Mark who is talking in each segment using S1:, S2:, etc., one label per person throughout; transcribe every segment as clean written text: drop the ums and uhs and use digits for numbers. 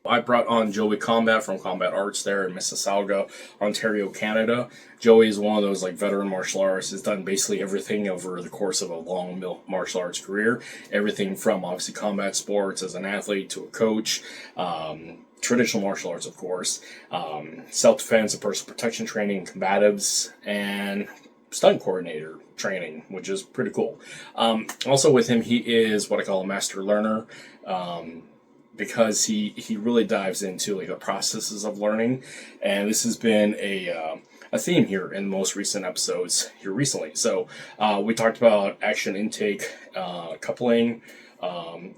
S1: I brought on Joey Kombat from Combat Arts there in Mississauga, Ontario, Canada. Joey is one of those like veteran martial artists. Has done basically everything over the course of a long martial arts career. Everything from obviously combat sports as an athlete to a coach. Traditional martial arts, of course, self-defense and personal protection training, combatives, and stunt coordinator training, which is pretty cool. Also with him, he is what I call a master learner. Because he really dives into like the processes of learning, and this has been a theme here in the most recent episodes here recently. So we talked about action intake, coupling,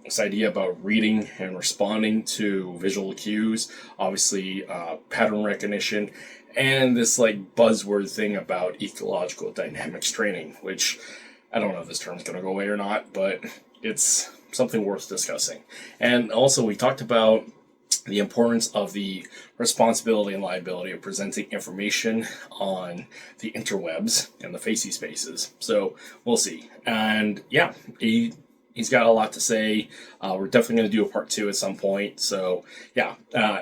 S1: this idea about reading and responding to visual cues, obviously pattern recognition, and this like buzzword thing about ecological dynamics training, which I don't know if this term's going to go away or not, but it's something worth discussing. And also we talked about the importance of the responsibility and liability of presenting information on the interwebs and the facey spaces. So we'll see. And yeah, he's got a lot to say. We're definitely going to do a part 2 at some point. So yeah,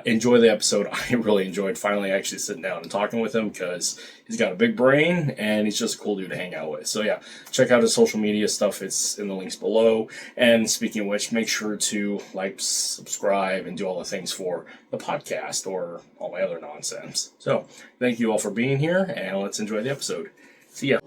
S1: enjoy the episode. I really enjoyed finally actually sitting down and talking with him because he's got a big brain and he's just a cool dude to hang out with. So yeah, check out his social media stuff. It's in the links below. And speaking of which, make sure to like, subscribe, and do all the things for the podcast or all my other nonsense. So thank you all for being here, and let's enjoy the episode. See ya.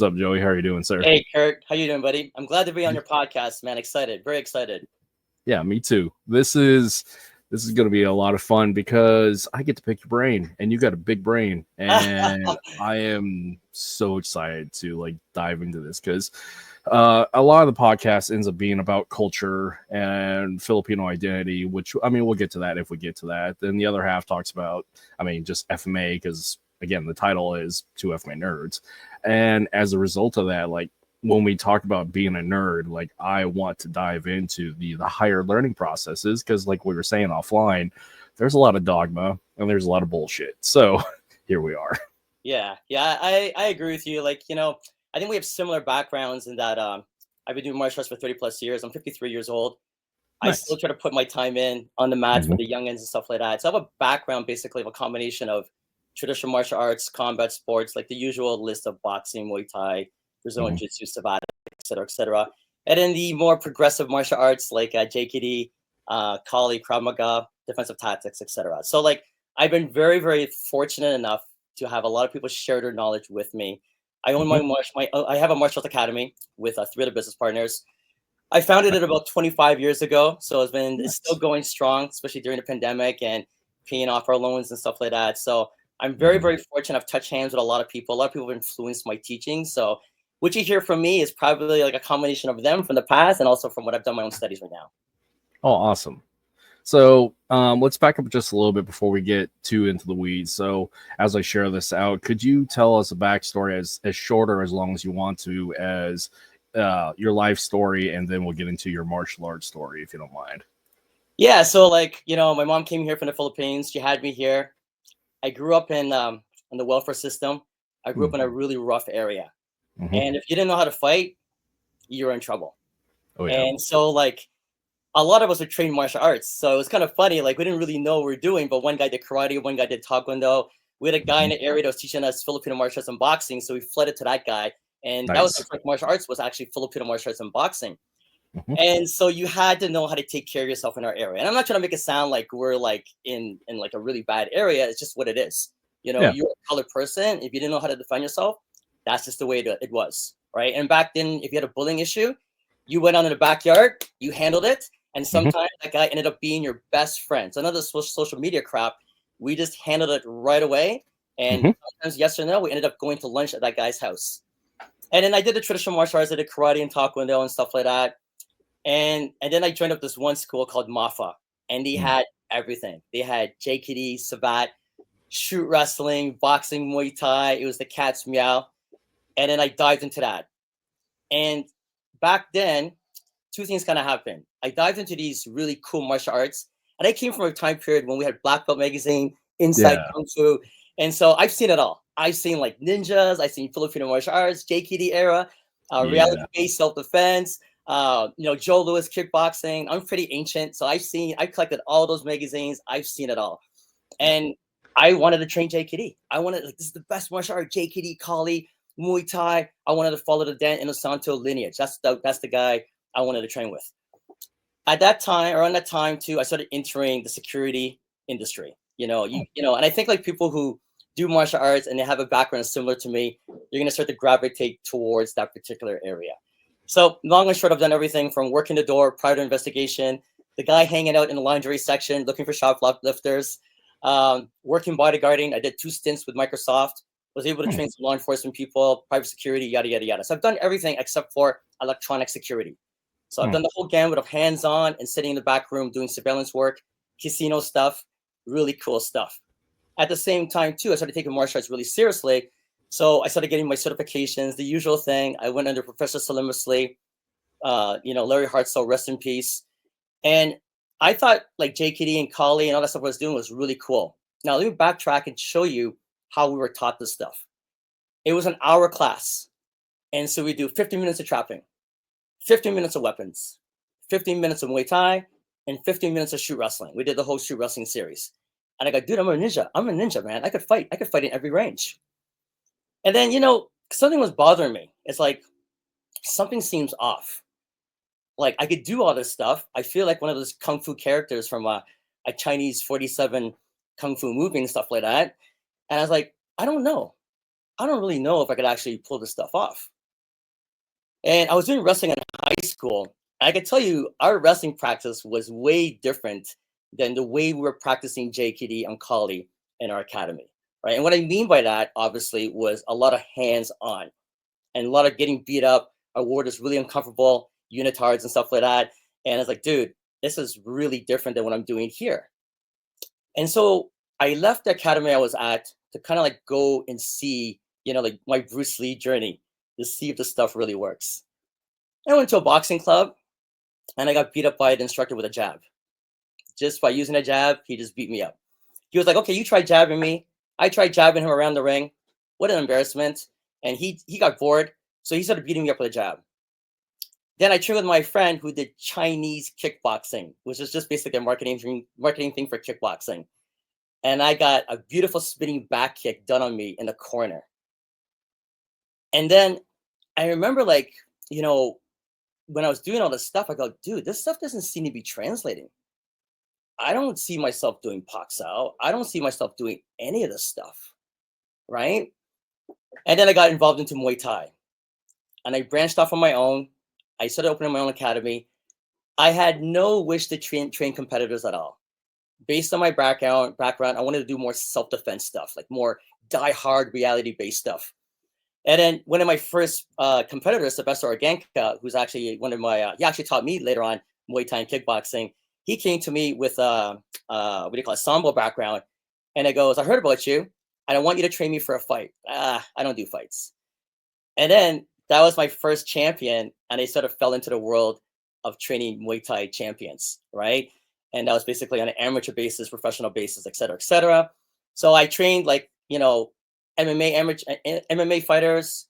S1: What's up, Joey? How are you doing, sir?
S2: Hey, Kurt. How you doing, buddy? I'm glad to be on your podcast, man. Excited. Very excited.
S1: Yeah, me too. This is going to be a lot of fun because I get to pick your brain, and you got a big brain, and I am so excited to like dive into this because a lot of the podcast ends up being about culture and Filipino identity, which, I mean, we'll get to that if we get to that. Then the other half talks about, I mean, just FMA, because again, the title is Two FMA-Nerds. And as a result of that, like when we talk about being a nerd, like I want to dive into the higher learning processes because like we were saying offline, there's a lot of dogma and there's a lot of bullshit. So here we are.
S2: Yeah, I agree with you. Like, you know, I think we have similar backgrounds in that I've been doing martial arts for 30 plus years. I'm 53 years old. Nice. I still try to put my time in on the mat for the youngins and stuff like that. So I have a background basically of a combination of traditional martial arts, combat sports, like the usual list of boxing, Muay Thai, Brazilian Jiu-Jitsu, Savate, et cetera, et cetera. And then the more progressive martial arts like Jeet Kune Do, Kali, Krav Maga, defensive tactics, et cetera. So like I've been very, very fortunate enough to have a lot of people share their knowledge with me. I own I have a martial arts academy with 3 other business partners. I founded it about 25 years ago. So it's still going strong, especially during the pandemic and paying off our loans and stuff like that. So I'm very, very fortunate. I've touched hands with a lot of people. A lot of people have influenced my teaching. So what you hear from me is probably like a combination of them from the past and also from what I've done my own studies right now.
S1: Oh, awesome. So let's back up just a little bit before we get too into the weeds. So as I share this out, could you tell us a backstory as short or as long as you want to as your life story, and then we'll get into your martial arts story if you don't mind.
S2: Yeah. So like, you know, my mom came here from the Philippines. She had me here. I grew up in the welfare system. I grew up in a really rough area. And if you didn't know how to fight, you were in trouble. Oh, yeah. And so like a lot of us were trained martial arts. So it was kind of funny. Like we didn't really know what we were doing, but one guy did karate, one guy did taekwondo. We had a guy in the area that was teaching us Filipino martial arts and boxing. So we flooded to that guy. And that was like martial arts was actually Filipino martial arts and boxing. And so you had to know how to take care of yourself in our area. And I'm not trying to make it sound like we're like in like a really bad area. It's just what it is. You know, you're a colored person. If you didn't know how to defend yourself, that's just the way it was. Right. And back then, if you had a bullying issue, you went out in the backyard, you handled it. And sometimes that guy ended up being your best friend. So none of this social media crap, we just handled it right away. And sometimes yes or no, we ended up going to lunch at that guy's house. And then I did the traditional martial arts, I did karate and taekwondo and stuff like that. And then I joined up this one school called MAFA, and they had everything. They had JKD, Sabat, shoot wrestling, boxing, Muay Thai. It was the cat's meow. And then I dived into that. And back then, two things kind of happened. I dived into these really cool martial arts, and I came from a time period when we had Black Belt magazine, Inside Kung Fu, and so I've seen it all. I've seen like ninjas, I've seen Filipino martial arts, JKD era, reality-based self-defense, Joe Louis kickboxing. I'm pretty ancient, so I collected all those magazines. I've seen it all, and I wanted to train JKD. I wanted, like, this is the best martial art, JKD, Kali, Muay Thai. I wanted to follow the Dan Inosanto lineage. That's the guy I wanted to train with. At that time, around that time too, I started entering the security industry. And I think like people who do martial arts and they have a background similar to me, you're gonna start to gravitate towards that particular area. So long and short, I've done everything from working the door, prior to investigation, the guy hanging out in the lingerie section looking for shoplifters, working bodyguarding. I did 2 stints with Microsoft, was able to train some law enforcement people, private security, yada, yada, yada. So I've done everything except for electronic security. So I've done the whole gamut of hands-on and sitting in the back room doing surveillance work, casino stuff, really cool stuff. At the same time too, I started taking martial arts really seriously. So I started getting my certifications, the usual thing. I went under Professor Salim Musli, Larry Hartzell, rest in peace. And I thought like JKD and Kali and all that stuff I was doing was really cool. Now let me backtrack and show you how we were taught this stuff. It was an hour class. And so we do 15 minutes of trapping, 15 minutes of weapons, 15 minutes of Muay Thai, and 15 minutes of shoot wrestling. We did the whole shoot wrestling series. And I go, dude, I'm a ninja. I'm a ninja, man. I could fight. I could fight in every range. And then, something was bothering me. It's like, something seems off. Like, I could do all this stuff. I feel like one of those kung fu characters from a Chinese 47 kung fu movie and stuff like that. And I was like, I don't know. I don't really know if I could actually pull this stuff off. And I was doing wrestling in high school. I could tell you our wrestling practice was way different than the way we were practicing JKD and Kali in our academy, right? And what I mean by that, obviously, was a lot of hands-on and a lot of getting beat up. Our ward is really uncomfortable, unitards and stuff like that. And I was like, dude, this is really different than what I'm doing here. And so I left the academy I was at to kind of like go and see, like my Bruce Lee journey to see if this stuff really works. I went to a boxing club and I got beat up by an instructor with a jab. Just by using a jab, he just beat me up. He was like, okay, you try jabbing me. I tried jabbing him around the ring. What an embarrassment. And he got bored. So he started beating me up with a jab. Then I trained with my friend who did Chinese kickboxing, which is just basically a marketing thing for kickboxing. And I got a beautiful spinning back kick done on me in the corner. And then I remember when I was doing all this stuff, I go, dude, this stuff doesn't seem to be translating. I don't see myself doing Pak Sao. I don't see myself doing any of this stuff, right? And then I got involved into Muay Thai. And I branched off on my own. I started opening my own academy. I had no wish to train competitors at all. Based on my background, I wanted to do more self-defense stuff, like more die-hard reality-based stuff. And then one of my first competitors, Sylvester Organka, who's actually one of my, he actually taught me later on Muay Thai and kickboxing. He came to me with Sambo background. And it goes, I heard about you. And I want you to train me for a fight. I don't do fights. And then that was my first champion. And I sort of fell into the world of training Muay Thai champions, right? And that was basically on an amateur basis, professional basis, et cetera, et cetera. So I trained MMA fighters,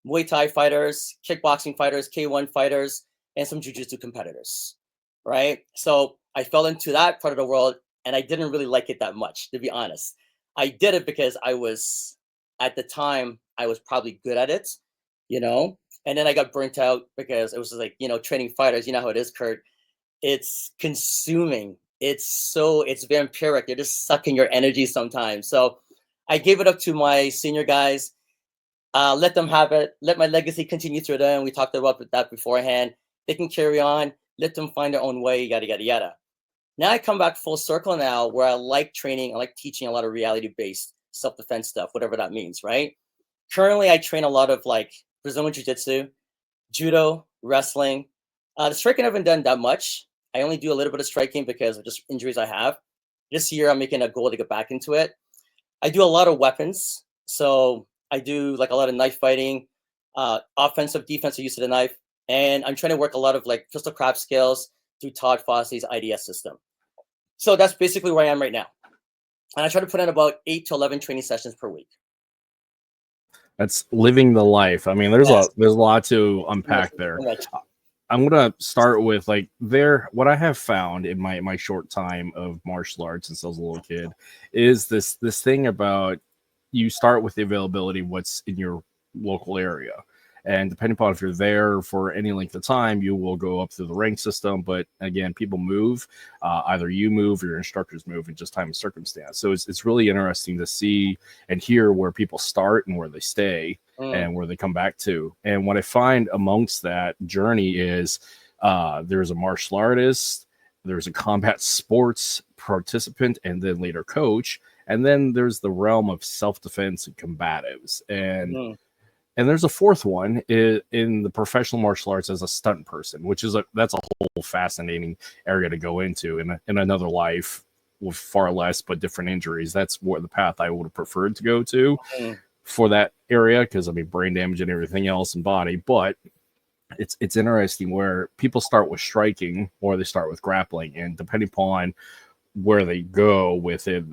S2: Muay Thai fighters, kickboxing fighters, K1 fighters, and some Jiu-Jitsu competitors, right? So I fell into that part of the world, and I didn't really like it that much, to be honest. I did it because at the time, I was probably good at it, and then I got burnt out because it was like, training fighters, you know how it is, Kurt. It's consuming. It's vampiric. They're just sucking your energy sometimes. So I gave it up to my senior guys, let them have it, let my legacy continue through them. We talked about that beforehand. They can carry on, let them find their own way, yada, yada, yada. Now I come back full circle now where I like training, I like teaching a lot of reality-based self-defense stuff, whatever that means, right? Currently, I train a lot of like Brazilian Jiu-Jitsu, judo, wrestling. The striking I haven't done that much. I only do a little bit of striking because of just injuries I have. This year, I'm making a goal to get back into it. I do a lot of weapons. So I do like a lot of knife fighting, offensive, defensive use of the knife. And I'm trying to work a lot of like pistol craft skills through Todd Fosse's IDS system. So that's basically where I am right now. And I try to put in about 8 to 11 training sessions per week.
S1: That's living the life. I mean, there's a lot to unpack there. I'm gonna start with like what I have found in my short time of martial arts since I was a little kid is this thing about you start with the availability of what's in your local area. And depending upon if you're there for any length of time, you will go up through the rank system. But again, people move. Either you move or your instructors move in just time and circumstance. So it's really interesting to see and hear where people start and where they stay and where they come back to. And what I find amongst that journey is there's a martial artist, there's a combat sports participant, and then later coach. And then there's the realm of self-defense and combatives. And there's a fourth one in the professional martial arts as a stunt person, which is that's a whole fascinating area to go into in another life with far less but different injuries. That's what the path I would have preferred to go to for that area, because I mean brain damage and everything else in body. But it's interesting where people start with striking or they start with grappling, and depending upon where they go with it,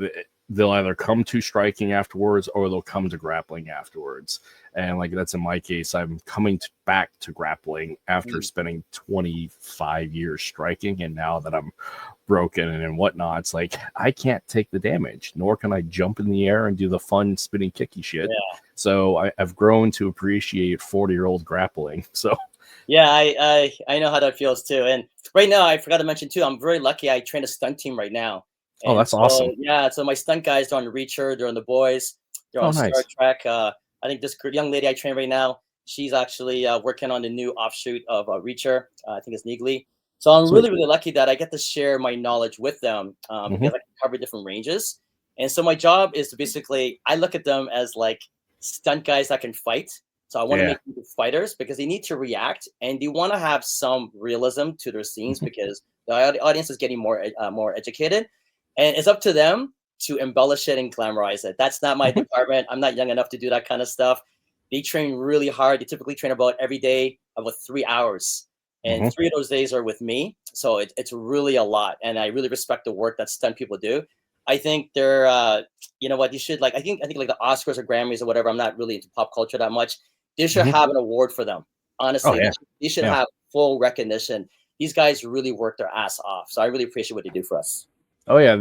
S1: they'll either come to striking afterwards or they'll come to grappling afterwards. And like that's in my case, I'm coming back to grappling after spending 25 years striking. And now that I'm broken and whatnot, it's like I can't take the damage, nor can I jump in the air and do the fun spinning kicky shit. Yeah. So I've grown to appreciate 40-year-old grappling. So
S2: yeah, I know how that feels too. And right now, I forgot to mention too, I'm very lucky. I train a stunt team right now. And
S1: that's awesome.
S2: Yeah, so my stunt guys, they're on Reacher, they're on The Boys, they're on Star Trek. I think this young lady I train right now, she's actually working on the new offshoot of Reacher. I think it's Neegly. So I'm really, really lucky that I get to share my knowledge with them because I can cover different ranges. And so my job is to basically, I look at them as like stunt guys that can fight. So I want to make them fighters because they need to react and they want to have some realism to their scenes because the audience is getting more educated. And it's up to them to embellish it and glamorize it. That's not my department. I'm not young enough to do that kind of stuff. They train really hard. They typically train about every day about 3 hours. And 3 of those days are with me. So it's really a lot. And I really respect the work that stunt people do. I think they're, you know what, you should like, I think like the Oscars or Grammys or whatever. I'm not really into pop culture that much. They should have an award for them. Honestly, they should have full recognition. These guys really work their ass off. So I really appreciate what they do for us.
S1: Oh yeah,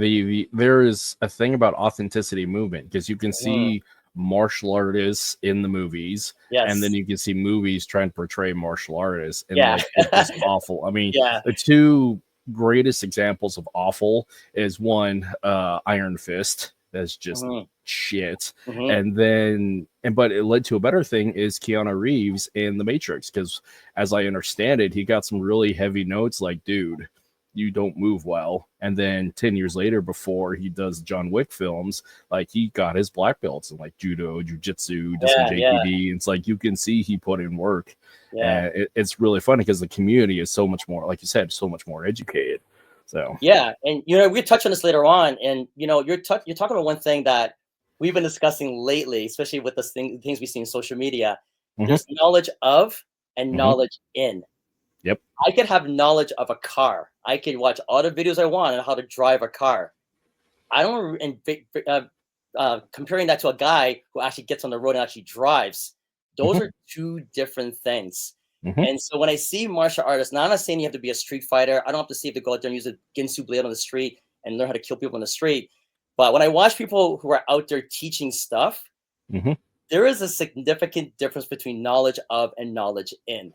S1: there is a thing about authenticity movement because you can see martial artists in the movies, and then you can see movies trying to portray martial artists, and like, it's awful. I mean, the two greatest examples of awful is one, Iron Fist. That's just shit, and then but it led to a better thing is Keanu Reeves in The Matrix, because as I understand it, he got some really heavy notes like, dude, you don't move well. And then 10 years later, before he does John Wick films, like he got his black belts in like judo, jiu-jitsu, JPD. It's like you can see he put in work. It's really funny because the community is so much more, like you said, so much more educated. So
S2: and you know, we'll touch on this later on. And you know, you're talking about one thing that we've been discussing lately, especially with the things we see in social media. There's knowledge of and knowledge in.
S1: Yep.
S2: I could have knowledge of a car. I could watch all the videos I want on how to drive a car. I don't, comparing that to a guy who actually gets on the road and actually drives. Those are two different things. And so when I see martial artists, now I'm not saying you have to be a street fighter. I don't have to see if they go out there and use a Ginsu blade on the street and learn how to kill people on the street. But when I watch people who are out there teaching stuff, there is a significant difference between knowledge of and knowledge in.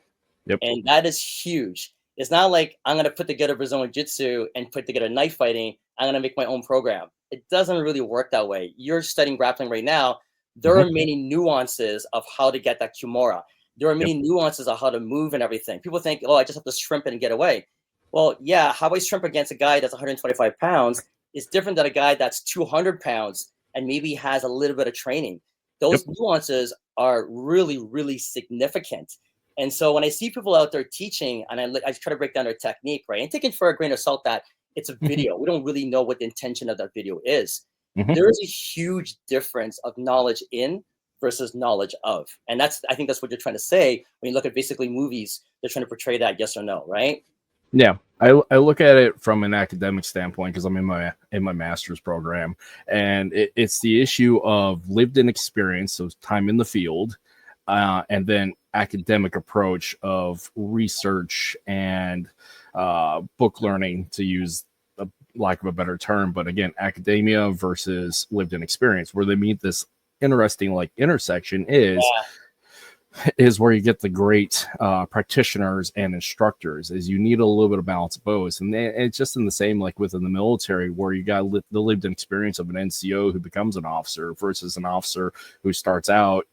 S2: And that is huge. It's not like I'm going to put together Brazilian Jiu-Jitsu and put together knife fighting. I'm going to make my own program. It doesn't really work that way. You're studying grappling right now. There are many nuances of how to get that Kimura. There are many nuances of how to move and everything. People think, oh, I just have to shrimp it and get away. Well, yeah, how I shrimp against a guy that's 125 pounds is different than a guy that's 200 pounds and maybe has a little bit of training. Those nuances are really, really significant. And so when I see people out there teaching, and I try to break down their technique, right, and taking for a grain of salt that it's a video. We don't really know what the intention of that video is. There is a huge difference of knowledge in versus knowledge of. And I think that's what you're trying to say when you look at basically movies. They're trying to portray that, yes or no, right?
S3: Yeah, I look at it from an academic standpoint because I'm in my master's program, and it's the issue of lived-in experience, so time in the field, and then academic approach of research and book learning, to use a lack of a better term, but again, academia versus lived-in experience, where they meet this interesting like intersection is where you get the great practitioners and instructors. Is you need a little bit of balance of both, and it's just in the same like within the military, where you got the lived-in experience of an NCO who becomes an officer versus an officer who starts out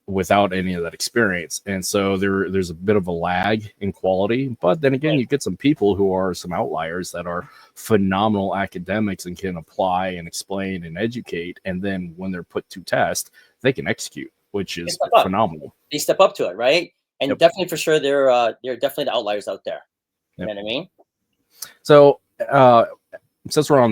S3: without any of that experience. And so there's a bit of a lag in quality, but then again, you get some people who are some outliers that are phenomenal academics and can apply and explain and educate, and then when they're put to test, they can execute, which is phenomenal.
S2: They step up to it, right? And definitely for sure, they're definitely the outliers out there. You know what I mean?
S3: So since we're on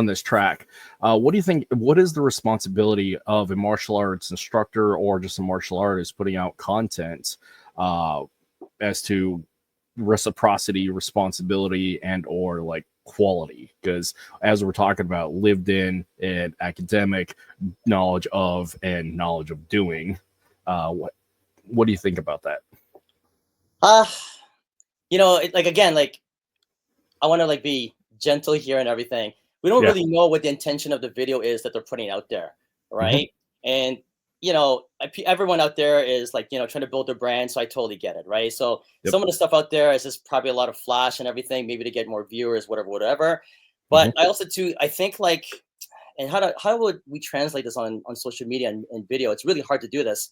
S3: this track, what do you think? What is the responsibility of a martial arts instructor or just a martial artist putting out content as to reciprocity, responsibility, and or like quality? Because as we're talking about lived in and academic knowledge of and knowledge of doing, what do you think about that?
S2: Again, I want to be gentle here and everything. We don't really know what the intention of the video is that they're putting out there, right? And everyone out there is trying to build their brand, so I totally get it, right? So some of the stuff out there is just probably a lot of flash and everything, maybe to get more viewers, whatever. But I also too, I think and how would we translate this on social media and video? It's really hard to do this.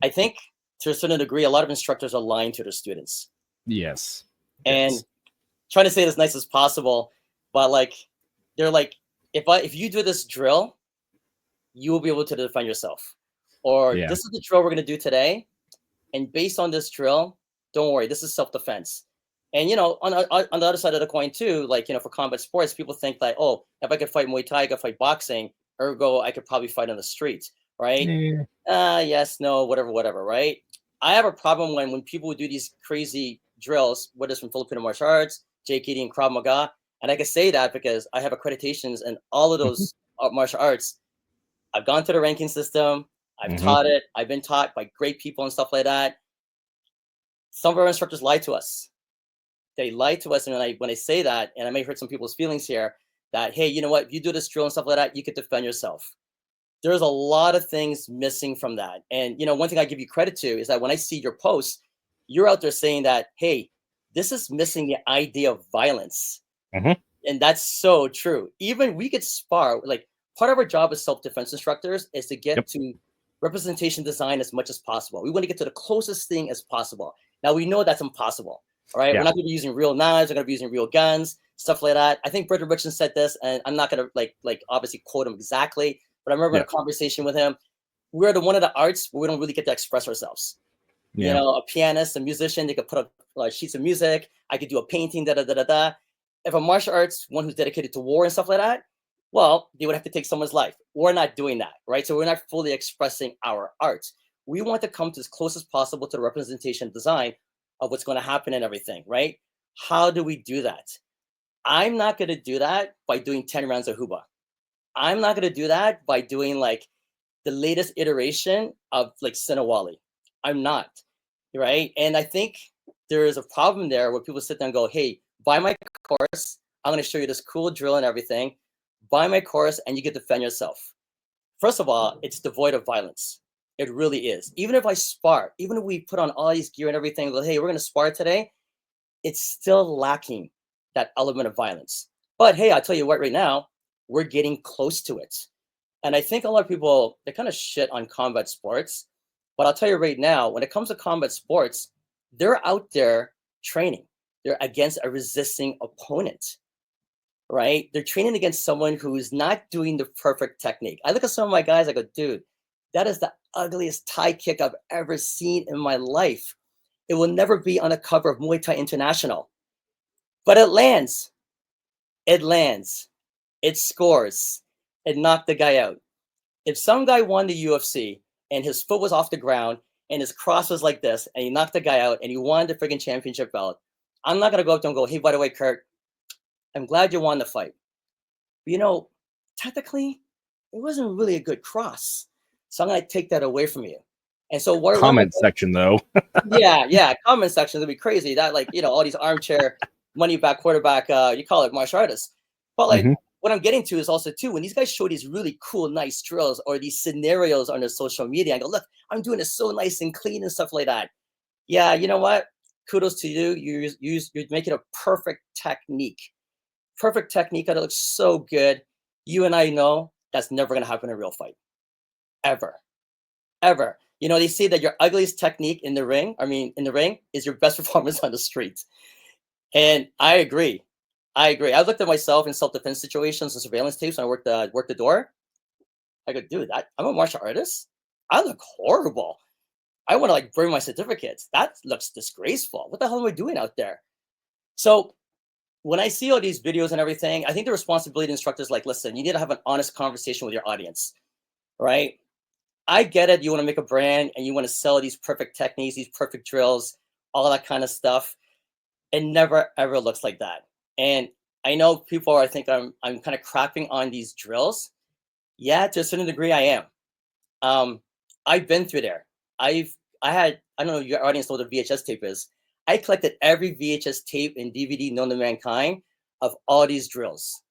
S2: I think to a certain degree, a lot of instructors are lying to their students.
S3: Yes.
S2: And trying to say it as nice as possible, but they're if you do this drill, you will be able to defend yourself. Or this is the drill we're going to do today, and based on this drill, don't worry, this is self-defense. And on the other side of the coin too, for combat sports, people think oh, if I could fight Muay Thai, I could fight boxing, ergo I could probably fight on the street, right? Yes, no, whatever, right? I have a problem when people do these crazy drills, whether it's from Filipino martial arts, JKD, and Krav Maga, and I can say that because I have accreditations in all of those martial arts. I've gone through the ranking system. I've taught it. I've been taught by great people and stuff like that. Some of our instructors lie to us. They lie to us, and when I say that, and I may hurt some people's feelings here, that hey, you know what? If you do this drill and stuff like that, you could defend yourself. There's a lot of things missing from that. And one thing I give you credit to is that when I see your posts, you're out there saying that, hey, this is missing the idea of violence. And that's so true. Even we could spar, part of our job as self-defense instructors is to get to representation design as much as possible. We want to get to the closest thing as possible. Now we know that's impossible. All right. We're not going to be using real knives. We're going to be using real guns, stuff like that. I think Brendan Richardson said this, and I'm not going to obviously quote him exactly, but I remember in a conversation with him, we're the one of the arts where we don't really get to express ourselves. A pianist, a musician, they could put up sheets of music. I could do a painting, If a martial arts, one who's dedicated to war and stuff like that, well, they would have to take someone's life. We're not doing that, right? So we're not fully expressing our art. We want to come to as close as possible to the representation design of what's going to happen and everything, right? How do we do that? I'm not going to do that by doing 10 rounds of Huba. I'm not going to do that by doing the latest iteration of Sinawali. I'm not, right? And I think there is a problem there where people sit there and go, hey, buy my course. I'm going to show you this cool drill and everything. Buy my course and you can defend yourself. First of all, it's devoid of violence. It really is. Even if I spar, even if we put on all these gear and everything, go, hey, we're going to spar today, it's still lacking that element of violence. But hey, I'll tell you what, right now, we're getting close to it. And I think a lot of people, they kind of shit on combat sports. But I'll tell you right now, when it comes to combat sports, they're out there training. They're against a resisting opponent. right? They're training against someone who's not doing the perfect technique. I look at some of my guys, I go, dude, that is the ugliest Thai kick I've ever seen in my life. It will never be on a cover of Muay Thai International. But it lands. It lands. It scores. It knocked the guy out. If some guy won the UFC and his foot was off the ground and his cross was like this and he knocked the guy out and he won the freaking championship belt, I'm not going to go up to him and go, hey, by the way, Kurt, I'm glad you won the fight. But, you know, technically, it wasn't really a good cross. So I'm going to take that away from you. And so what
S3: comment section though.
S2: yeah, comment section would be crazy. That, like, you know, all these armchair money back quarterback, you call it martial artists. But like what I'm getting to is also too, when these guys show these really cool, nice drills or these scenarios on their social media, I go, look, I'm doing it so nice and clean and stuff like that. Yeah, you know what? Kudos to you. You're making a perfect technique. Perfect technique that looks so good. You and I know that's never gonna happen in a real fight. Ever. Ever. You know, they say that your ugliest technique in the ring, in the ring, is your best performance on the street. And I agree. I looked at myself in self-defense situations and surveillance tapes when I worked the door. I go, dude, I'm a martial artist. I look horrible. I want to like burn my certificates. That looks disgraceful. What the hell am I doing out there? So when I see all these videos and everything, I think the responsibility of instructors, like, listen, you need to have an honest conversation with your audience, right? I get it. You want to make a brand and you want to sell these perfect techniques, these perfect drills, all that kind of stuff. It never ever looks like that. And I know people are think I'm kind of crapping on these drills. Yeah, to a certain degree, I am. I've been through there. I don't know if your audience know what a VHS tape is. I collected every VHS tape and DVD known to mankind of all these drills.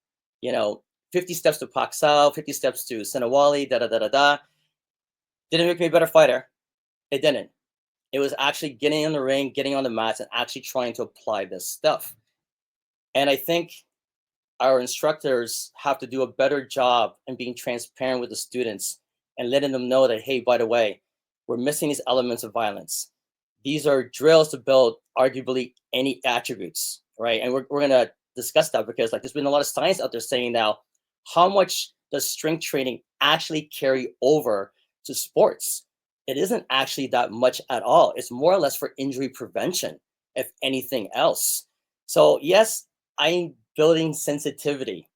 S2: You know, 50 steps to Pak Sao, 50 steps to Senawali, da. Didn't make me a better fighter. It didn't. It was actually getting in the ring, getting on the mats, and actually trying to apply this stuff. And I think our instructors have to do a better job in being transparent with the students and letting them know that, hey, by the way, we're missing these elements of violence. These are drills to build arguably any attributes, right? And we're going to discuss that because like there's been a lot of science out there saying now, how much does strength training actually carry over to sports? It isn't actually that much at all. It's more or less for injury prevention, if anything else. So yes, I'm building sensitivity.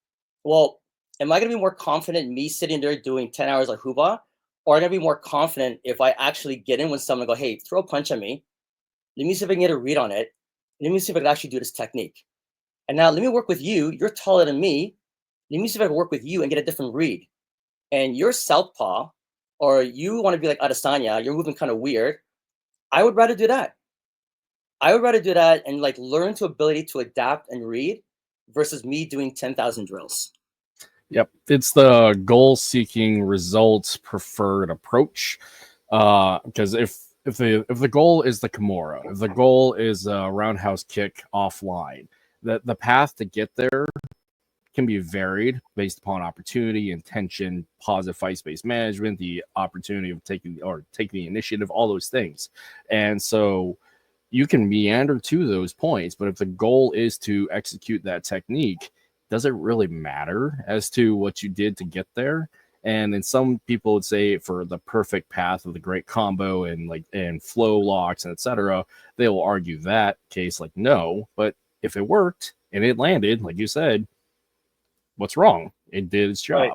S2: Well, am I going to be more confident me sitting there doing 10 hours of Huba? Or am I going to be more confident if I actually get in with someone and go, hey, throw a punch at me. Let me see if I can get a read on it. Let me see if I can actually do this technique. And now let me work with you. You're taller than me. Let me see if I can work with you and get a different read. And you're southpaw, or you want to be like Adesanya, you're moving kind of weird. I would rather do that. I would rather do that and like learn to ability to adapt and read versus me doing 10,000 drills.
S3: Yep, it's the goal-seeking, results-preferred approach. Because if the goal is the Kimura, if the goal is a roundhouse kick offline, the path to get there can be varied based upon opportunity, intention, positive fight space management, the opportunity of taking the initiative, all those things. And so you can meander to those points, but if the goal is to execute that technique, does it really matter as to what you did to get there? And then some people would say for the perfect path of the great combo and flow locks and etc., they will argue that case like no, but if it worked and it landed, like you said, what's wrong? It did its job. Right.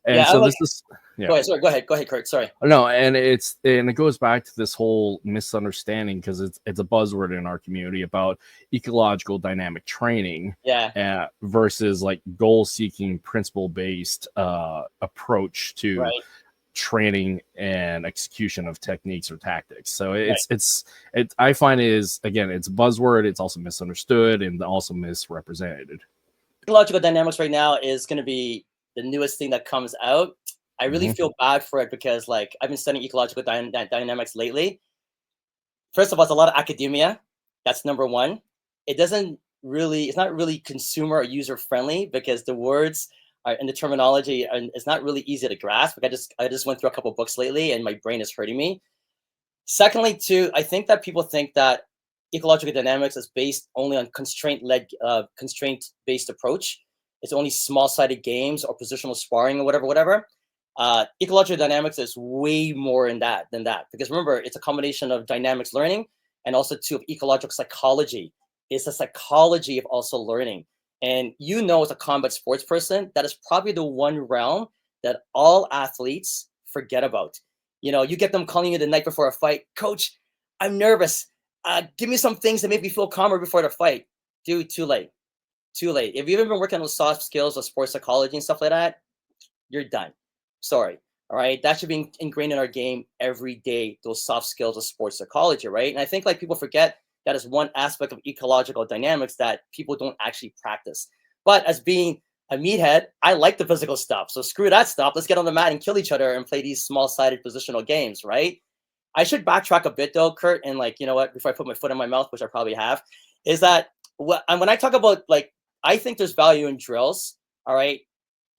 S3: And
S2: yeah,
S3: so this is
S2: Go ahead, Kurt. Sorry.
S3: No, and it goes back to this whole misunderstanding because it's a buzzword in our community about ecological dynamic training, versus like goal-seeking, principle-based approach to training and execution of techniques or tactics. So I find it's a buzzword. It's also misunderstood and also misrepresented.
S2: Ecological dynamics right now is going to be the newest thing that comes out. I really feel bad for it because like I've been studying ecological dynamics lately. First of all, it's a lot of academia. That's number one. It's not really consumer or user friendly because the words and the terminology is not really easy to grasp. Like I just went through a couple books lately and my brain is hurting me. Secondly, too, I think that people think that ecological dynamics is based only on constraint-based approach. it's only small-sided games or positional sparring or whatever. Ecological dynamics is way more than that, because remember, it's a combination of dynamics learning and also too of ecological psychology. It's a psychology of also learning. And as a combat sports person, that is probably the one realm that all athletes forget about. You get them calling you the night before a fight, coach, I'm nervous. Give me some things that make me feel calmer before the fight. Dude, too late. If you've been working on those soft skills of sports psychology and stuff like that, you're done. Sorry. All right. That should be ingrained in our game every day, those soft skills of sports psychology, right? And I think people forget that is one aspect of ecological dynamics that people don't actually practice. But as being a meathead, I like the physical stuff. So screw that stuff. Let's get on the mat and kill each other and play these small-sided positional games, right? I should backtrack a bit though, Kurt, and before I put my foot in my mouth, which I probably have, is that when I talk about I think there's value in drills, all right?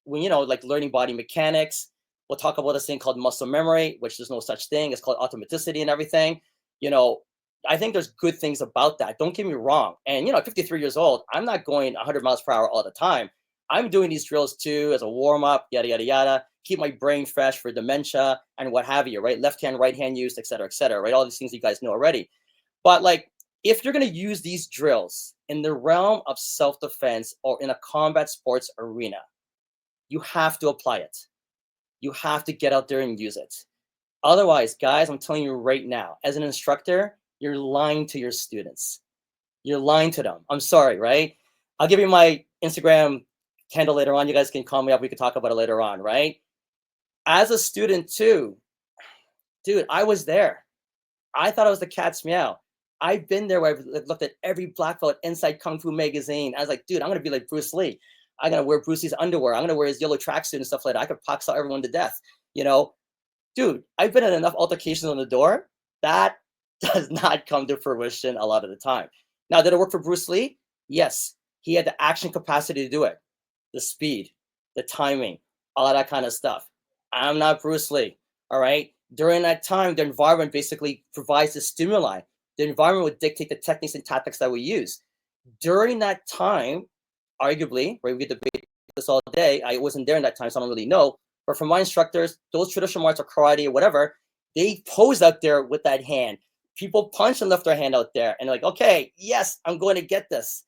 S2: When learning body mechanics, we'll talk about this thing called muscle memory, which there's no such thing. It's called automaticity and everything. I think there's good things about that. Don't get me wrong. And at 53 years old, I'm not going 100 miles per hour all the time. I'm doing these drills too as a warm up, yada yada yada. Keep my brain fresh for dementia and what have you, right? Left hand, right hand use, et cetera, right? All these things you guys know already. But if you're going to use these drills in the realm of self-defense or in a combat sports arena, you have to apply it. You have to get out there and use it. Otherwise, guys, I'm telling you right now, as an instructor, you're lying to your students. You're lying to them. I'm sorry, right? I'll give you my Instagram handle later on. You guys can call me up. We can talk about it later on, right? As a student too, dude, I was there. I thought I was the cat's meow. I've been there where I've looked at every black belt inside Kung Fu magazine. I was like, dude, I'm going to be like Bruce Lee. I'm going to wear Bruce Lee's underwear. I'm going to wear his yellow tracksuit and stuff like that. I could box out everyone to death. Dude, I've been in enough altercations on the door. That does not come to fruition a lot of the time. Now, did it work for Bruce Lee? Yes. He had the action capacity to do it. The speed, the timing, all of that kind of stuff. I'm not Bruce Lee, all right? During that time, the environment basically provides the stimuli. The environment would dictate the techniques and tactics that we use. During that time, arguably, right, we debate this all day. I wasn't there in that time, so I don't really know. But from my instructors, those traditional martial karate or whatever, they posed out there with that hand. People punch and left their hand out there and they're like, okay, yes, I'm going to get this.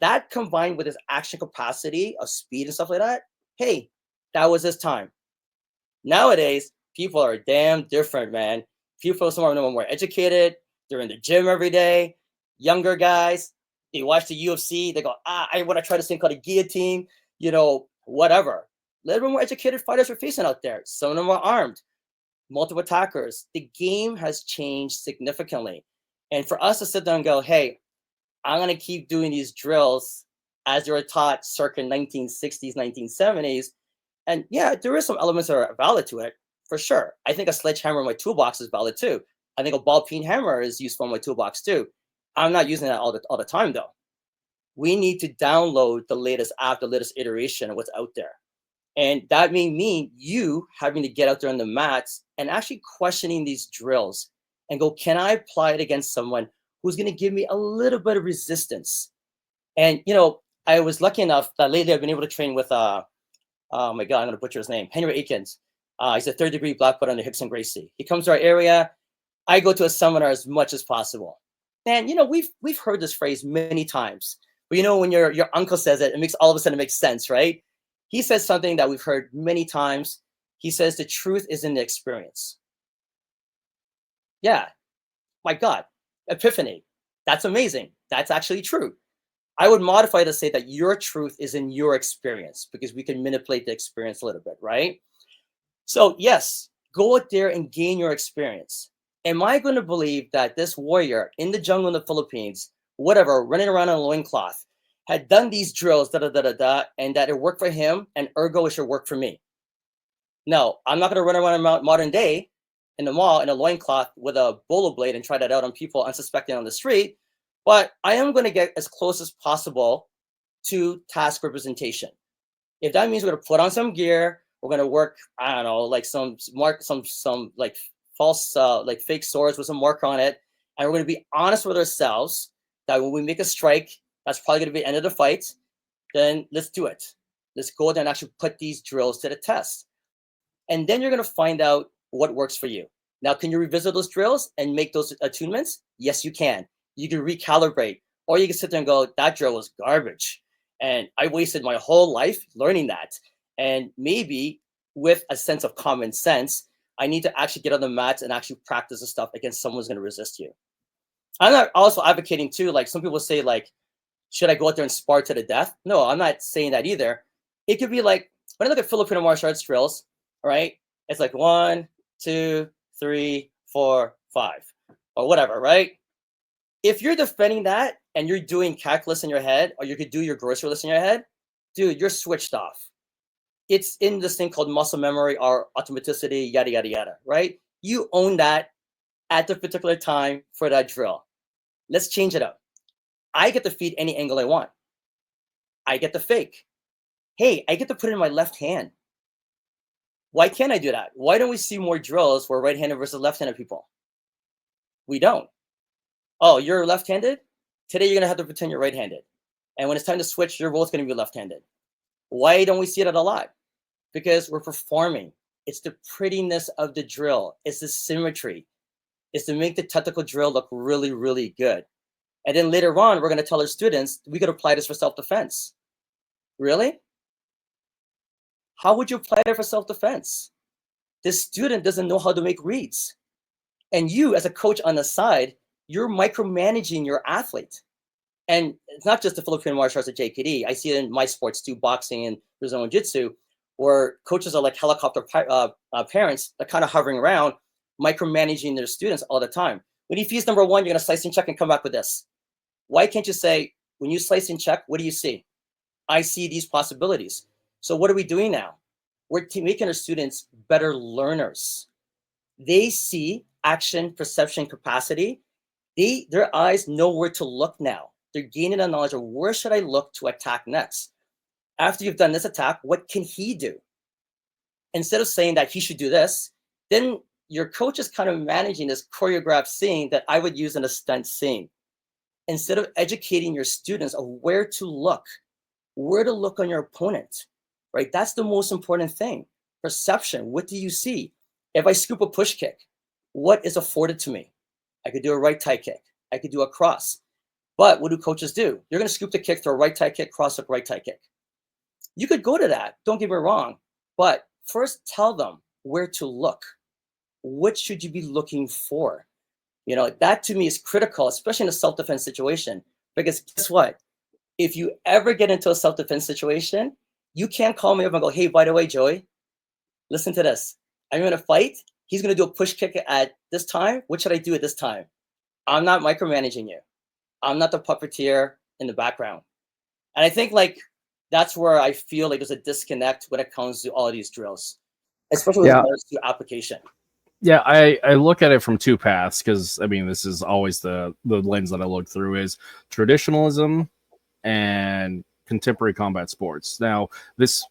S2: That combined with his action capacity of speed and stuff like that, hey, that was his time. Nowadays, people are damn different, man. People are more educated. They're in the gym every day. Younger guys, they watch the UFC. They go, I want to try this thing called a guillotine, whatever. A little bit more educated fighters are facing out there. Some of them are armed, multiple attackers. The game has changed significantly. And for us to sit down and go, hey, I'm going to keep doing these drills as they were taught circa 1960s, 1970s. And yeah, there is some elements that are valid to it, for sure. I think a sledgehammer in my toolbox is valid too. I think a ball peen hammer is useful in my toolbox too. I'm not using that all the time though. We need to download the latest app, the latest iteration of what's out there. And that may mean you having to get out there on the mats and actually questioning these drills and go, can I apply it against someone who's going to give me a little bit of resistance? And, I was lucky enough that lately I've been able to train with, oh my God, I'm going to butcher his name, Henry Aikens. He's a 3rd-degree black belt under Hickson Gracie. He comes to our area. I go to a seminar as much as possible. And, we've heard this phrase many times. But, when your uncle says it, it makes all of a sudden it makes sense, right? He says something that we've heard many times. He says the truth is in the experience. Yeah, my God, epiphany. That's amazing. That's actually true. I would modify to say that your truth is in your experience because we can manipulate the experience a little bit, right? So yes, go out there and gain your experience. Am I going to believe that this warrior in the jungle in the Philippines, whatever, running around in a loincloth, had done these drills, and that it worked for him, and ergo it should work for me? No, I'm not going to run around modern day in the mall in a loincloth with a bolo blade and try that out on people unsuspecting on the street, but I am going to get as close as possible to task representation. If that means we're going to put on some gear, we're going to work, I don't know, like some like false, like fake swords with some marker on it, and we're going to be honest with ourselves that when we make a strike, that's probably going to be the end of the fight, then let's do it. Let's go there and actually put these drills to the test. And then you're going to find out what works for you. Now, can you revisit those drills and make those attunements? Yes, you can. You can recalibrate, or you can sit there and go, that drill was garbage. And I wasted my whole life learning that. And maybe with a sense of common sense, I need to actually get on the mats and actually practice the stuff against someone who's going to resist you. I'm not also advocating too, like some people say, like, should I go out there and spar to the death? No, I'm not saying that either. It could be like, when I look at Filipino martial arts drills, right? It's like 1, 2, 3, 4, 5, or whatever, right? If you're defending that and you're doing calculus in your head, or you could do your grocery list in your head, dude, you're switched off. It's in this thing called muscle memory or automaticity, yada, yada, yada, right? You own that at the particular time for that drill. Let's change it up. I get to feed any angle I want. I get to fake. Hey, I get to put it in my left hand. Why can't I do that? Why don't we see more drills where right-handed versus left-handed people? We don't. Oh, you're left-handed? Today you're going to have to pretend you're right-handed. And when it's time to switch, you're both going to be left-handed. Why don't we see it a lot? Because we're performing. It's the prettiness of the drill. It's the symmetry. It's to make the technical drill look really, really good. And then later on, we're going to tell our students, we could apply this for self-defense. Really? How would you apply that for self-defense? This student doesn't know how to make reads. And you, as a coach on the side, you're micromanaging your athlete. And it's not just the Filipino martial arts at JKD. I see it in my sports too, boxing and Brazilian Jiu-Jitsu, where coaches are like helicopter parents that kind of hovering around, micromanaging their students all the time. When you fuse number 1, you're going to slice and check and come back with this. Why can't you say, when you slice and check, what do you see? I see these possibilities. So what are we doing now? We're making our students better learners. They see action, perception, capacity. Their eyes know where to look now. They're gaining a knowledge of where should I look to attack next. After you've done this attack, what can he do? Instead of saying that he should do this, then your coach is kind of managing this choreographed scene that I would use in a stunt scene. Instead of educating your students of where to look on your opponent, right? That's the most important thing. Perception, what do you see? If I scoop a push kick, what is afforded to me? I could do a right tie kick. I could do a cross. But what do coaches do? You're going to scoop the kick, throw a right tie kick, cross hook, right tie kick. You could go to that, don't get me wrong, but first tell them where to look. What should you be looking for? You know, that to me is critical, especially in a self-defense situation, because guess what? If you ever get into a self-defense situation, you can't call me up and go, hey, by the way, Joey, listen to this. I'm going to fight. He's going to do a push kick at this time. What should I do at this time? I'm not micromanaging you. I'm not the puppeteer in the background. And I think like that's where I feel like there's a disconnect when it comes to all of these drills, especially with regards to application.
S3: Yeah, I look at it from two paths because, I mean, this is always the lens that I look through is traditionalism and contemporary combat sports. Now, this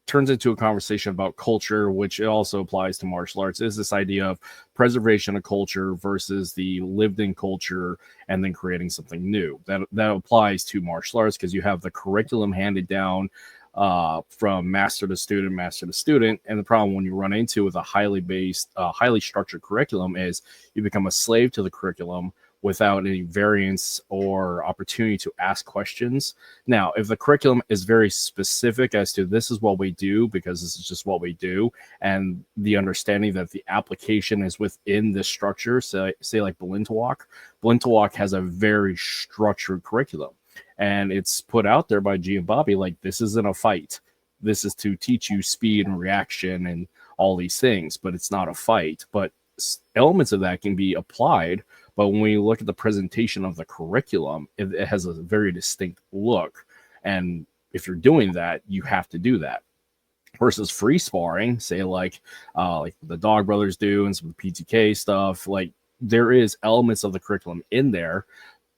S3: turns into a conversation about culture, which it also applies to martial arts, is this idea of preservation of culture versus the lived-in culture and then creating something new. That applies to martial arts because you have the curriculum handed down from master to student. And the problem when you run into with a highly structured curriculum is you become a slave to the curriculum without any variance or opportunity to ask questions. Now, if the curriculum is very specific as to this is what we do because this is just what we do, and the understanding that the application is within this structure, say like Balintawak has a very structured curriculum. And it's put out there by G and Bobby, like, this isn't a fight. This is to teach you speed and reaction and all these things, but it's not a fight. But elements of that can be applied. But when we look at the presentation of the curriculum, it has a very distinct look. And if you're doing that, you have to do that. Versus free sparring, say like the Dog Brothers do and some PTK stuff, like there is elements of the curriculum in there,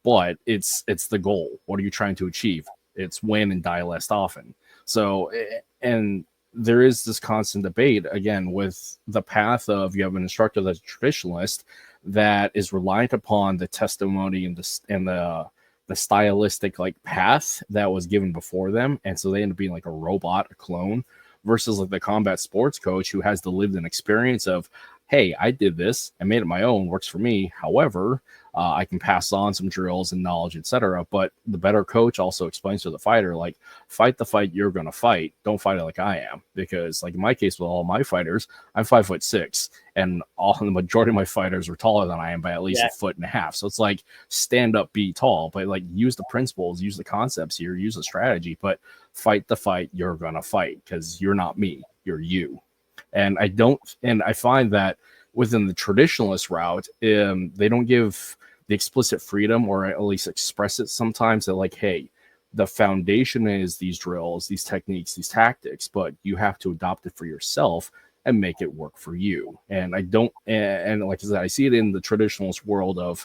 S3: but it's the goal. What are you trying to achieve? It's win and die less often. So, and there is this constant debate, again, with the path of you have an instructor that's a traditionalist that is reliant upon the testimony and the the stylistic like path that was given before them, and so they end up being like a robot, a clone, versus like the combat sports coach who has the lived-in experience of, hey, I did this, I made it my own, works for me. However, I can pass on some drills and knowledge, etc. But the better coach also explains to the fighter, like, fight the fight you're going to fight. Don't fight it like I am. Because, like in my case with all my fighters, I'm 5'6", and the majority of my fighters are taller than I am by at least 1.5 feet. So it's like, stand up, be tall, but like use the principles, use the concepts here, use the strategy, but fight the fight you're going to fight, because you're not me, you're you. And I find that within the traditionalist route, they don't give the explicit freedom, or at least express it sometimes, that like, hey, the foundation is these drills, these techniques, these tactics, but you have to adopt it for yourself and make it work for you. And like I said, I see it in the traditionalist world of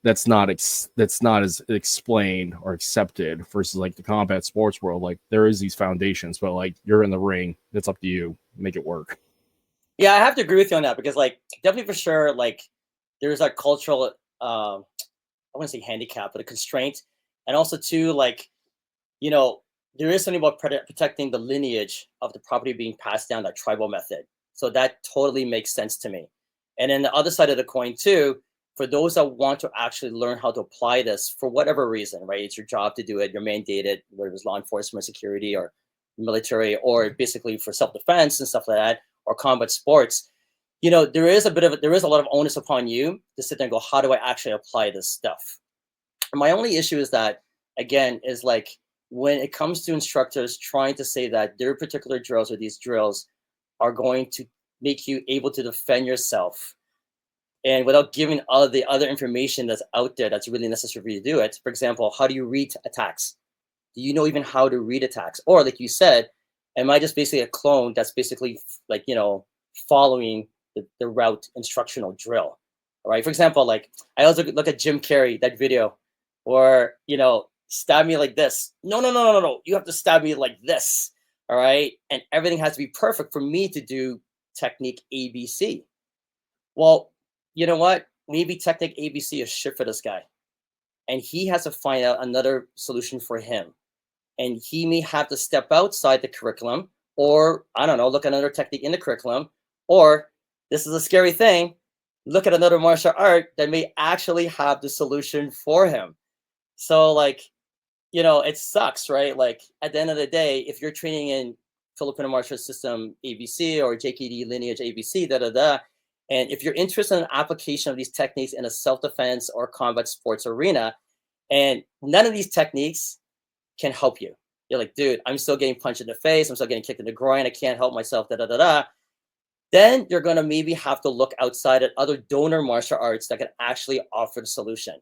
S3: that's not as explained or accepted, versus like the combat sports world. Like, there is these foundations, but like, you're in the ring, it's up to you, make it work.
S2: Yeah, I have to agree with you on that, because like, definitely for sure, like, there's a cultural I wouldn't say handicap, but a constraint. And also too, like, you know, there is something about protecting the lineage of the property being passed down, that tribal method. So that totally makes sense to me. And then the other side of the coin too, for those that want to actually learn how to apply this for whatever reason, right? It's your job to do it, you're mandated, whether it's law enforcement, security, or military, or basically for self-defense and stuff like that, or combat sports. You know, there is a lot of onus upon you to sit there and go, how do I actually apply this stuff? And my only issue is that, again, is like, when it comes to instructors trying to say that their particular drills, or these drills, are going to make you able to defend yourself, and without giving all the other information that's out there that's really necessary for you to do it. For example, how do you read attacks? Do you know even how to read attacks? Or like you said, am I just basically a clone that's basically like, you know, following the route instructional drill? All right. For example, like, I also look at Jim Carrey, that video, or, you know, stab me like this. No. You have to stab me like this. All right. And everything has to be perfect for me to do technique ABC. Well, you know what? Maybe technique ABC is shit for this guy, and he has to find out another solution for him. And he may have to step outside the curriculum, or I don't know, look at another technique in the curriculum, or this is a scary thing, look at another martial art that may actually have the solution for him. So like, you know, it sucks, right? Like, at the end of the day, if you're training in Filipino martial system ABC or JKD lineage ABC, and if you're interested in application of these techniques in a self-defense or combat sports arena, and none of these techniques can help you, you're like, dude, I'm still getting punched in the face, I'm still getting kicked in the groin, I can't help myself, then you're going to maybe have to look outside at other donor martial arts that can actually offer the solution.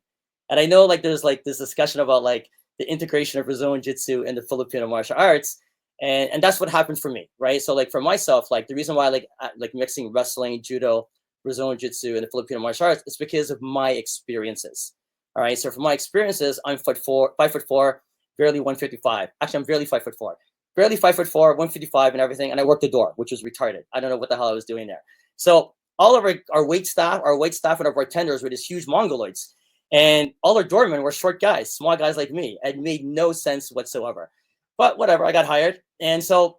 S2: And I know, like, there's like this discussion about like the integration of Brazilian Jiu-Jitsu and the Filipino martial arts, and that's what happened for me, right? So like, for myself, like, the reason why I like mixing wrestling, judo, Brazilian Jiu-Jitsu, and the Filipino martial arts is because of my experiences. All right, so from my experiences, I'm 5'4", barely 155. Actually, I'm barely 5'4", barely 5'4", 155, and everything. And I worked the door, which was retarded. I don't know what the hell I was doing there. So all of our wait staff and our bartenders were these huge mongoloids, and all our doormen were short guys, small guys like me. It made no sense whatsoever. But whatever, I got hired, and so,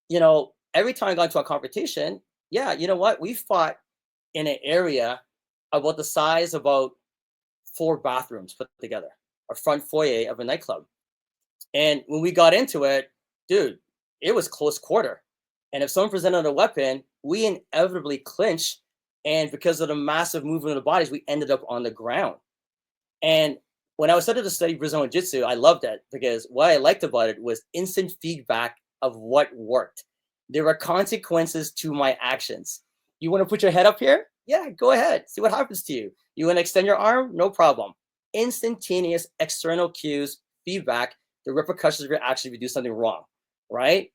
S2: you know, every time I got into a competition, yeah, you know what? We fought in an area about the size of about 4 bathrooms put together, a front foyer of a nightclub. And when we got into it, dude, it was close quarter. And if someone presented a weapon, we inevitably clinched. And because of the massive movement of the bodies, we ended up on the ground. And when I was started to study Brazilian Jiu-Jitsu, I loved it, because what I liked about it was instant feedback of what worked. There were consequences to my actions. You want to put your head up here? Yeah, go ahead. See what happens to you. You want to extend your arm? No problem. Instantaneous external cues, feedback, the repercussions of your action if you do something wrong, right?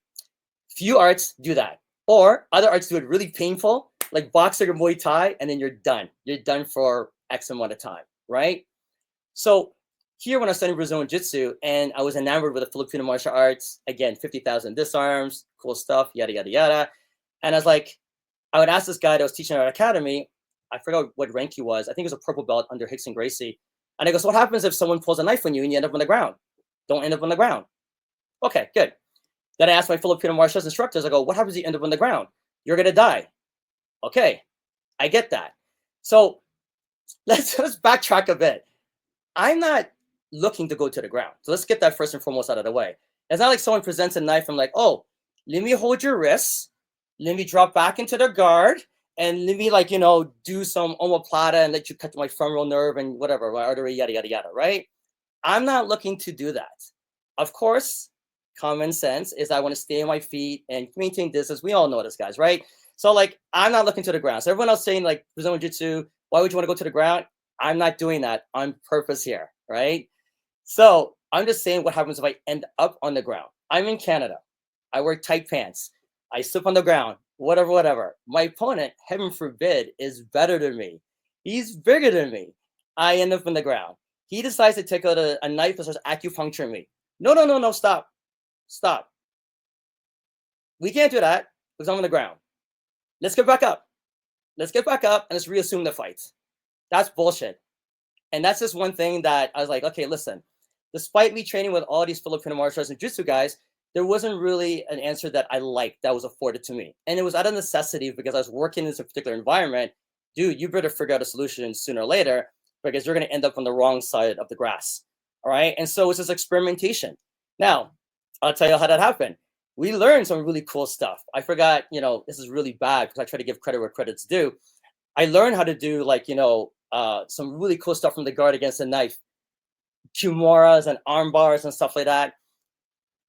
S2: Few arts do that. Or other arts do it really painful, like boxing or Muay Thai, and then you're done. You're done for X amount of time, right? So here, when I was studying Brazilian Jiu-Jitsu, and I was enamored with the Filipino martial arts, again, 50,000 disarms, cool stuff, yada, yada, yada. And I was like, I would ask this guy that was teaching at our academy, I forgot what rank he was. I think it was a purple belt under Hickson Gracie. And I go, so what happens if someone pulls a knife on you and you end up on the ground? Don't end up on the ground. Okay, good. Then I asked my Filipino martial arts instructors, I go, what happens if you end up on the ground? You're going to die. Okay, I get that. So let's backtrack a bit. I'm not looking to go to the ground. So let's get that first and foremost out of the way. It's not like someone presents a knife. I'm like, oh, let me hold your wrists. Let me drop back into the guard. And let me, like, you know, do some omoplata and let you cut my femoral nerve and whatever, my artery, yada, yada, yada, right? I'm not looking to do that. Of course, common sense is I want to stay on my feet and maintain distance. We all know this, guys, right? So, like, I'm not looking to the ground. So everyone else saying, like, Brazilian Jiu-Jitsu, why would you want to go to the ground? I'm not doing that on purpose here, right? So I'm just saying what happens if I end up on the ground. I'm in Canada. I wear tight pants. I slip on the ground, whatever. My opponent, heaven forbid, is better than me. He's bigger than me. I end up on the ground. He decides to take out a knife and starts acupuncturing me. No, stop. We can't do that because I'm on the ground. Let's get back up. And let's reassume the fight. That's bullshit. And that's just one thing that I was like, okay, listen, despite me training with all these Filipino martial arts and jiu-jitsu guys, there wasn't really an answer that I liked that was afforded to me. And it was out of necessity because I was working in this particular environment. Dude, you better figure out a solution sooner or later because you're going to end up on the wrong side of the grass. All right. And so it's this experimentation. Now, I'll tell you how that happened. We learned some really cool stuff. I forgot, you know, this is really bad because I try to give credit where credit's due. I learned how to do, like, you know, some really cool stuff from the guard against the knife, kimuras and arm bars and stuff like that.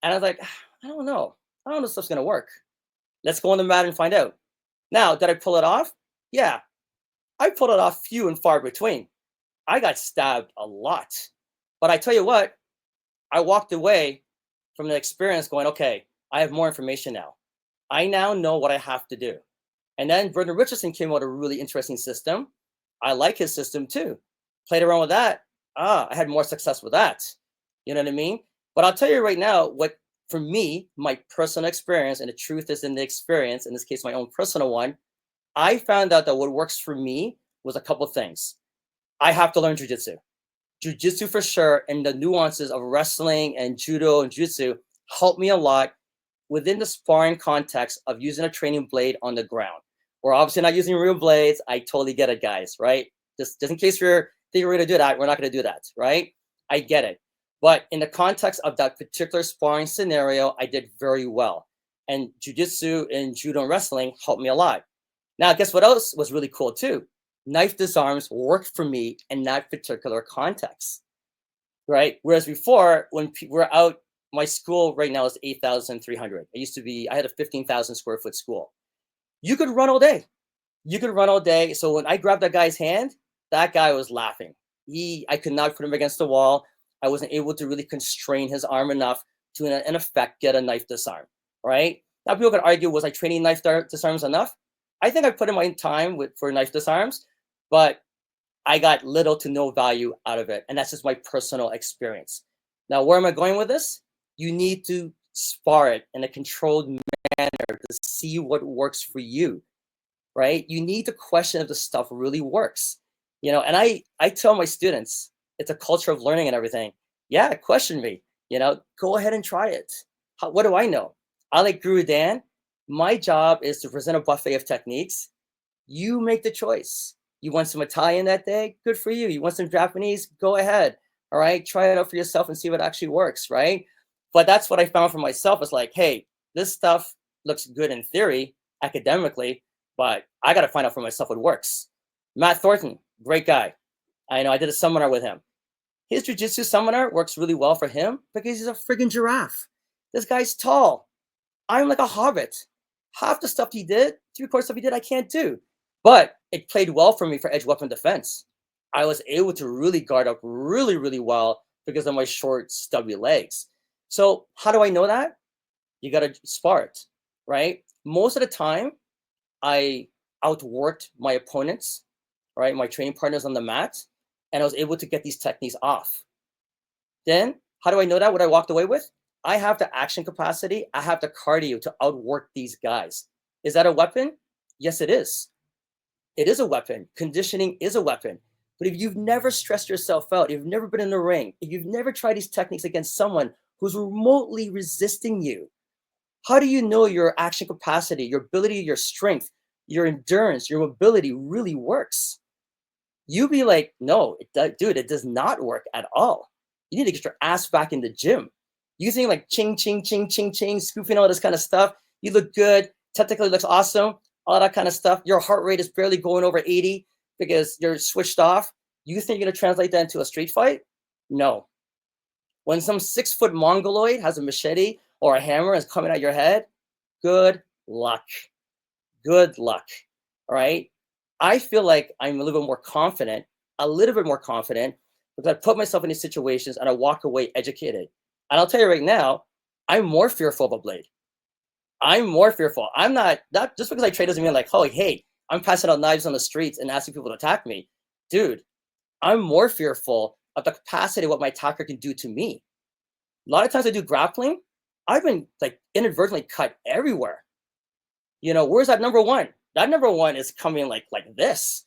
S2: And I was like, I don't know if stuff's going to work. Let's go on the mat and find out. Now, did I pull it off? Yeah, I pulled it off few and far between. I got stabbed a lot. But I tell you what, I walked away from the experience going, okay, I have more information now. I now know what I have to do. And then Brendan Richardson came out with a really interesting system. I like his system too. Played around with that. I had more success with that. You know what I mean? But I'll tell you right now, what for me, my personal experience, and the truth is in the experience, in this case, my own personal one, I found out that what works for me was a couple things. I have to learn jiu-jitsu. Jiu-jitsu for sure, and the nuances of wrestling and judo and jiu-jitsu helped me a lot within the sparring context of using a training blade on the ground. We're obviously not using real blades. I totally get it, guys, right? Just in case you're thinking we're going to do that, we're not going to do that, right? I get it. But in the context of that particular sparring scenario, I did very well. And jiu-jitsu and judo and wrestling helped me a lot. Now, guess what else was really cool too? Knife disarms worked for me in that particular context, right? Whereas before, when we're out, my school right now is 8,300. I had a 15,000 square foot school. You could run all day. So when I grabbed that guy's hand, that guy was laughing. I could not put him against the wall. I wasn't able to really constrain his arm enough to, in effect, get a knife disarm, right? Now, people could argue, was I training knife disarms enough? I think I put in my time for knife disarms, but I got little to no value out of it. And that's just my personal experience. Now, where am I going with this? You need to spar it in a controlled manner to see what works for you, right? You need to question if the stuff really works. You know, and I tell my students, it's a culture of learning and everything. Yeah, question me. You know, go ahead and try it. What do I know? I like Guru Dan. My job is to present a buffet of techniques. You make the choice. You want some Italian that day? Good for you. You want some Japanese? Go ahead. All right, try it out for yourself and see what actually works, right? But that's what I found for myself. Is like, hey, this stuff looks good in theory, academically, but I got to find out for myself what works. Matt Thornton, great guy. I know I did a seminar with him. His jiu-jitsu seminar works really well for him because he's a friggin' giraffe. This guy's tall. I'm like a hobbit. Half the stuff he did, 3/4 stuff he did, I can't do. But it played well for me for edge weapon defense. I was able to really guard up really, really well because of my short, stubby legs. So how do I know that? You got to spar it, right? Most of the time, I outworked my opponents, right? My training partners on the mat, and I was able to get these techniques off. Then, how do I know that? What I walked away with? I have the action capacity. I have the cardio to outwork these guys. Is that a weapon? Yes, it is. It is a weapon. Conditioning is a weapon But if you've never stressed yourself out, if you've never been in the ring, if you've never tried these techniques against someone who's remotely resisting you, how do you know your action capacity, your ability, your strength, your endurance, your mobility really works? You be like, no, dude, it does not work at all. You need to get your ass back in the gym. You think like ching, ching, ching, ching, ching, scooping all this kind of stuff. You look good, technically looks awesome, all that kind of stuff. Your heart rate is barely going over 80 because you're switched off. You think you're going to translate that into a street fight? No. When some 6-foot mongoloid has a machete or a hammer is coming at your head, good luck. Good luck. All right. I feel like I'm a little bit more confident, because I put myself in these situations and I walk away educated. And I'll tell you right now, I'm more fearful of a blade. I'm more fearful. I'm not just because I trade doesn't mean like, oh, hey, I'm passing out knives on the streets and asking people to attack me. Dude, I'm more fearful of the capacity of what my attacker can do to me. A lot of times I do grappling, I've been like inadvertently cut everywhere. Where's that number one? That number one is coming like this.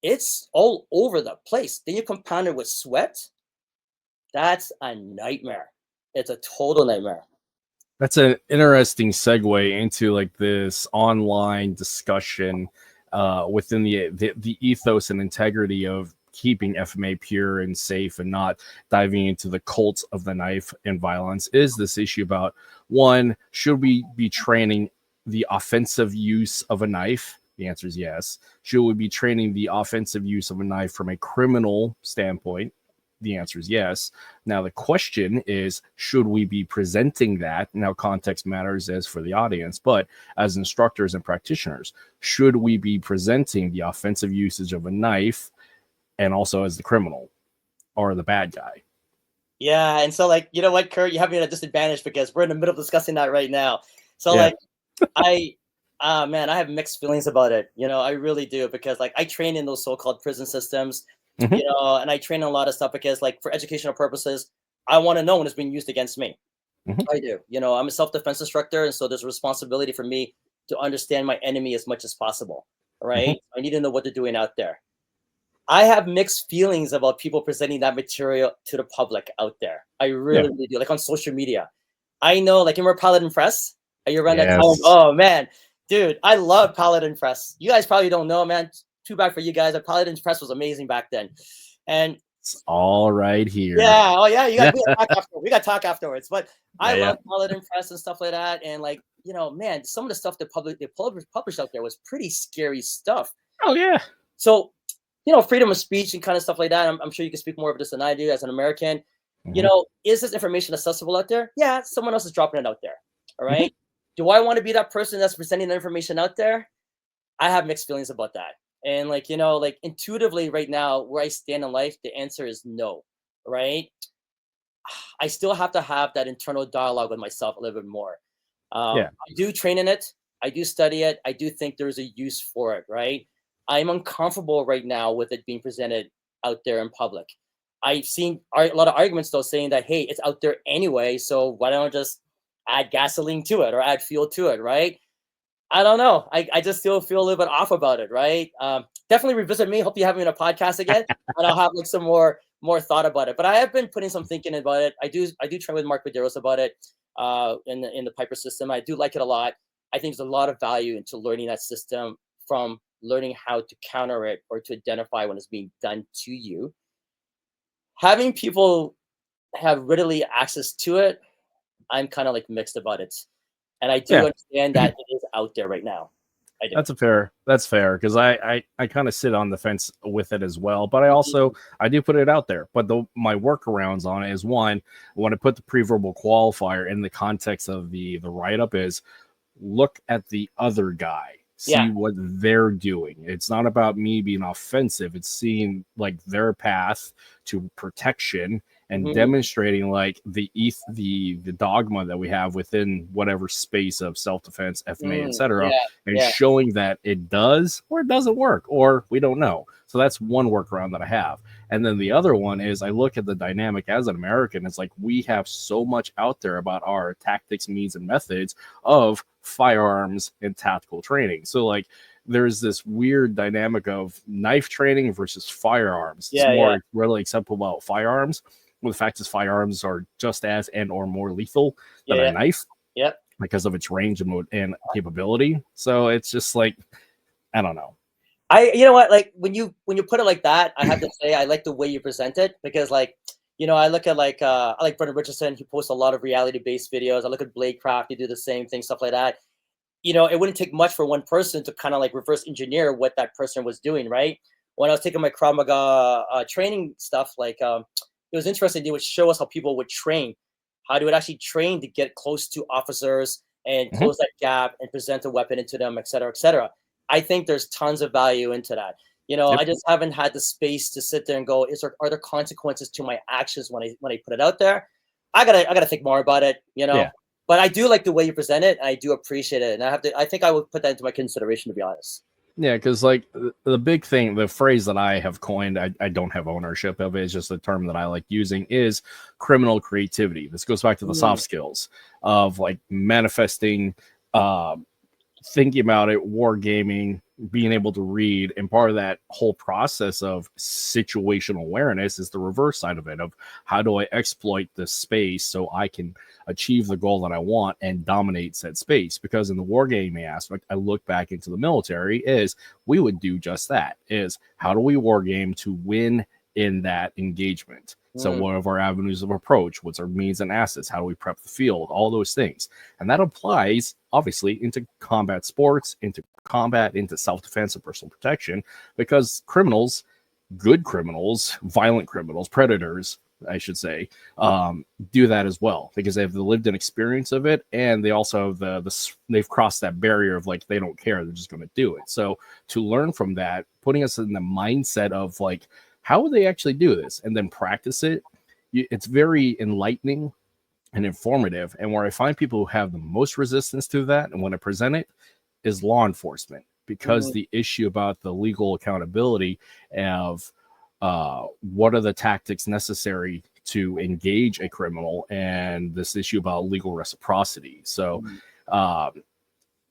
S2: It's all over the place. Then you compound it with sweat. That's a nightmare. It's a total nightmare.
S3: That's an interesting segue into like this online discussion within the ethos and integrity of keeping FMA pure and safe and not diving into the cult of the knife and violence. Is this issue about, one, should we be training the offensive use of a knife? The answer is yes. Should we be training the offensive use of a knife from a criminal standpoint? The answer is yes. Now, the question is, should we be presenting that? Now, context matters as for the audience, but as instructors and practitioners, should we be presenting the offensive usage of a knife and also as the criminal or the bad guy?
S2: Yeah. And so, like, you know what, Kurt, you have me at a disadvantage because we're in the middle of discussing that right now. So,
S3: Yeah.
S2: like, man, I have mixed feelings about it. I really do, because like I train in those so-called prison systems.
S3: Mhm.
S2: And I train a lot of stuff because, like, for educational purposes, I want to know when it's being used against me.
S3: Mhm.
S2: I do. I'm a self-defense instructor, and so there's a responsibility for me to understand my enemy as much as possible. Right? I need to know what they're doing out there. I have mixed feelings about people presenting that material to the public out there. I really do. Like on social media, I know, like, remember Paladin Press? Are you around that time?
S3: Yes.
S2: Oh man, dude, I love Paladin Press. You guys probably don't know, man. Too bad for you guys. Paladin Press was amazing back then. And
S3: It's all right here.
S2: yeah, oh yeah, we got to talk afterwards. But I love Paladin Press and stuff like that. And like, man, some of the stuff they published out there was pretty scary stuff.
S3: Oh yeah.
S2: So, freedom of speech and kind of stuff like that. I'm sure you can speak more of this than I do as an American. Is this information accessible out there? Yeah, someone else is dropping it out there. All right. Do I want to be that person that's presenting the information out there? I have mixed feelings about that. And like, like intuitively right now, where I stand in life, the answer is no. Right. I still have to have that internal dialogue with myself a little bit more. I do train in it. I do study it. I do think there's a use for it. Right. I'm uncomfortable right now with it being presented out there in public. I've seen a lot of arguments though saying that, hey, it's out there anyway, so why don't I just add gasoline to it or add fuel to it, right? I don't know. I just still feel a little bit off about it, right? Definitely revisit me. Hope you have me in a podcast again, and I'll have like some more thought about it. But I have been putting some thinking about it. I do train with Mark Medeiros about it in the Piper system. I do like it a lot. I think there's a lot of value into learning that system, from learning how to counter it or to identify when it's being done to you. Having people have readily access to it, I'm kind of like mixed about it. And I do understand that it is out there right now. I do.
S3: That's fair, because I kind of sit on the fence with it as well, but I do put it out there. But my workarounds on it is, one, when I put the pre-verbal qualifier in the context of the write-up, is look at the other guy. See what they're doing. It's not about me being offensive. It's seeing like their path to protection and demonstrating like the dogma that we have within whatever space of self-defense, FMA, etc., and showing that it does or it doesn't work, or we don't know. So that's one workaround that I have. And then the other one is, I look at the dynamic as an American. It's like we have so much out there about our tactics, means, and methods of firearms and tactical training. So like there's this weird dynamic of knife training versus firearms.
S2: Yeah,
S3: it's more
S2: yeah.
S3: readily acceptable about firearms. Well, the fact is firearms are just as and or more lethal than
S2: Yeah,
S3: a
S2: yeah.
S3: knife
S2: Yep.
S3: because of its range and capability. So it's just like, I don't know.
S2: You know what, like when you put it like that, I have to say I like the way you present it, because like, you know, I look at like I like Brendan Richardson. He posts a lot of reality-based videos. I look at Blade Craft. He do the same thing, stuff like that. You know, it wouldn't take much for one person to kind of like reverse engineer what that person was doing, right? When I was taking my Krav Maga training stuff, like it was interesting. They would show us how people would train, how they would actually train to get close to officers and close that gap and present a weapon into them, et cetera, et cetera. I think there's tons of value into that. You know,
S3: Yep.
S2: I just haven't had the space to sit there and go, are there consequences to my actions when I put it out there? I gotta think more about it, you know.
S3: Yeah.
S2: But I do like the way you present it. And I do appreciate it, and I think I would put that into my consideration, to be honest.
S3: Yeah, because like the big thing, the phrase that I have coined, I don't have ownership of it. It's just a term that I like using, is criminal creativity. This goes back to the soft skills of like manifesting, thinking about it, wargaming, being able to read. And part of that whole process of situational awareness is the reverse side of it, of how do I exploit this space so I can achieve the goal that I want and dominate said space. Because in the wargaming aspect, I look back into the military, is we would do just that, is how do we wargame to win in that engagement. So what are our avenues of approach? What's our means and assets? How do we prep the field? All those things. And that applies obviously into combat sports, into combat, into self-defense and personal protection, because criminals, good criminals, violent criminals, predators, I should say, do that as well, because they have the lived in experience of it, and they also have they've crossed that barrier of like, they don't care, they're just going to do it. So to learn from that, putting us in the mindset of like, how would they actually do this, and then practice it, it's very enlightening and informative. And where I find people who have the most resistance to that, and when I present it, is law enforcement, because the issue about the legal accountability of what are the tactics necessary to engage a criminal, and this issue about legal reciprocity. So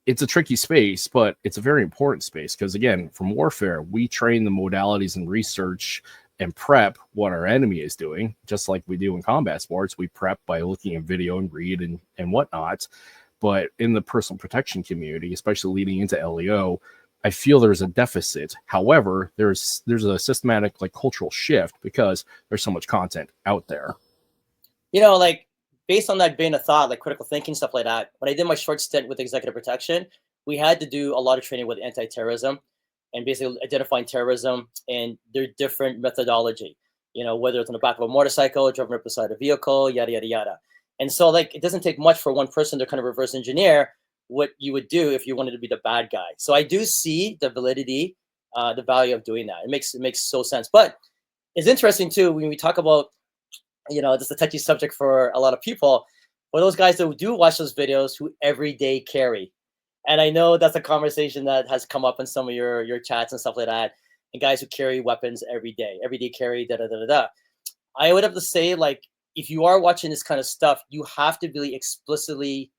S3: it's a tricky space, but it's a very important space, because again, from warfare, we train the modalities and research and prep what our enemy is doing, just like we do in combat sports. We prep by looking at video and read and whatnot. But in the personal protection community, especially leading into LEO, I feel there's a deficit. However, there's a systematic like cultural shift, because there's so much content out there.
S2: You know, like based on that vein of thought, like critical thinking, stuff like that, when I did my short stint with executive protection, we had to do a lot of training with anti-terrorism and basically identifying terrorism and their different methodology, you know, whether it's on the back of a motorcycle, driving up beside a vehicle, yada, yada, yada. And so like, it doesn't take much for one person to kind of reverse engineer what you would do if you wanted to be the bad guy. So I do see the validity, the value of doing that. It makes so sense. But it's interesting too, when we talk about, you know, just a touchy subject for a lot of people, for those guys that do watch those videos who every day carry. And I know that's a conversation that has come up in some of your chats and stuff like that. And guys who carry weapons every day carry, da da da da da. I would have to say, like, if you are watching this kind of stuff, you have to be explicitly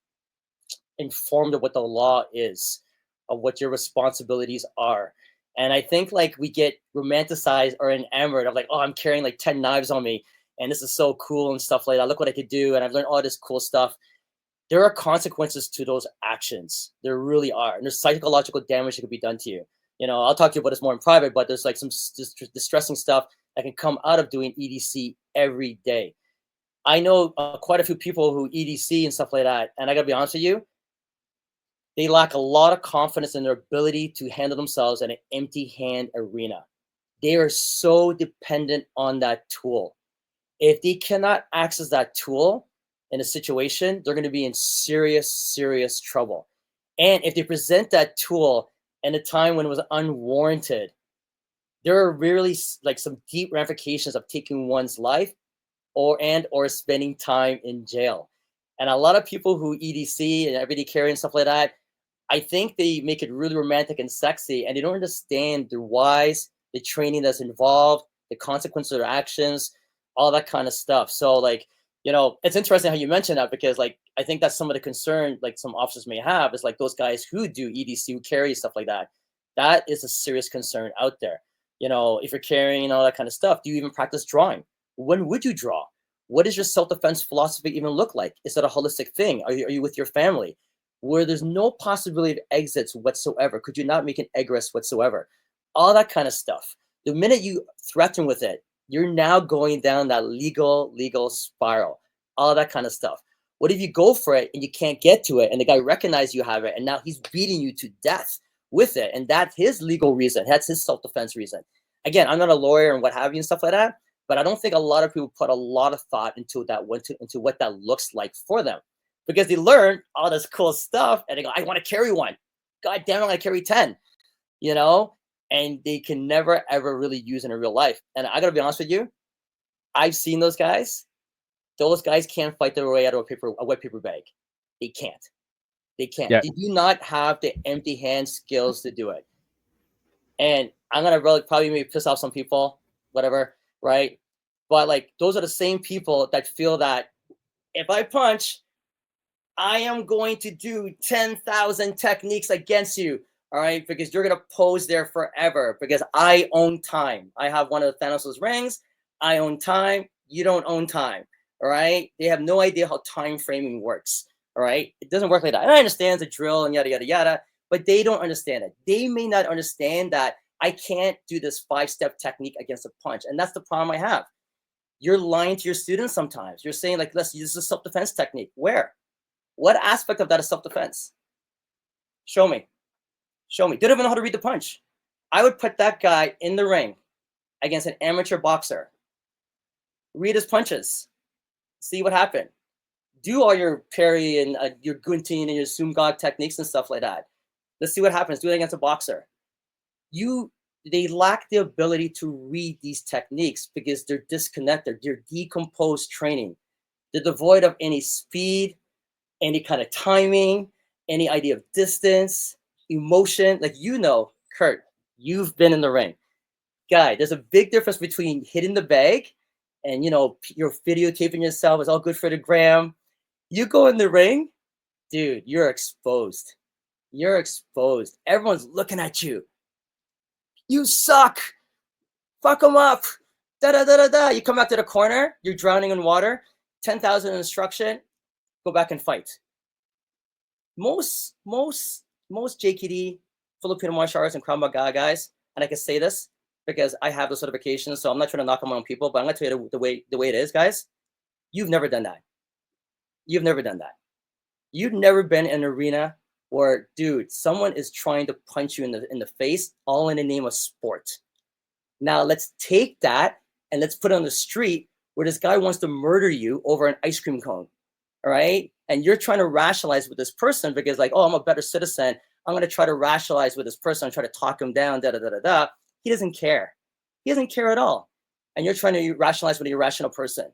S2: informed of what the law is, of what your responsibilities are. And I think like we get romanticized or enamored of like, oh, I'm carrying like 10 knives on me, and this is so cool and stuff like that. Look what I could do, and I've learned all this cool stuff. There are consequences to those actions. There really are. And there's psychological damage that could be done to you. You know, I'll talk to you about this more in private, but there's like some distressing stuff that can come out of doing EDC every day. I know quite a few people who EDC and stuff like that. And I gotta be honest with you, they lack a lot of confidence in their ability to handle themselves in an empty hand arena. They are so dependent on that tool. If they cannot access that tool in a situation, they're going to be in serious, serious trouble. And if they present that tool in a time when it was unwarranted, there are really like some deep ramifications of taking one's life or spending time in jail. And a lot of people who EDC and everyday carry and stuff like that, I think they make it really romantic and sexy, and they don't understand the whys, the training that's involved, the consequences of their actions, all that kind of stuff. So like, you know, it's interesting how you mentioned that, because like, I think that's some of the concern like some officers may have, is like those guys who do EDC, who carry stuff like that. That is a serious concern out there. You know, if you're carrying and all that kind of stuff, do you even practice drawing? When would you draw? What does your self-defense philosophy even look like? Is it a holistic thing? Are you with your family? Where there's no possibility of exits whatsoever? Could you not make an egress whatsoever? All that kind of stuff. The minute you threaten with it, you're now going down that legal spiral. All that kind of stuff. What if you go for it and you can't get to it, and the guy recognizes you have it, and now he's beating you to death with it, and that's his legal reason. That's his self-defense reason. Again, I'm not a lawyer and what have you and stuff like that, but I don't think a lot of people put a lot of thought into that, into what that looks like for them, because they learn all this cool stuff and they go, I want to carry one. God damn, I want to carry 10, you know, and they can never, ever really use it in real life. And I got to be honest with you, I've seen those guys. Those guys can't fight their way out of a wet paper bag. They can't. They can't.
S3: Yeah.
S2: They do not have the empty hand skills to do it. And I'm gonna really probably maybe piss off some people, whatever, right? But like those are the same people that feel that if I punch, I am going to do 10,000 techniques against you, all right? Because you're gonna pose there forever. Because I own time. I have one of the Thanos' rings. I own time. You don't own time. All right. They have no idea how time framing works. All right. It doesn't work like that. And I understand the drill and yada, yada, yada, but they don't understand it. They may not understand that I can't do this 5-step technique against a punch. And that's the problem I have. You're lying to your students sometimes. You're saying, like, let's use a self-defense technique. Where? What aspect of that is self-defense? Show me. Show me. They don't even know how to read the punch. I would put that guy in the ring against an amateur boxer. Read his punches. See what happened. Do all your parry and your gunting and your sumgog techniques and stuff like that. Let's see what happens. Do it against a boxer. They lack the ability to read these techniques because they're disconnected. They're decomposed training. They're devoid of any speed, any kind of timing, any idea of distance, emotion. Like, you know, Kurt, you've been in the ring. Guy, there's a big difference between hitting the bag and, you know, you're videotaping yourself. It's all good for the gram. You go in the ring, dude, you're exposed. You're exposed. Everyone's looking at you. You suck. Fuck them up. Da-da-da-da-da. You come back to the corner. You're drowning in water. 10,000 instruction. Go back and fight. Most JKD, Filipino martial arts and Krav Maga guys, and I can say this because I have the certifications, so I'm not trying to knock on my own people, but I'm going to tell you the way it is, guys. You've never done that. You've never done that. You've never been in an arena where, dude, someone is trying to punch you in the face, all in the name of sport. Now let's take that and let's put it on the street where this guy wants to murder you over an ice cream cone. All right. And you're trying to rationalize with this person because, like, oh, I'm a better citizen. I'm going to try to rationalize with this person and try to talk him down, da-da-da-da-da. He doesn't care. He doesn't care at all. And you're trying to rationalize with an irrational person.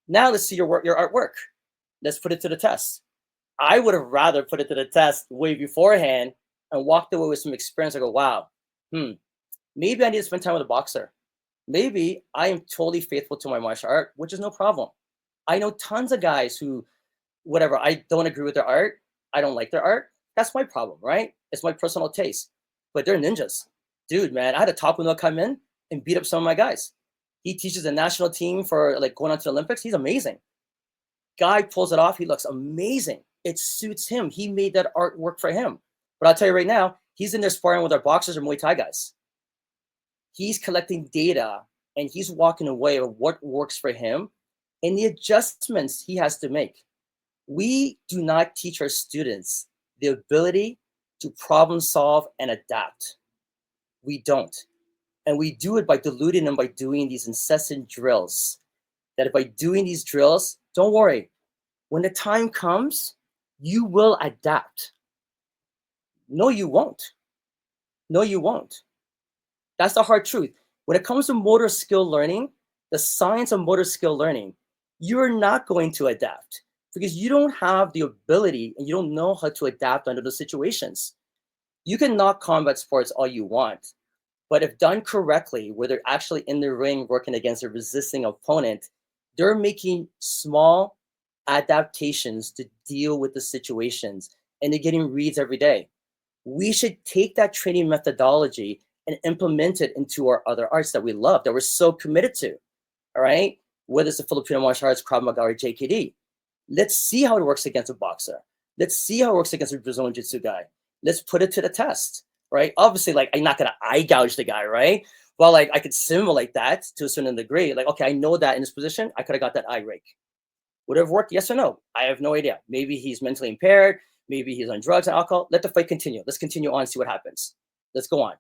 S2: Now let's see your artwork. Let's put it to the test. I would have rather put it to the test way beforehand and walked away with some experience. I go, wow, maybe I need to spend time with a boxer. Maybe I am totally faithful to my martial art, which is no problem. I know tons of guys who, whatever, I don't agree with their art. I don't like their art. That's my problem, right? It's my personal taste. But they're ninjas. Dude, man, I had a top window come in and beat up some of my guys. He teaches the national team for like going on to the Olympics. He's amazing. Guy pulls it off. He looks amazing. It suits him. He made that art work for him. But I'll tell you right now, he's in there sparring with our boxers or Muay Thai guys. He's collecting data and he's walking away with what works for him and the adjustments he has to make. We do not teach our students the ability to problem solve and adapt. We don't. And we do it by diluting them by doing these incessant drills. That by doing these drills, don't worry. When the time comes, you will adapt. No, you won't. No, you won't. That's the hard truth. When it comes to motor skill learning, the science of motor skill learning, you're not going to adapt because you don't have the ability and you don't know how to adapt under those situations. You can knock combat sports all you want, but if done correctly, where they're actually in the ring working against a resisting opponent, they're making small adaptations to deal with the situations and they're getting reads every day. We should take that training methodology and implement it into our other arts that we love, that we're so committed to. All right. Whether it's the Filipino martial arts, Krav Maga, or JKD. Let's see how it works against a boxer. Let's see how it works against a Brazilian Jiu-Jitsu guy. Let's put it to the test, right? Obviously, like, I'm not gonna eye gouge the guy, right? Well, like, I could simulate that to a certain degree. Like, okay, I know that in this position, I could have got that eye rake. Would it have worked? Yes or no? I have no idea. Maybe he's mentally impaired. Maybe he's on drugs and alcohol. Let the fight continue. Let's continue on and see what happens. Let's go on,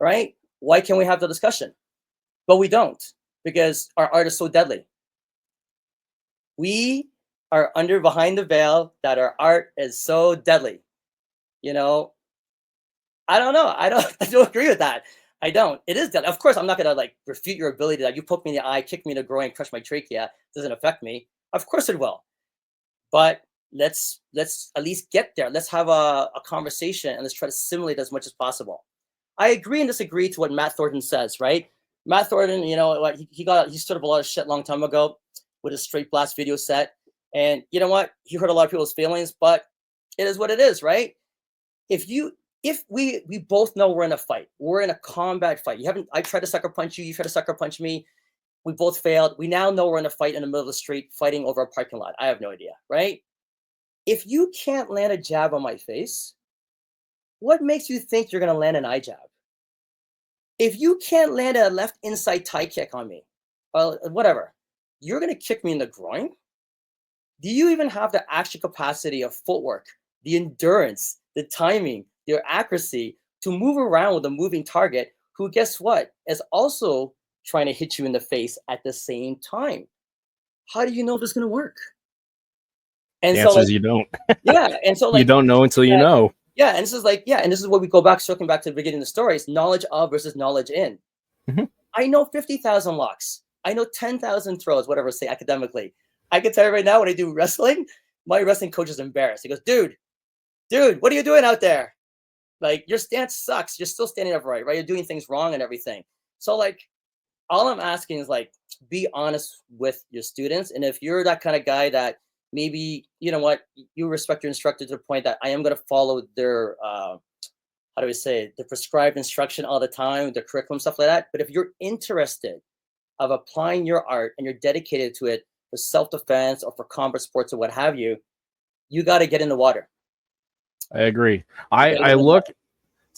S2: right? Why can't we have the discussion? But we don't, because our art is so deadly. We are behind the veil that our art is so deadly. You know, I don't know. I don't agree with that. I don't. It is deadly. Of course, I'm not gonna like refute your ability that you poke me in the eye, kick me in the groin, crush my trachea. It doesn't affect me. Of course it will. But let's at least get there. Let's have a conversation and let's try to simulate as much as possible. I agree and disagree to what Matt Thornton says, right? Matt Thornton, you know what, he stood up a lot of shit a long time ago with a straight blast video set. And you know what? He hurt a lot of people's feelings, but it is what it is, right? If we both know we're in a fight, we're in a combat fight. I tried to sucker punch you, you tried to sucker punch me. We both failed. We now know we're in a fight in the middle of the street, fighting over a parking lot. I have no idea, right? If you can't land a jab on my face, what makes you think you're going to land an eye jab? If you can't land a left inside tie kick on me, well, whatever, you're going to kick me in the groin? Do you even have the actual capacity of footwork, the endurance, the timing, the accuracy to move around with a moving target who, guess what, is also trying to hit you in the face at the same time? How do you know if it's going to work? And
S3: the
S2: so,
S3: answer
S2: like,
S3: is you don't.
S2: yeah, and so like
S3: you don't know until you know.
S2: Yeah, and this is like, yeah, and this is what we go back, circling back to the beginning of the story, is knowledge of versus knowledge in.
S3: Mm-hmm.
S2: I know 50,000 locks. I know 10,000 throws, whatever, say academically. I can tell you right now, when I do wrestling, my wrestling coach is embarrassed. He goes, dude, what are you doing out there? Like, your stance sucks. You're still standing upright, right? You're doing things wrong and everything. So, like, all I'm asking is, like, be honest with your students. And if you're that kind of guy that maybe, you know what, you respect your instructor to the point that I am going to follow their, how do we say it, the prescribed instruction all the time, the curriculum, stuff like that. But if you're interested of applying your art and you're dedicated to it for self-defense or for combat sports or what have you, you got to get in the water.
S3: I agree. I look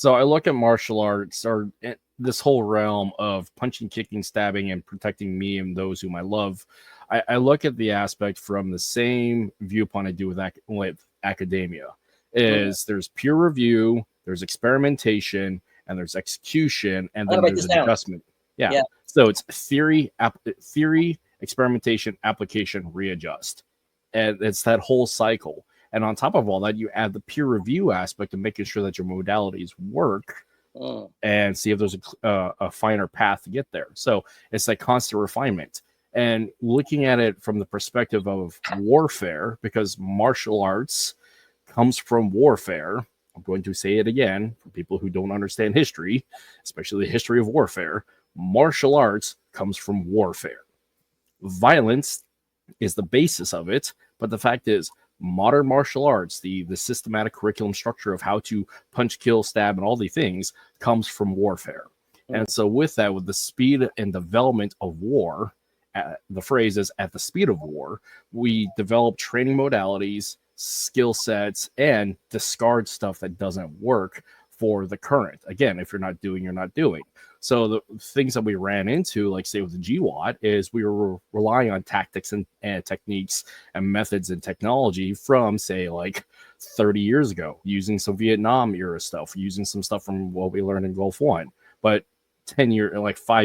S3: at martial arts, or this whole realm of punching, kicking, stabbing, and protecting me and those whom I love. I look at the aspect from the same viewpoint I do with academia. There's peer review, there's experimentation, and there's execution, and then there's adjustment. Yeah. So it's theory, experimentation, application, readjust, and it's that whole cycle. And on top of all that, you add the peer review aspect of making sure that your modalities work and see if there's a finer path to get there. So it's like constant refinement. And looking at it from the perspective of warfare, because martial arts comes from warfare. I'm going to say it again for people who don't understand history, especially the history of warfare. Martial arts comes from warfare. Violence is the basis of it, but the fact is, modern martial arts, the systematic curriculum structure of how to punch, kill, stab, and all the things comes from warfare. And so with that, with the speed and development of war, the phrase is at the speed of war, we develop training modalities, skill sets, and discard stuff that doesn't work for the current. Again, if you're not doing, you're not doing. So the things that we ran into, like say with the GWAT, is we were relying on tactics and techniques and methods and technology from, say, like 30 years ago, using some Vietnam era stuff, using some stuff from what we learned in Gulf War. But 5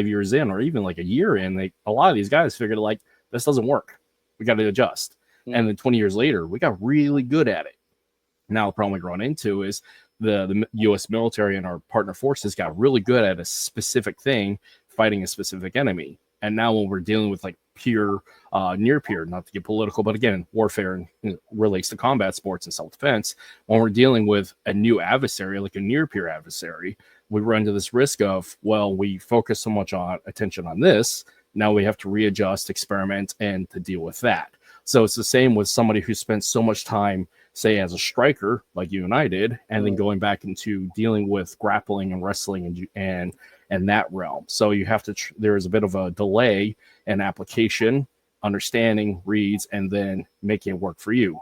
S3: years in, or even like a year in, a lot of these guys figured like, this doesn't work. We got to adjust. And then 20 years later, we got really good at it. Now the problem we run into is the U.S. military and our partner forces got really good at a specific thing, fighting a specific enemy. And now when we're dealing with like peer, near peer, not to get political, but again, warfare relates to combat sports and self-defense. When we're dealing with a new adversary, like a near peer adversary, we run into this risk of, well, we focus so much on attention on this. Now we have to readjust, experiment, and to deal with that. So it's the same with somebody who spent so much time say as a striker, like you and I did, and then going back into dealing with grappling and wrestling and that realm. So you have to, there is a bit of a delay in application, understanding, reads, and then making it work for you.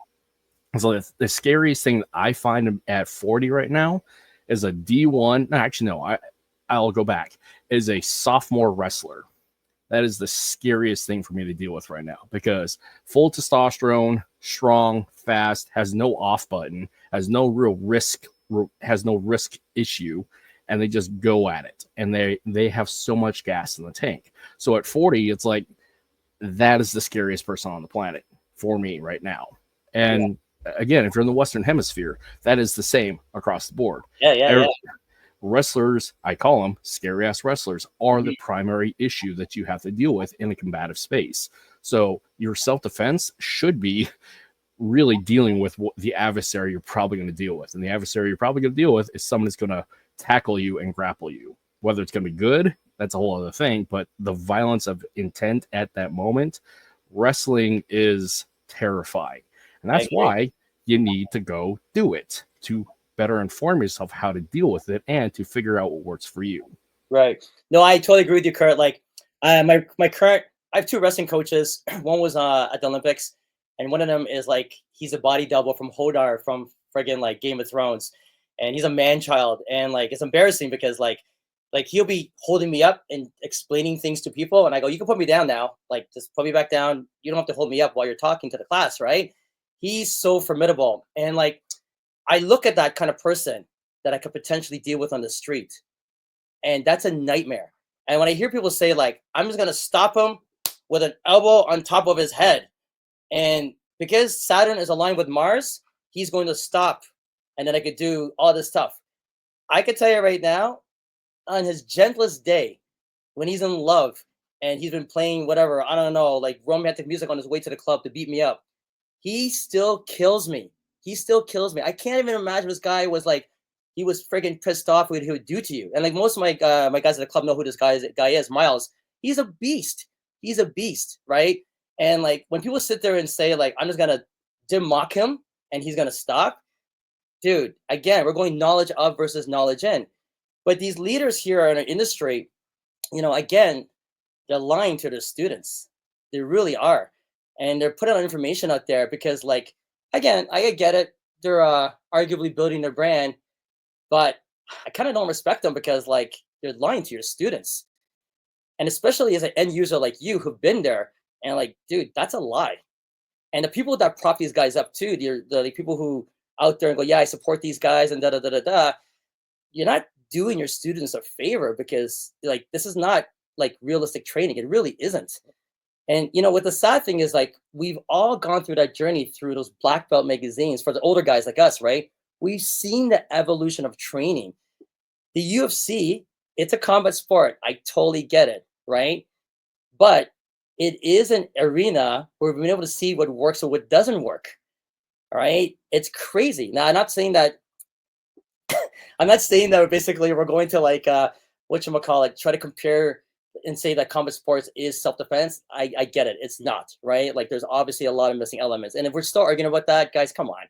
S3: So the scariest thing that I find at 40 right now is a D1. No, actually, no, I'll go back. Is a sophomore wrestler. That is the scariest thing for me to deal with right now, because full testosterone, strong, fast, has no off button, has no real risk, has no risk issue, and they just go at it. And they have so much gas in the tank. So at 40, it's like, that is the scariest person on the planet for me right now. And again, if you're in the Western Hemisphere, that is the same across the board.
S2: Yeah.
S3: Wrestlers, I call them scary ass wrestlers, are the primary issue that you have to deal with in a combative space. So your self-defense should be really dealing with what the adversary you're probably going to deal with. And the adversary you're probably going to deal with is someone who's going to tackle you and grapple you. Whether it's going to be good, that's a whole other thing. But the violence of intent at that moment, wrestling is terrifying. And that's why you need to go do it, to better inform yourself how to deal with it and to figure out what works for you.
S2: Right. No, I totally agree with you, Kurt. Like, my current, I have two wrestling coaches. One was at the Olympics, and one of them is like, he's a body double from Hodor from friggin' like Game of Thrones, and he's a man child, and like it's embarrassing because like he'll be holding me up and explaining things to people, and I go, you can put me down now, like just put me back down. You don't have to hold me up while you're talking to the class, right? He's so formidable, and like, I look at that kind of person that I could potentially deal with on the street, and that's a nightmare. And when I hear people say like, I'm just going to stop him with an elbow on top of his head, and because Saturn is aligned with Mars, he's going to stop, and then I could do all this stuff. I could tell you right now, on his gentlest day, when he's in love and he's been playing whatever, I don't know, like romantic music on his way to the club to beat me up, he still kills me. He still kills me. I can't even imagine this guy was like, he was friggin' pissed off what he would do to you. And like most of my my guys at the club know who this guy is, Miles. He's a beast. He's a beast, right? And like when people sit there and say like, I'm just gonna mock him and he's gonna stop, dude. Again, we're going knowledge of versus knowledge in. But these leaders here in our industry, you know, again, they're lying to their students. They really are, and they're putting information out there because like. Again, I get it. They're arguably building their brand, but I kind of don't respect them because, like, they're lying to your students. And especially as an end user like you who've been there, and like, dude, that's a lie. And the people that prop these guys up too, the people who out there and go, yeah, I support these guys and da-da-da-da-da, you're not doing your students a favor because, like, this is not, like, realistic training. It really isn't. And, you know, what the sad thing is, like, we've all gone through that journey through those black belt magazines for the older guys like us, right? We've seen the evolution of training. The UFC, it's a combat sport. I totally get it, right? But it is an arena where we've been able to see what works or what doesn't work, all right? It's crazy. Now, I'm not saying that basically we're going to, like, whatchamacallit, try to compare and say that combat sports is self-defense. I get it. It's not, right? Like, there's obviously a lot of missing elements. And if we're still arguing about that, guys, come on,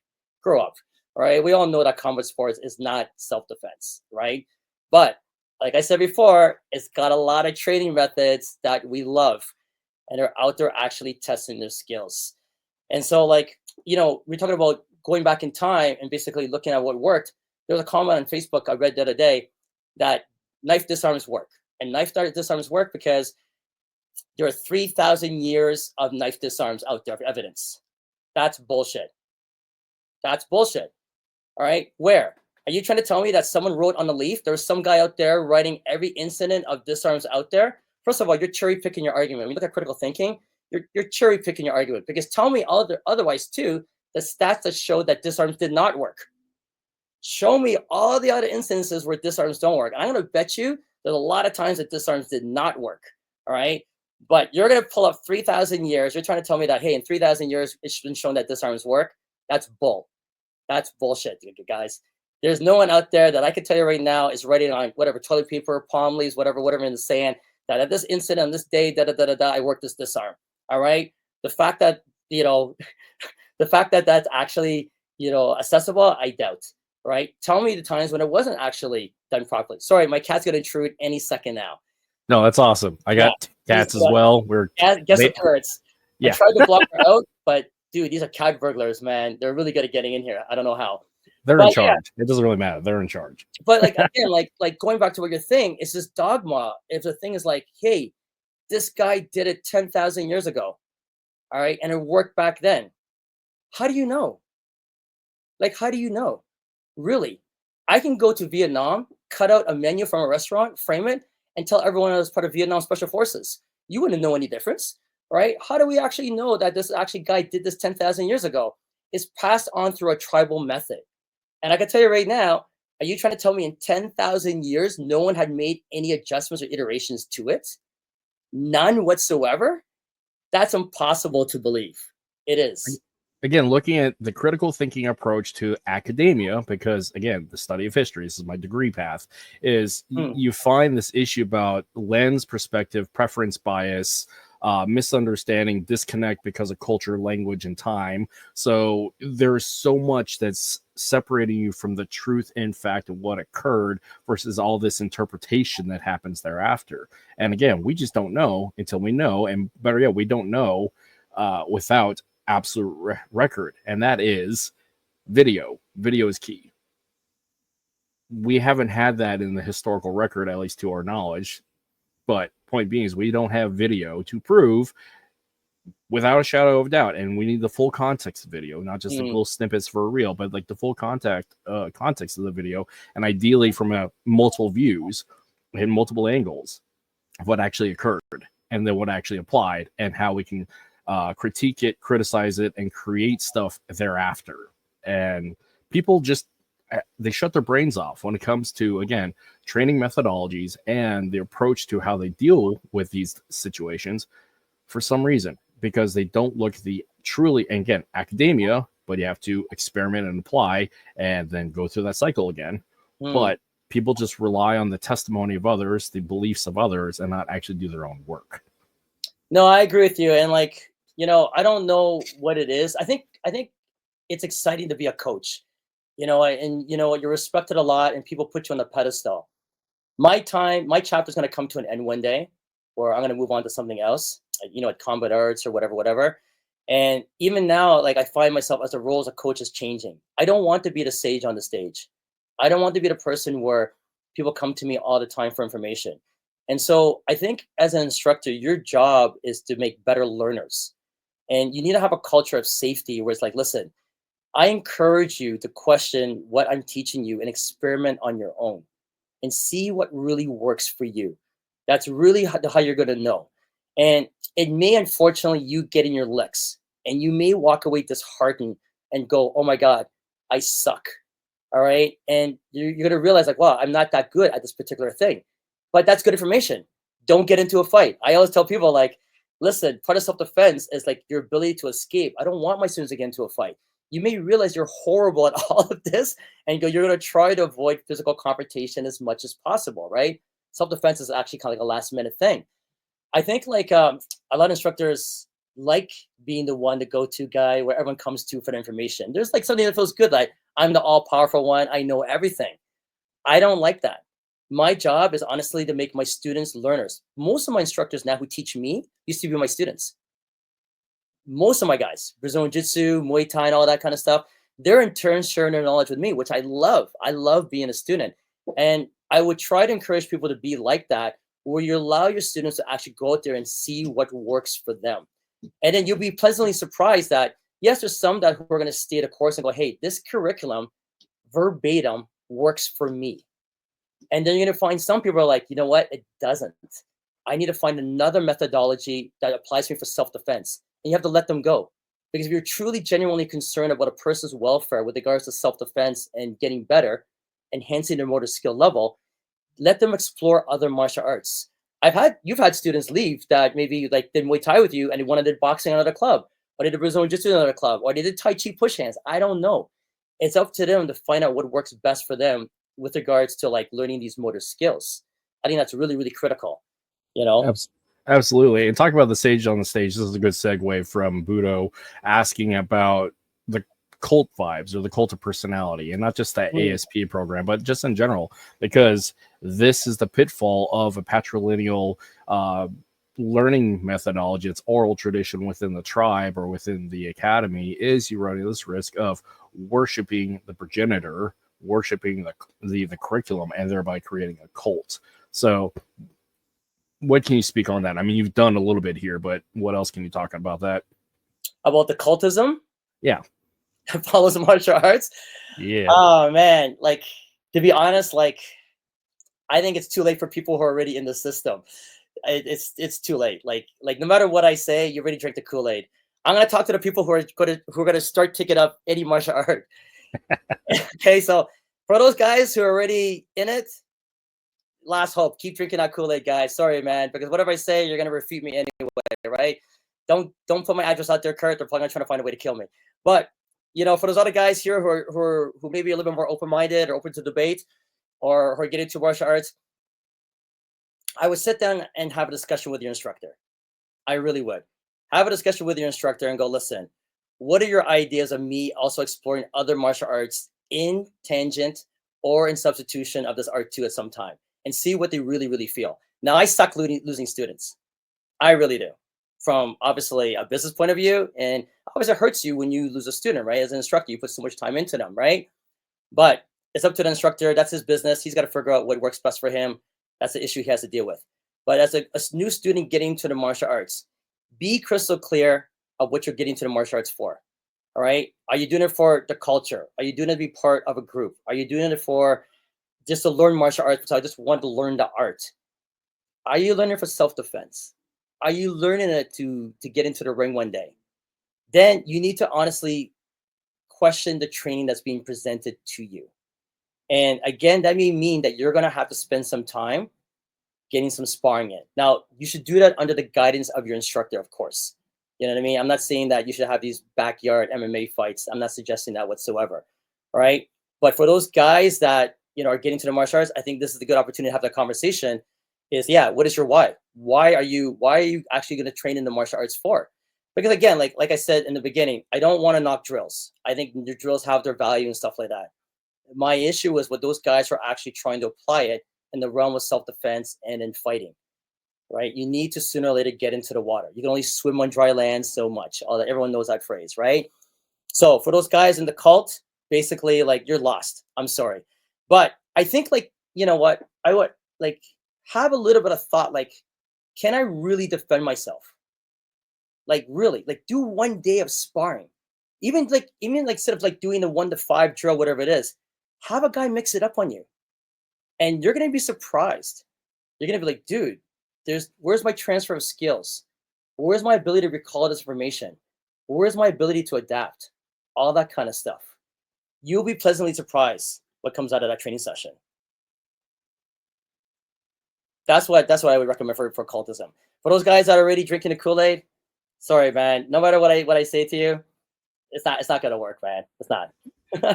S2: grow up, all right? We all know that combat sports is not self-defense, right? But like I said before, it's got a lot of training methods that we love, and they're out there actually testing their skills. And so, like, you know, we're talking about going back in time and basically looking at what worked. There was a comment on Facebook I read the other day that knife disarms work. And knife disarms work because there are 3,000 years of knife disarms out there for evidence. That's bullshit. That's bullshit. All right? Where? Are you trying to tell me that someone wrote on the leaf? There was some guy out there writing every incident of disarms out there? First of all, you're cherry picking your argument. When you look at critical thinking, you're cherry picking your argument, because tell me otherwise too, the stats that show that disarms did not work. Show me all the other instances where disarms don't work. And I'm going to bet you there's a lot of times that disarms did not work, all right? But you're going to pull up 3,000 years. You're trying to tell me that, hey, in 3,000 years, it's been shown that disarms work. That's bull. That's bullshit, dude, guys. There's no one out there that I can tell you right now is writing on whatever, toilet paper, palm leaves, whatever in the sand, that at this incident, on this day, I worked this disarm, all right? The fact that, you know, the fact that that's actually accessible? I doubt. Right? Tell me the times when it wasn't actually done properly. Sorry, my cat's gonna intrude any second now.
S3: No, that's awesome. I got cats as well.
S2: Guess what hurts? I
S3: Yeah.
S2: tried to block her out, but dude, these are cat burglars, man. They're really good at getting in here. I don't know how.
S3: They're in charge. It doesn't really matter. They're in charge.
S2: But like again, like going back to what you're saying, it's this dogma. If the thing is like, hey, this guy did it 10,000 years ago, all right, and it worked back then. How do you know? Like, how do you know? Really? I can go to Vietnam, cut out a menu from a restaurant, frame it, and tell everyone I was part of Vietnam Special Forces. You wouldn't know any difference, right? How do we actually know that this actually guy did this 10,000 years ago? It's passed on through a tribal method. And I can tell you right now, are you trying to tell me in 10,000 years, no one had made any adjustments or iterations to it? None whatsoever? That's impossible to believe. It is.
S3: Again, looking at the critical thinking approach to academia, because again, the study of history, this is my degree path, is you find this issue about lens, perspective, preference bias, misunderstanding, disconnect because of culture, language, and time. So there's so much that's separating you from the truth, in fact, of what occurred versus all this interpretation that happens thereafter. And again, we just don't know until we know, and better yet, we don't know without absolute record, and that is video. Video is key. We haven't had that in the historical record, at least to our knowledge. But point being is we don't have video to prove without a shadow of doubt, and we need the full context of video, not just the little snippets for a reel, but like the full context of the video, and ideally from multiple views and multiple angles of what actually occurred, and then what actually applied, and how we can critique it, criticize it, and create stuff thereafter. And people just they shut their brains off when it comes to, again, training methodologies and the approach to how they deal with these situations for some reason, because they don't look at the truly, and again, academia, but you have to experiment and apply and then go through that cycle again. But people just rely on the testimony of others, the beliefs of others, and not actually do their own work.
S2: No, I agree with you. And like, I don't know what it is. I think it's exciting to be a coach, and you're respected a lot and people put you on a pedestal. My chapter is going to come to an end one day, or I'm going to move on to something else, at Kombat Arts or whatever. And even now, like, I find myself as the role as a coach is changing. I don't want to be the sage on the stage. I don't want to be the person where people come to me all the time for information. And so I think as an instructor, your job is to make better learners. And you need to have a culture of safety where it's like, listen, I encourage you to question what I'm teaching you and experiment on your own and see what really works for you. That's really how you're going to know. And it may, unfortunately, you get in your licks and you may walk away disheartened and go, oh my God, I suck. All right. And you're going to realize like, wow, I'm not that good at this particular thing. But that's good information. Don't get into a fight. I always tell people, like, listen, part of self-defense is like your ability to escape. I don't want my students to get into a fight. You may realize you're horrible at all of this and you're going to try to avoid physical confrontation as much as possible, right? Self-defense is actually kind of like a last-minute thing. I think like a lot of instructors like being the one, the go-to guy where everyone comes to for the information. There's like something that feels good, like I'm the all-powerful one. I know everything. I don't like that. My job is honestly to make my students learners. Most of my instructors now who teach me used to be my students. Most of my guys, Brazilian Jiu-Jitsu, Muay Thai, and all that kind of stuff, they're in turn sharing their knowledge with me, which I love. I love being a student. And I would try to encourage people to be like that, where you allow your students to actually go out there and see what works for them. And then you'll be pleasantly surprised that, yes, there's some that who are going to stay the course and go, hey, this curriculum verbatim works for me. And then you're going to find some people are like, you know what? It doesn't. I need to find another methodology that applies to me for self-defense. And you have to let them go. Because if you're truly genuinely concerned about a person's welfare with regards to self-defense and getting better, enhancing their motor skill level, let them explore other martial arts. You've had students leave that maybe like did Muay Thai with you and they wanted to do boxing at another club, or they did Brazilian Jiu-Jitsu at another club, or they did Tai Chi push hands. I don't know. It's up to them to find out what works best for them with regards to like learning these motor skills. I think that's really, really critical,
S3: Absolutely. And talk about the sage on the stage. This is a good segue from Budo asking about the cult vibes or the cult of personality, and not just that ASP program, but just in general, because this is the pitfall of a patrilineal learning methodology. It's oral tradition within the tribe or within the academy, is you run this risk of worshiping the progenitor, worshiping the curriculum, and thereby creating a cult. So what can you speak on that? I mean, you've done a little bit here, but what else can you talk about that?
S2: About the cultism?
S3: Yeah.
S2: That follows martial arts?
S3: Yeah.
S2: Oh, man. Like, to be honest, like, I think it's too late for people who are already in the system. It's too late. Like no matter what I say, you already drink the Kool-Aid. I'm going to talk to the people who are going to start taking up any martial art. Okay, so for those guys who are already in it, last hope. Keep drinking that Kool-Aid, guys. Sorry, man, because whatever I say, you're gonna refute me anyway, right? Don't put my address out there, Kurt. They're probably gonna try to find a way to kill me. But for those other guys here who may be a little bit more open-minded or open to debate, or get into martial arts, I would sit down and have a discussion with your instructor. I really would have a discussion with your instructor and go, listen, what are your ideas of me also exploring other martial arts in tangent or in substitution of this art too at some time, and see what they really, really feel. Now, I suck losing students. I really do. From obviously a business point of view, and obviously it hurts you when you lose a student, right? As an instructor, you put so much time into them, right? But it's up to the instructor. That's his business. He's got to figure out what works best for him. That's the issue he has to deal with. But as a new student getting into the martial arts, be crystal clear of what you're getting to the martial arts for. All right? Are you doing it for the culture? Are you doing it to be part of a group? Are you doing it for just to learn martial arts because I just want to learn the art? Are you learning for self-defense? Are you learning it to get into the ring one day? Then you need to honestly question the training that's being presented to you. And again, that may mean that you're going to have to spend some time getting some sparring in. Now, you should do that under the guidance of your instructor, of course. You know what I mean? I'm not saying that you should have these backyard MMA fights. I'm not suggesting that whatsoever. All right. But for those guys that, are getting to the martial arts, I think this is a good opportunity to have that conversation. Is what is your why? Why are you actually going to train in the martial arts for? Because again, like I said in the beginning, I don't want to knock drills. I think the drills have their value and stuff like that. My issue is with those guys who are actually trying to apply it in the realm of self-defense and in fighting, right? You need to sooner or later get into the water. You can only swim on dry land so much. Everyone knows that phrase, right? So for those guys in the cult, basically, like, you're lost. I'm sorry. But I think, like, you know what? I would, like, have a little bit of thought, like, can I really defend myself? Like, really, like, do one day of sparring. Even instead of like doing the 1 to 5 drill, whatever it is, have a guy mix it up on you. And you're going to be surprised. You're going to be like, dude, where's my transfer of skills? Where's my ability to recall this information? Where's my ability to adapt? All that kind of stuff. You'll be pleasantly surprised what comes out of that training session. That's what I would recommend for cultism. For those guys that are already drinking the Kool-Aid, sorry, man. No matter what I say to you, it's not gonna work, man. It's not.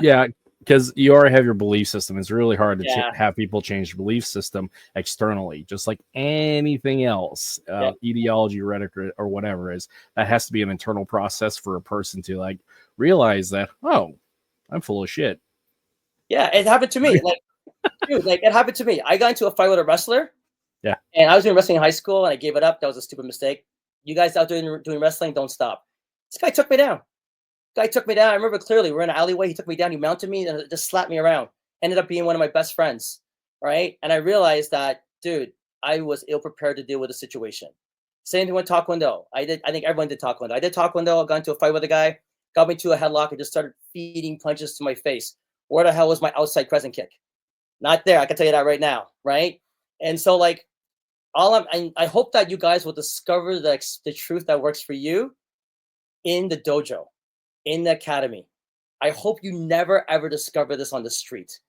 S3: Yeah, because you already have your belief system. It's really hard to have people change the belief system externally, just like anything else, ideology, rhetoric, or whatever is. That has to be an internal process for a person to like realize that, oh, I'm full of shit. Yeah,
S2: it happened to me. Like, dude, like, it happened to me. I got into a fight with a wrestler.
S3: Yeah.
S2: And I was doing wrestling in high school, and I gave it up. That was a stupid mistake. You guys out there doing wrestling, don't stop. This guy took me down. I remember clearly. We're in an alleyway. He took me down. He mounted me and just slapped me around. Ended up being one of my best friends, right? And I realized that, dude, I was ill-prepared to deal with the situation. Same thing with Taekwondo. I think everyone did Taekwondo. I did Taekwondo. I got into a fight with a guy, got me to a headlock, and just started feeding punches to my face. Where the hell was my outside crescent kick? Not there. I can tell you that right now, right? And so, like, I hope that you guys will discover the truth that works for you in the dojo, in the academy. I hope you never ever discover this on the street.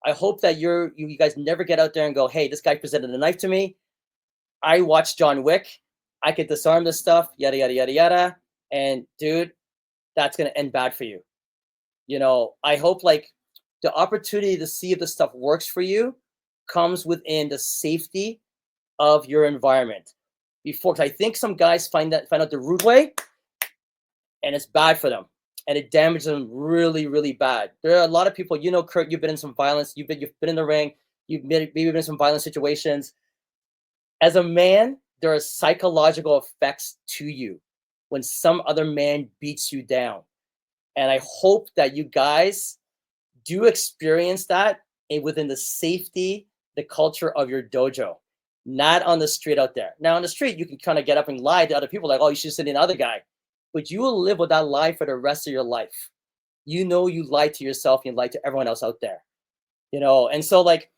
S2: I hope that you guys never get out there and go, hey, this guy presented a knife to me. I watched John Wick. I could disarm this stuff, yada, yada, yada, yada. And dude, that's going to end bad for you. I hope, like, the opportunity to see if this stuff works for you comes within the safety of your environment. Because I think some guys find out the rude way, and it's bad for them. and it damages them really, really bad. There are a lot of people, you know, Kurt, you've been in some violence, you've been in the ring, maybe been in some violent situations. As a man, there are psychological effects to you when some other man beats you down. And I hope that you guys do experience that within the safety, the culture of your dojo, not on the street out there. Now, on the street, you can kind of get up and lie to other people like, oh, you should send in the other guy. But you will live with that lie for the rest of your life. You know, you lie to yourself and you lie to everyone else out there, you know? And so, like,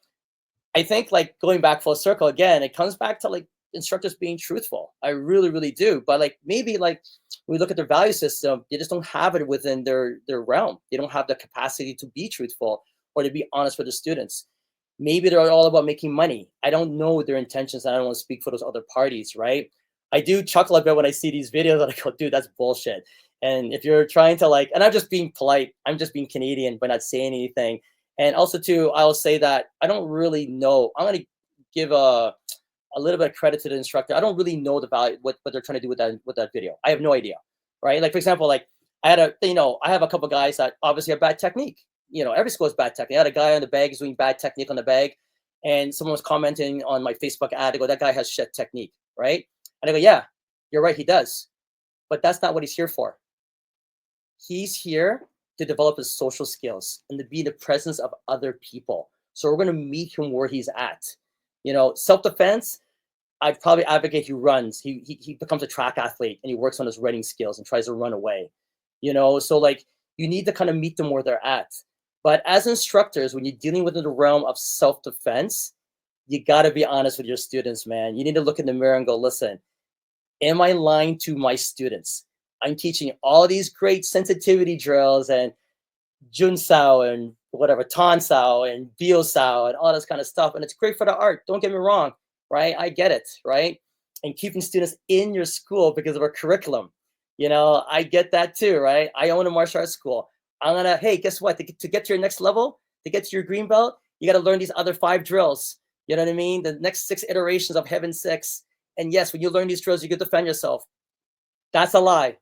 S2: I think, like, going back full circle again, it comes back to, like, instructors being truthful. I really, really do. But, like, maybe, like, when we look at their value system, they just don't have it within their realm. They don't have the capacity to be truthful or to be honest with the students. Maybe they're all about making money. I don't know their intentions, and I don't want to speak for those other parties, right? I do chuckle a bit when I see these videos and I go, dude, that's bullshit. And if you're trying to, like, and I'm just being polite, I'm just being Canadian by not saying anything. And also too, I'll say that I don't really know. I'm going to give a little bit of credit to the instructor. I don't really know the value, what they're trying to do with that video. I have no idea, right? Like, for example, like, I have a couple guys that obviously have bad technique. You know, every school has bad technique. I had a guy on the bag who's doing bad technique on the bag, and someone was commenting on my Facebook ad. I go, that guy has shit technique, right? And I go, yeah, you're right, he does. But that's not what he's here for. He's here to develop his social skills and to be in the presence of other people. So we're going to meet him where he's at. You know, self-defense, I'd probably advocate he runs. He becomes a track athlete and he works on his running skills and tries to run away. You know, so, like, you need to kind of meet them where they're at. But as instructors, when you're dealing within the realm of self-defense, you got to be honest with your students, man. You need to look in the mirror and go, listen, am I lying to my students? I'm teaching all these great sensitivity drills and Junsao and whatever, Tansao and Biosao and all this kind of stuff. And it's great for the art. Don't get me wrong, right? I get it, right? And keeping students in your school because of our curriculum. You know, I get that too, right? I own a martial arts school. I'm going to, hey, guess what? To get to your next level, to get to your green belt, you got to learn these other 5 drills. You know what I mean? The next 6 iterations of Heaven 6. And yes, when you learn these drills, you can defend yourself. That's a lie.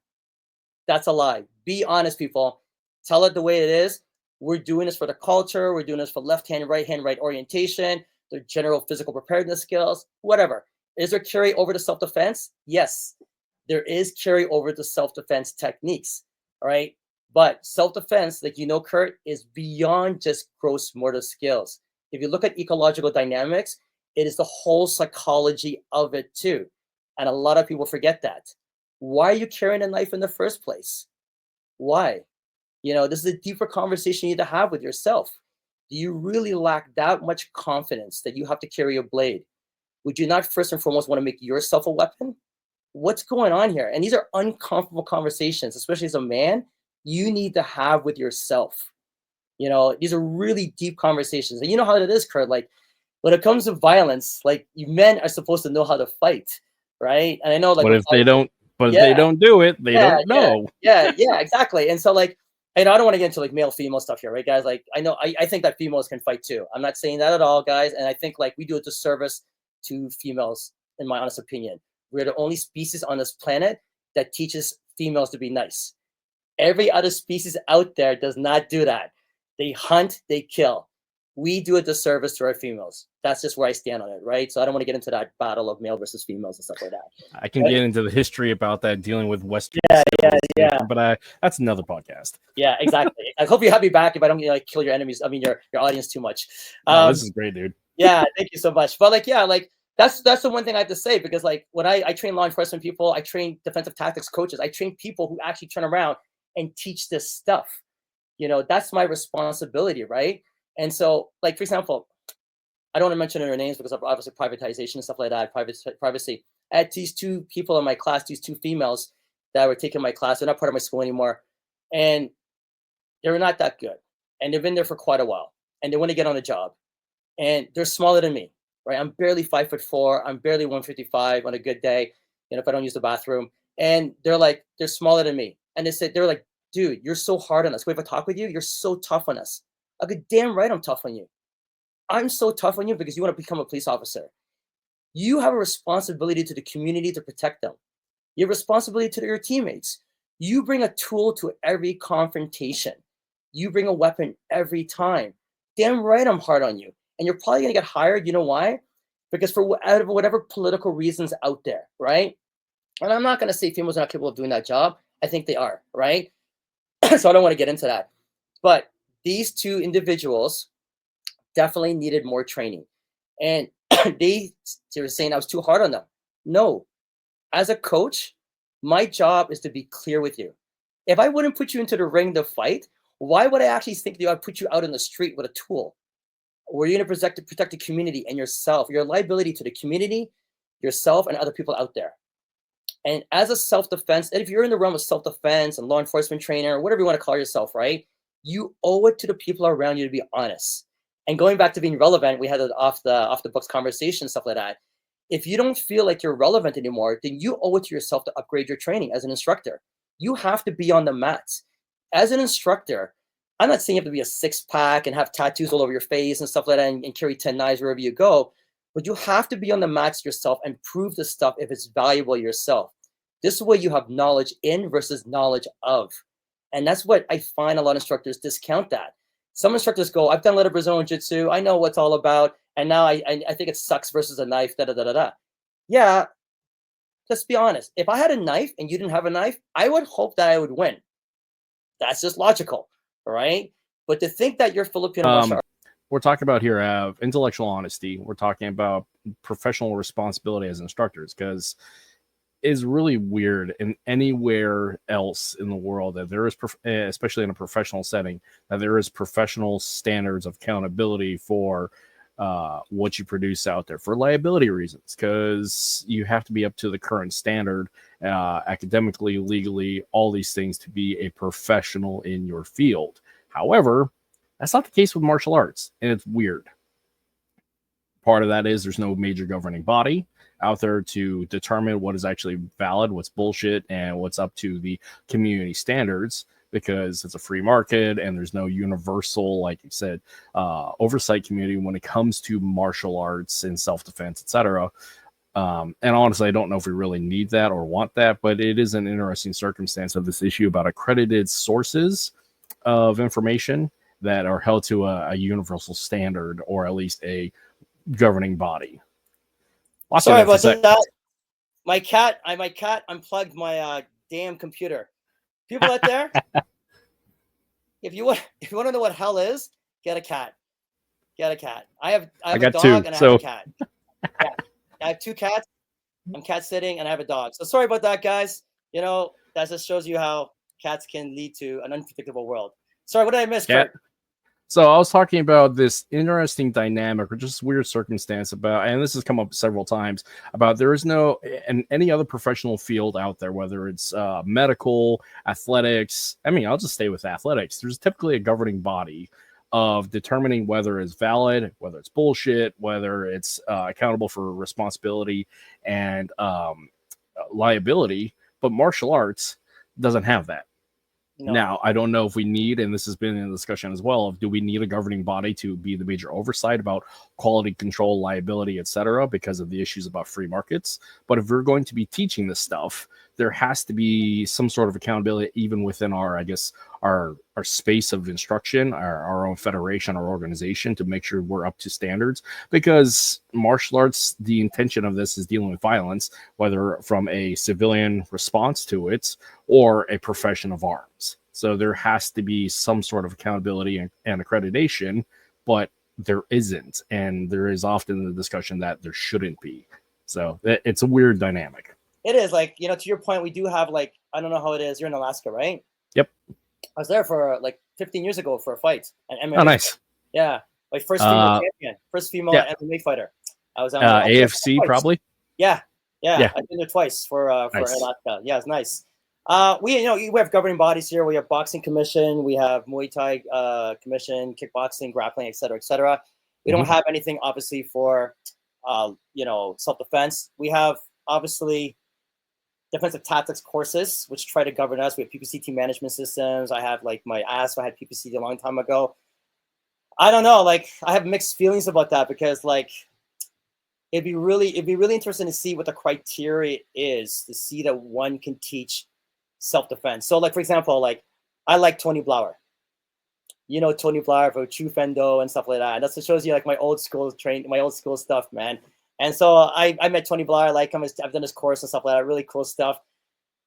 S2: That's a lie. Be honest, people. Tell it the way it is. We're doing this for the culture. We're doing this for left hand, right orientation, their general physical preparedness skills, whatever. Is there carry over to self-defense? Yes, there is carry over to self-defense techniques. All right. But self-defense, like, you know, Kurt, is beyond just gross motor skills. If you look at ecological dynamics, it is the whole psychology of it too. And a lot of people forget that. Why are you carrying a knife in the first place? Why? You know, this is a deeper conversation you need to have with yourself. Do you really lack that much confidence that you have to carry a blade? Would you not first and foremost want to make yourself a weapon? What's going on here? And these are uncomfortable conversations, especially as a man, you need to have with yourself. You know, these are really deep conversations. And you know how it is, Kurt, like, when it comes to violence, like, you men are supposed to know how to fight, right? And I know, like,
S3: but if they don't do it, they don't know.
S2: Yeah, exactly. And so, like, and I don't want to get into, like, male female stuff here, right, guys? Like, I know I think that females can fight too. I'm not saying that at all, guys. And I think, like, we do a disservice to females, in my honest opinion. We're the only species on this planet that teaches females to be nice. Every other species out there does not do that. They hunt, they kill. We do a disservice to our females. That's just where I stand on it, right? So I don't want to get into that battle of male versus females and stuff like that.
S3: I can get into the history about that, dealing with Western.
S2: Yeah.
S3: But that's another podcast.
S2: Yeah, exactly. I hope you have me back if I don't, like, kill your enemies. I mean, your audience too much.
S3: This is great, dude.
S2: Yeah, thank you so much. But, like, yeah, like, that's the one thing I have to say, because, like, when I train law enforcement people, I train defensive tactics coaches, I train people who actually turn around and teach this stuff. You know, that's my responsibility, right? And so, like, for example, I don't want to mention their names because of obviously privatization and stuff like that, privacy. I had these 2 people in my class, these 2 females that were taking my class. They're not part of my school anymore. And they're not that good. And they've been there for quite a while. And they want to get on a job. And they're smaller than me, right? I'm barely 5'4". I'm barely 155 on a good day, you know, if I don't use the bathroom. And they're smaller than me. And they're like, dude, you're so hard on us. Wait, if I talk with you, you're so tough on us. I go, damn right I'm tough on you. I'm so tough on you because you want to become a police officer. You have a responsibility to the community to protect them. You have a responsibility to your teammates. You bring a tool to every confrontation. You bring a weapon every time. Damn right I'm hard on you. And you're probably going to get hired. You know why? Because for out of whatever political reasons out there, right? And I'm not going to say females are not capable of doing that job. I think they are, right? So I don't want to get into that. But these two individuals definitely needed more training. And they were saying I was too hard on them. No. As a coach, my job is to be clear with you. If I wouldn't put you into the ring to fight, why would I actually think that I'd put you out in the street with a tool? Where you're going to protect the community and yourself, your liability to the community, yourself, and other people out there. And as a self-defense, and if you're in the realm of self-defense and law enforcement trainer, or whatever you want to call yourself, right? You owe it to the people around you to be honest. And going back to being relevant, we had an off the books conversation, stuff like that. If you don't feel like you're relevant anymore, then you owe it to yourself to upgrade your training as an instructor. You have to be on the mats. As an instructor, I'm not saying you have to be a six-pack and have tattoos all over your face and stuff like that and carry 10 knives wherever you go, but you have to be on the mats yourself and prove the stuff if it's valuable yourself. This way you have knowledge in versus knowledge of. And that's what I find a lot of instructors discount that. Some instructors go, I've done a lot of Brazilian Jiu-Jitsu, I know what's all about, and now I think it sucks versus a knife, da-da-da-da-da. Yeah, let's be honest. If I had a knife and you didn't have a knife, I would hope that I would win. That's just logical, right? But to think that you're Filipino martial arts,
S3: we're talking about here intellectual honesty. We're talking about professional responsibility as instructors, because it's really weird in anywhere else in the world that there is, especially in a professional setting, that there is professional standards of accountability for what you produce out there for liability reasons, because you have to be up to the current standard academically, legally, all these things to be a professional in your field. However, that's not the case with martial arts, and it's weird. Part of that is there's no major governing body out there to determine what is actually valid, what's bullshit, and what's up to the community standards, because it's a free market and there's no universal, like you said, oversight community when it comes to martial arts and self-defense, etc. And honestly, I don't know if we really need that or want that, but it is an interesting circumstance of this issue about accredited sources of information that are held to a universal standard, or at least a governing body.
S2: Sorry about that. My cat unplugged my damn computer. People out there, if you want to know what hell is, get a cat. Get a cat. I have a dog
S3: two,
S2: and I have a cat. Yeah. I have two cats. I'm cat sitting and I have a dog. So sorry about that, guys. You know, that just shows you how cats can lead to an unpredictable world. Sorry, what did I miss, Kurt?
S3: So I was talking about this interesting dynamic or just weird circumstance about, and this has come up several times, about there is no, in any other professional field out there, whether it's medical, athletics, I mean, I'll just stay with athletics. There's typically a governing body of determining whether it's valid, whether it's bullshit, whether it's accountable for responsibility and liability, but martial arts doesn't have that. No. Now, I don't know if we need, and this has been in the discussion as well, of do we need a governing body to be the major oversight about quality control, liability, etc., because of the issues about free markets. But if we're going to be teaching this stuff, there has to be some sort of accountability even within our, I guess, our space of instruction, our own federation, our organization, to make sure we're up to standards. Because martial arts, the intention of this is dealing with violence, whether from a civilian response to it or a profession of arms. So there has to be some sort of accountability and accreditation, but there isn't. And there is often the discussion that there shouldn't be. So it's a weird dynamic.
S2: It is, like, you know, to your point, we do have, like, I don't know how it is. You're in Alaska, right?
S3: Yep.
S2: I was there for like 15 years ago for a fight.
S3: Oh, nice.
S2: Yeah. Like first female champion, first female MMA fighter. I was on
S3: AFC probably.
S2: Yeah. I've been there twice for
S3: nice.
S2: Alaska. Yeah, it's nice. We have governing bodies here. We have boxing commission, we have Muay Thai commission, kickboxing, grappling, etc., etc. We don't have anything obviously for self-defense. We have obviously defensive tactics courses which try to govern us. We have PPCT management systems. I have like my ASV. I had PPCT a long time ago. I don't know. Like, I have mixed feelings about that, because like it'd be really interesting to see what the criteria is, to see that one can teach self-defense. So like, for example, like I like Tony Blauer. You know, Tony Blauer for True Fendo and stuff like that. And that's what shows you like my old school stuff, man. And so I met Tony Blauer, like him, I've done his course and stuff like that, really cool stuff.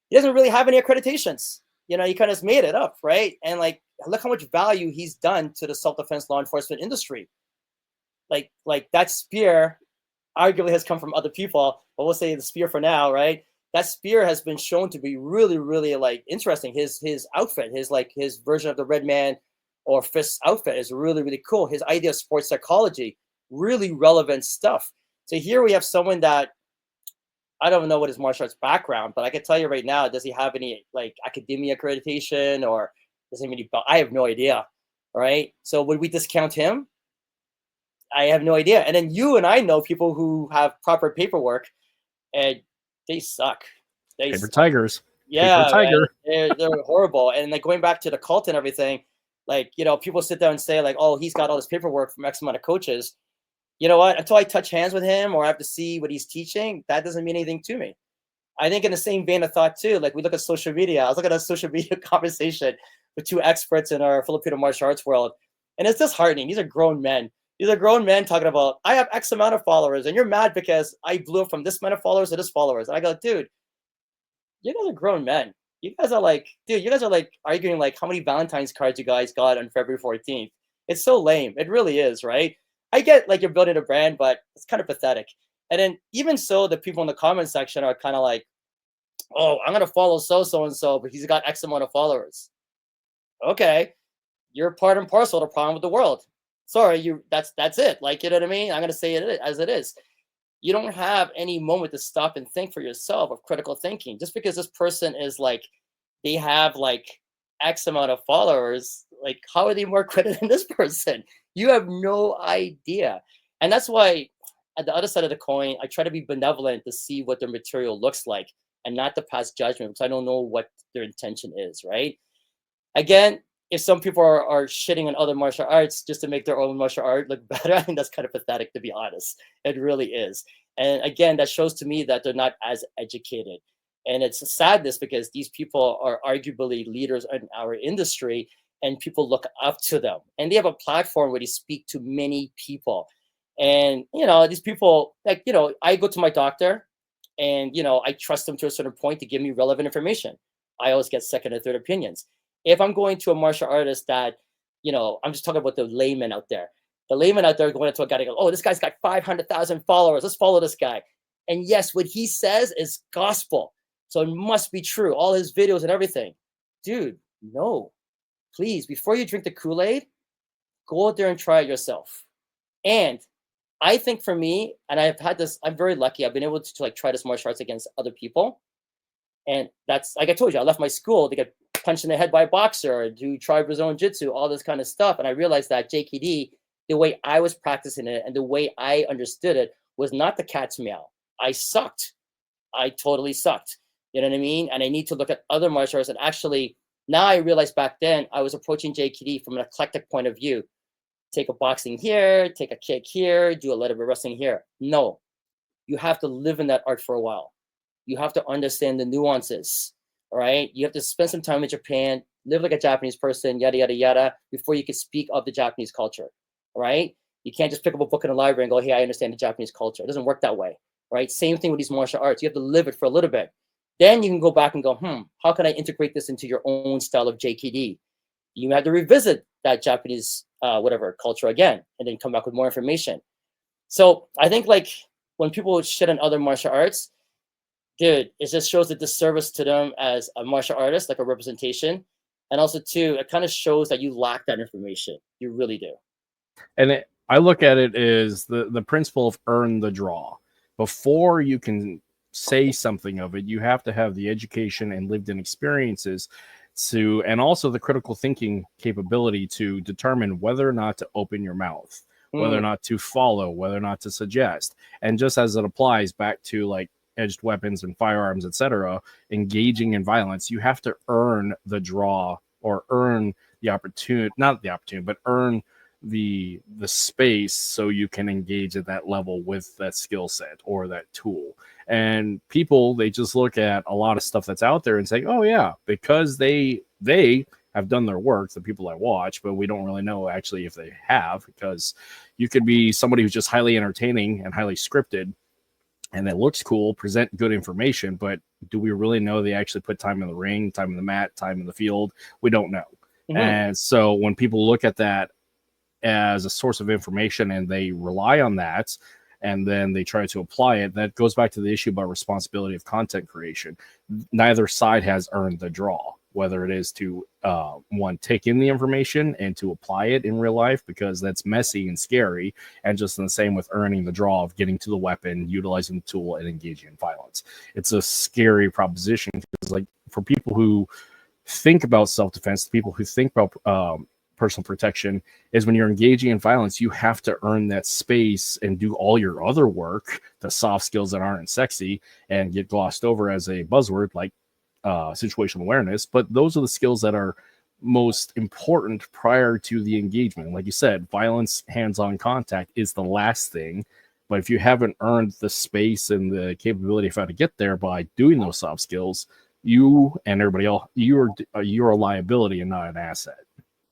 S2: He doesn't really have any accreditations. You know, he kind of just made it up, right? And like, look how much value he's done to the self-defense law enforcement industry. Like that spear arguably has come from other people, but we'll say the spear for now, right? That spear has been shown to be really, really like interesting. His outfit, his version of the Red Man or Fist outfit is really, really cool. His idea of sports psychology, really relevant stuff. So here we have someone that, I don't know what his martial arts background, but I can tell you right now, does he have any like academia accreditation or does he have any, I have no idea. All right. So would we discount him? I have no idea. And then you and I know people who have proper paperwork and they suck.
S3: Paper tigers.
S2: Yeah.
S3: Paper tiger.
S2: They're horrible. And like going back to the cult and everything, like, you know, people sit there and say like, oh, he's got all this paperwork from X amount of coaches. You know what? Until I touch hands with him or I have to see what he's teaching, that doesn't mean anything to me. I think in the same vein of thought too, like we look at social media. I was looking at a social media conversation with two experts in our Filipino martial arts world. And it's disheartening. These are grown men. These are grown men talking about, I have X amount of followers and you're mad because I blew up from this amount of followers to this followers. And I go, dude, you guys are grown men. You guys are like, dude, you guys are like arguing like how many Valentine's cards you guys got on February 14th. It's so lame. It really is, right? I get like you're building a brand, but it's kind of pathetic. And then even so, the people in the comment section are kind of like, oh, I'm going to follow so-and-so, but he's got X amount of followers. Okay. You're part and parcel of the problem with the world. Sorry, that's it. Like, you know what I mean? I'm going to say it as it is. You don't have any moment to stop and think for yourself of critical thinking. Just because this person is like, they have like X amount of followers, like how are they more credited than this person? You have no idea. And that's why at the other side of the coin, I try to be benevolent to see what their material looks like and not to pass judgment because I don't know what their intention is, right? Again, if some people are shitting on other martial arts just to make their own martial art look better, I think that's kind of pathetic, to be honest. It really is. And again, that shows to me that they're not as educated. And it's a sadness because these people are arguably leaders in our industry and people look up to them. And they have a platform where they speak to many people. And, you know, these people, like, you know, I go to my doctor and, you know, I trust them to a certain point to give me relevant information. I always get second and third opinions. If I'm going to a martial artist that, you know, I'm just talking about the layman out there. The layman out there going to a guy to go, oh, this guy's got 500,000 followers. Let's follow this guy. And yes, what he says is gospel. So it must be true. All his videos and everything. Dude, no. Please, before you drink the Kool-Aid, go out there and try it yourself. And I think for me, and I've had this, I'm very lucky. I've been able to like try this martial arts against other people. And that's, like I told you, I left my school to get punched in the head by a boxer, do try Brazilian Jiu-Jitsu, all this kind of stuff. And I realized that JKD, the way I was practicing it and the way I understood it was not the cat's meow. I sucked. I totally sucked. You know what I mean? And I need to look at other martial arts. And actually, now I realized back then I was approaching JKD from an eclectic point of view. Take a boxing here, take a kick here, do a little bit of wrestling here. No, you have to live in that art for a while. You have to understand the nuances, all right? You have to spend some time in Japan, live like a Japanese person, yada, yada, yada, before you can speak of the Japanese culture, all right? You can't just pick up a book in a library and go, hey, I understand the Japanese culture. It doesn't work that way, right? Same thing with these martial arts. You have to live it for a little bit. Then you can go back and go, how can I integrate this into your own style of JKD? You have to revisit that Japanese whatever culture again, and then come back with more information. So I think like when people shit on other martial arts, dude, it just shows a disservice to them as a martial artist, like a representation. And also too, it kind of shows that you lack that information. You really do.
S3: And I look at it as the principle of earn the draw. Before you can say something of it, you have to have the education and lived in experiences to, and also the critical thinking capability to determine whether or not to open your mouth, whether or not to follow, whether or not to suggest. And just as it applies back to like edged weapons and firearms, etc., engaging in violence, you have to earn the draw or earn the opportunity, not the opportunity, but earn the space so you can engage at that level with that skill set or that tool. And people, they just look at a lot of stuff that's out there and say, oh yeah, because they have done their work, the people I watch, but we don't really know actually if they have, because you could be somebody who's just highly entertaining and highly scripted and it looks cool, present good information, but do we really know they actually put time in the ring, time in the mat, time in the field? We don't know. And so when people look at that as a source of information and they rely on that and then they try to apply it, that goes back to the issue about responsibility of content creation. Neither side has earned the draw, whether it is to one, take in the information and to apply it in real life, because that's messy and scary, and just in the same with earning the draw of getting to the weapon, utilizing the tool, and engaging in violence. It's a scary proposition, because like for people who think about self-defense, people who think about personal protection, is when you're engaging in violence, you have to earn that space and do all your other work, the soft skills that aren't sexy and get glossed over as a buzzword like situational awareness. But those are the skills that are most important prior to the engagement. Like you said, violence, hands-on contact is the last thing. But if you haven't earned the space and the capability of how to get there by doing those soft skills, you and everybody else, you're a liability and not an asset.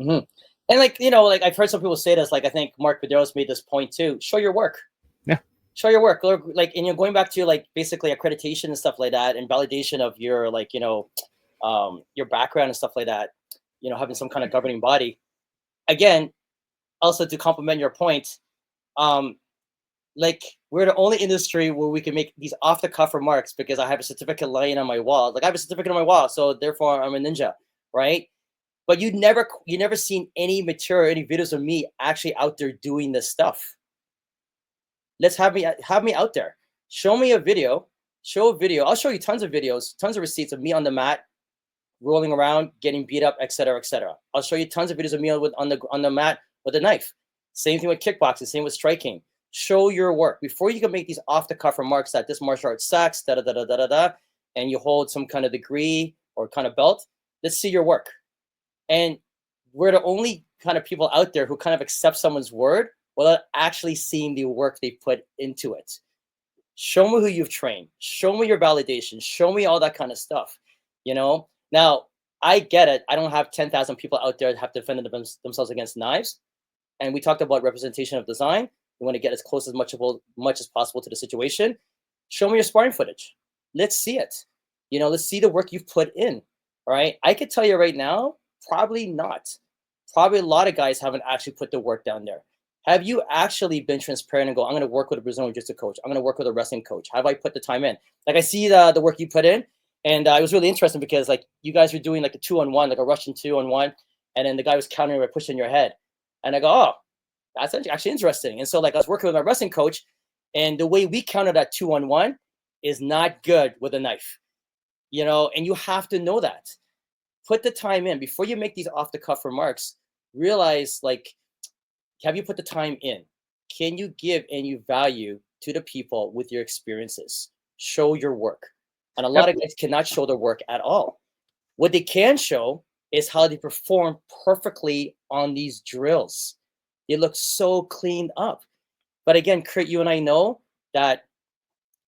S2: Mm-hmm. And like, you know, like I've heard some people say this, like I think Mark Videro's made this point too. Show your work.
S3: Yeah.
S2: Show your work. Like, and you're going back to like basically accreditation and stuff like that, and validation of your, like, you know, your background and stuff like that, you know, having some kind of governing body. Again, also to complement your point, like we're the only industry where we can make these off the cuff remarks because I have a certificate lying on my wall. Like I have a certificate on my wall, so therefore I'm a ninja, right? But you never seen any material, any videos of me actually out there doing this stuff. Let's have me out there. Show me a video. Show a video. I'll show you tons of videos, tons of receipts of me on the mat, rolling around, getting beat up, etc., etc. I'll show you tons of videos of me on the mat with a knife. Same thing with kickboxing. Same with striking. Show your work before you can make these off the cuff remarks that this martial art sucks, da da da da da da, and you hold some kind of degree or kind of belt. Let's see your work. And we're the only kind of people out there who kind of accept someone's word without actually seeing the work they put into it. Show me who you've trained. Show me your validation. Show me all that kind of stuff. You know, now I get it. I don't have 10,000 people out there that have defended themselves against knives. And we talked about representation of design. We want to get as close as much as possible to the situation. Show me your sparring footage. Let's see it. You know, let's see the work you've put in. All right. I could tell you right now, probably not. Probably a lot of guys haven't actually put the work down there. Have you actually been transparent and go, I'm going to work with a Brazilian Jiu-Jitsu coach. I'm going to work with a wrestling coach. Have I put the time in? Like I see the work you put in, and it was really interesting because like you guys were doing like a 2-on-1, like a Russian 2-on-1, and then the guy was countering by pushing your head. And I go, oh, that's actually interesting. And so like I was working with my wrestling coach, and the way we counter that 2-on-1 is not good with a knife. You know, and you have to know that. Put the time in before you make these off the cuff remarks. Realize, like, have you put the time in? Can you give any value to the people with your experiences? Show your work. And a lot of guys cannot show their work at all. What they can show is how they perform perfectly on these drills. They look so cleaned up. But again, Kurt, you and I know that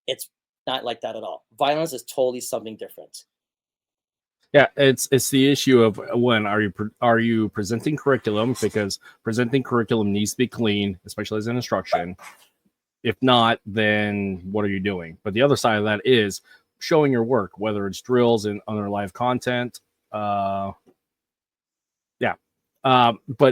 S2: it's not like that at all. Violence is totally something different.
S3: Yeah, it's the issue of when are you presenting curriculum, because presenting curriculum needs to be clean, especially as an instruction. If not, then what are you doing? But the other side of that is showing your work, whether it's drills and other live content. But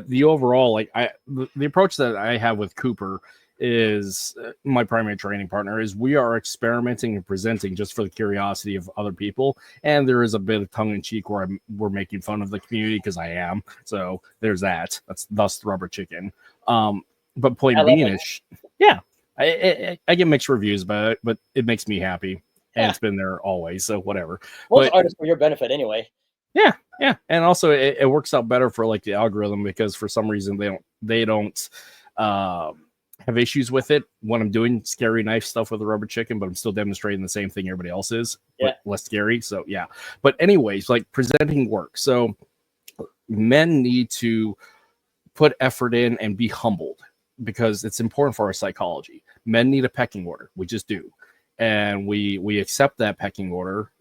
S3: the overall, like the approach that I have with Cooper is my primary training partner, is we are experimenting and presenting just for the curiosity of other people, and there is a bit of tongue-in-cheek where we're making fun of the community, because I am, so there's that. That's thus the rubber chicken. But point being is, yeah, I get mixed reviews about it, but it makes me happy, and it's been there always, so whatever.
S2: Most artists for your benefit anyway.
S3: Yeah, and also it works out better for like the algorithm, because for some reason they don't have issues with it when I'm doing scary knife stuff with the rubber chicken, but I'm still demonstrating the same thing everybody else is, but less scary. So yeah. But anyways, like presenting work. So men need to put effort in and be humbled, because it's important for our psychology. Men need a pecking order. We just do. And we accept that pecking order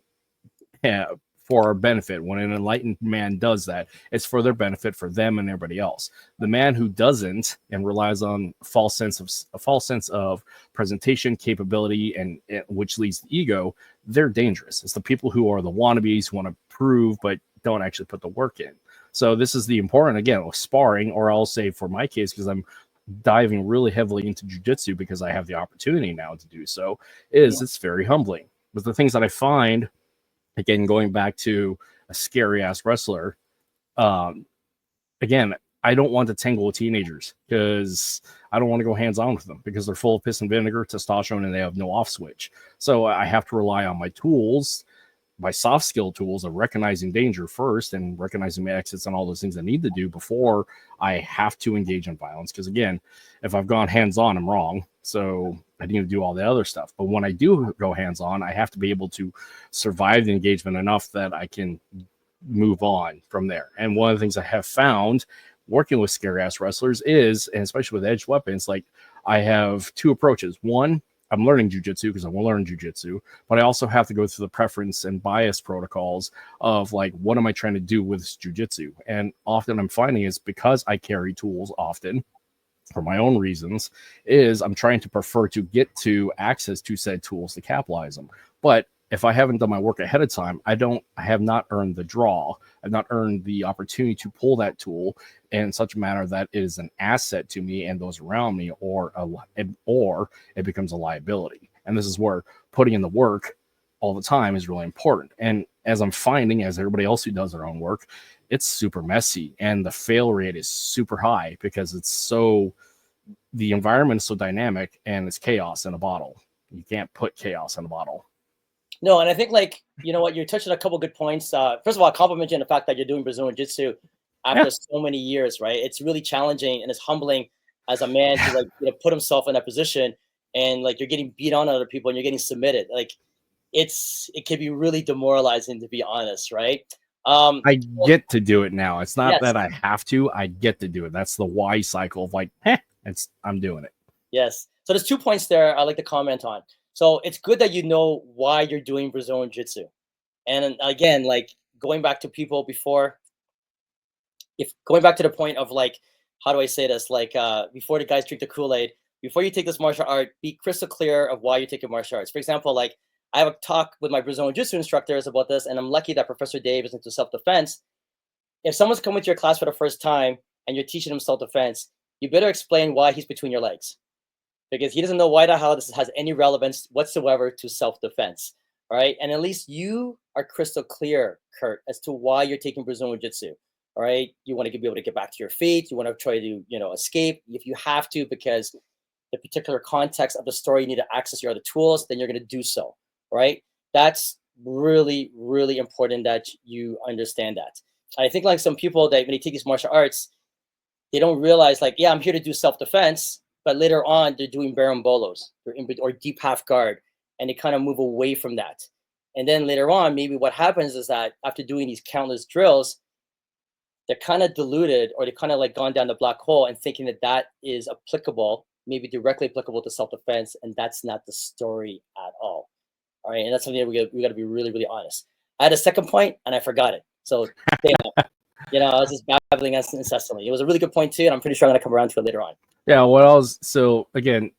S3: for our benefit. When an enlightened man does that, it's for their benefit, for them and everybody else. The man who doesn't and relies on a false sense of presentation, capability, and which leads to ego, they're dangerous. It's the people who are the wannabes, who want to prove but don't actually put the work in. So this is the important, again, with sparring, or I'll say for my case, because I'm diving really heavily into jiu-jitsu because I have the opportunity now to do so, it's very humbling. But the things that I find, again, going back to a scary ass wrestler, again, I don't want to tangle with teenagers because I don't want to go hands on with them because they're full of piss and vinegar, testosterone, and they have no off switch. So I have to rely on my tools, my soft skill tools of recognizing danger first and recognizing my exits and all those things I need to do before I have to engage in violence. Because again, if I've gone hands on, I'm wrong. So I need to do all the other stuff. But when I do go hands on, I have to be able to survive the engagement enough that I can move on from there. And one of the things I have found working with scary ass wrestlers is, and especially with edged weapons, like I have two approaches. One, I'm learning jiu-jitsu because I want to learn jiu-jitsu, but I also have to go through the preference and bias protocols of like, what am I trying to do with jiu-jitsu? And often I'm finding is because I carry tools often for my own reasons, is I'm trying to prefer to get to access to said tools to capitalize them. But if I haven't done my work ahead of time, I have not earned the draw. I've not earned the opportunity to pull that tool in such a manner that it is an asset to me and those around me, or it becomes a liability. And this is where putting in the work all the time is really important. And as I'm finding, as everybody else who does their own work, it's super messy and the fail rate is super high because the environment is so dynamic and it's chaos in a bottle. You can't put chaos in a bottle.
S2: No, and I think, like, you know what, you're touching a couple good points. First of all, I compliment you on the fact that you're doing Brazilian Jiu-Jitsu after so many years, right? It's really challenging and it's humbling as a man to, like, you know, put himself in that position, and like you're getting beat on other people and you're getting submitted. Like it can be really demoralizing, to be honest, right?
S3: I get to do it now. It's not that I have to. I get to do it. That's the why cycle of like, I'm doing it.
S2: Yes. So there's 2 points there I'd like to comment on. So it's good that you know why you're doing Brazilian Jiu-Jitsu. And again, like going back to people before, going back to the point of like, how do I say this? Like before the guys drink the Kool-Aid, before you take this martial art, be crystal clear of why you're taking martial arts. For example, like I have a talk with my Brazilian Jiu-Jitsu instructors about this, and I'm lucky that Professor Dave is into self-defense. If someone's coming to your class for the first time and you're teaching him self-defense, you better explain why he's between your legs, because he doesn't know why the hell this has any relevance whatsoever to self-defense, all right? And at least you are crystal clear, Kurt, as to why you're taking Brazilian Jiu-Jitsu, all right? You want to be able to get back to your feet. You want to try to, you know, escape if you have to, because the particular context of the story, you need to access your other tools, then you're going to do so, right? That's really, really important that you understand that. I think like some people that when they take these martial arts, they don't realize like, yeah, I'm here to do self-defense, but later on they're doing barambolos or deep half guard, and they kind of move away from that. And then later on, maybe what happens is that after doing these countless drills, they're kind of diluted, or they kind of like gone down the black hole and thinking that that is applicable, maybe directly applicable to self-defense, and that's not the story at all. All right, and that's something that we got to be really, really honest. I had a second point and I forgot it. So, you know, I was just babbling incessantly. It was a really good point too, and I'm pretty sure I'm going to come around to it later on.
S3: Yeah, what else? So again,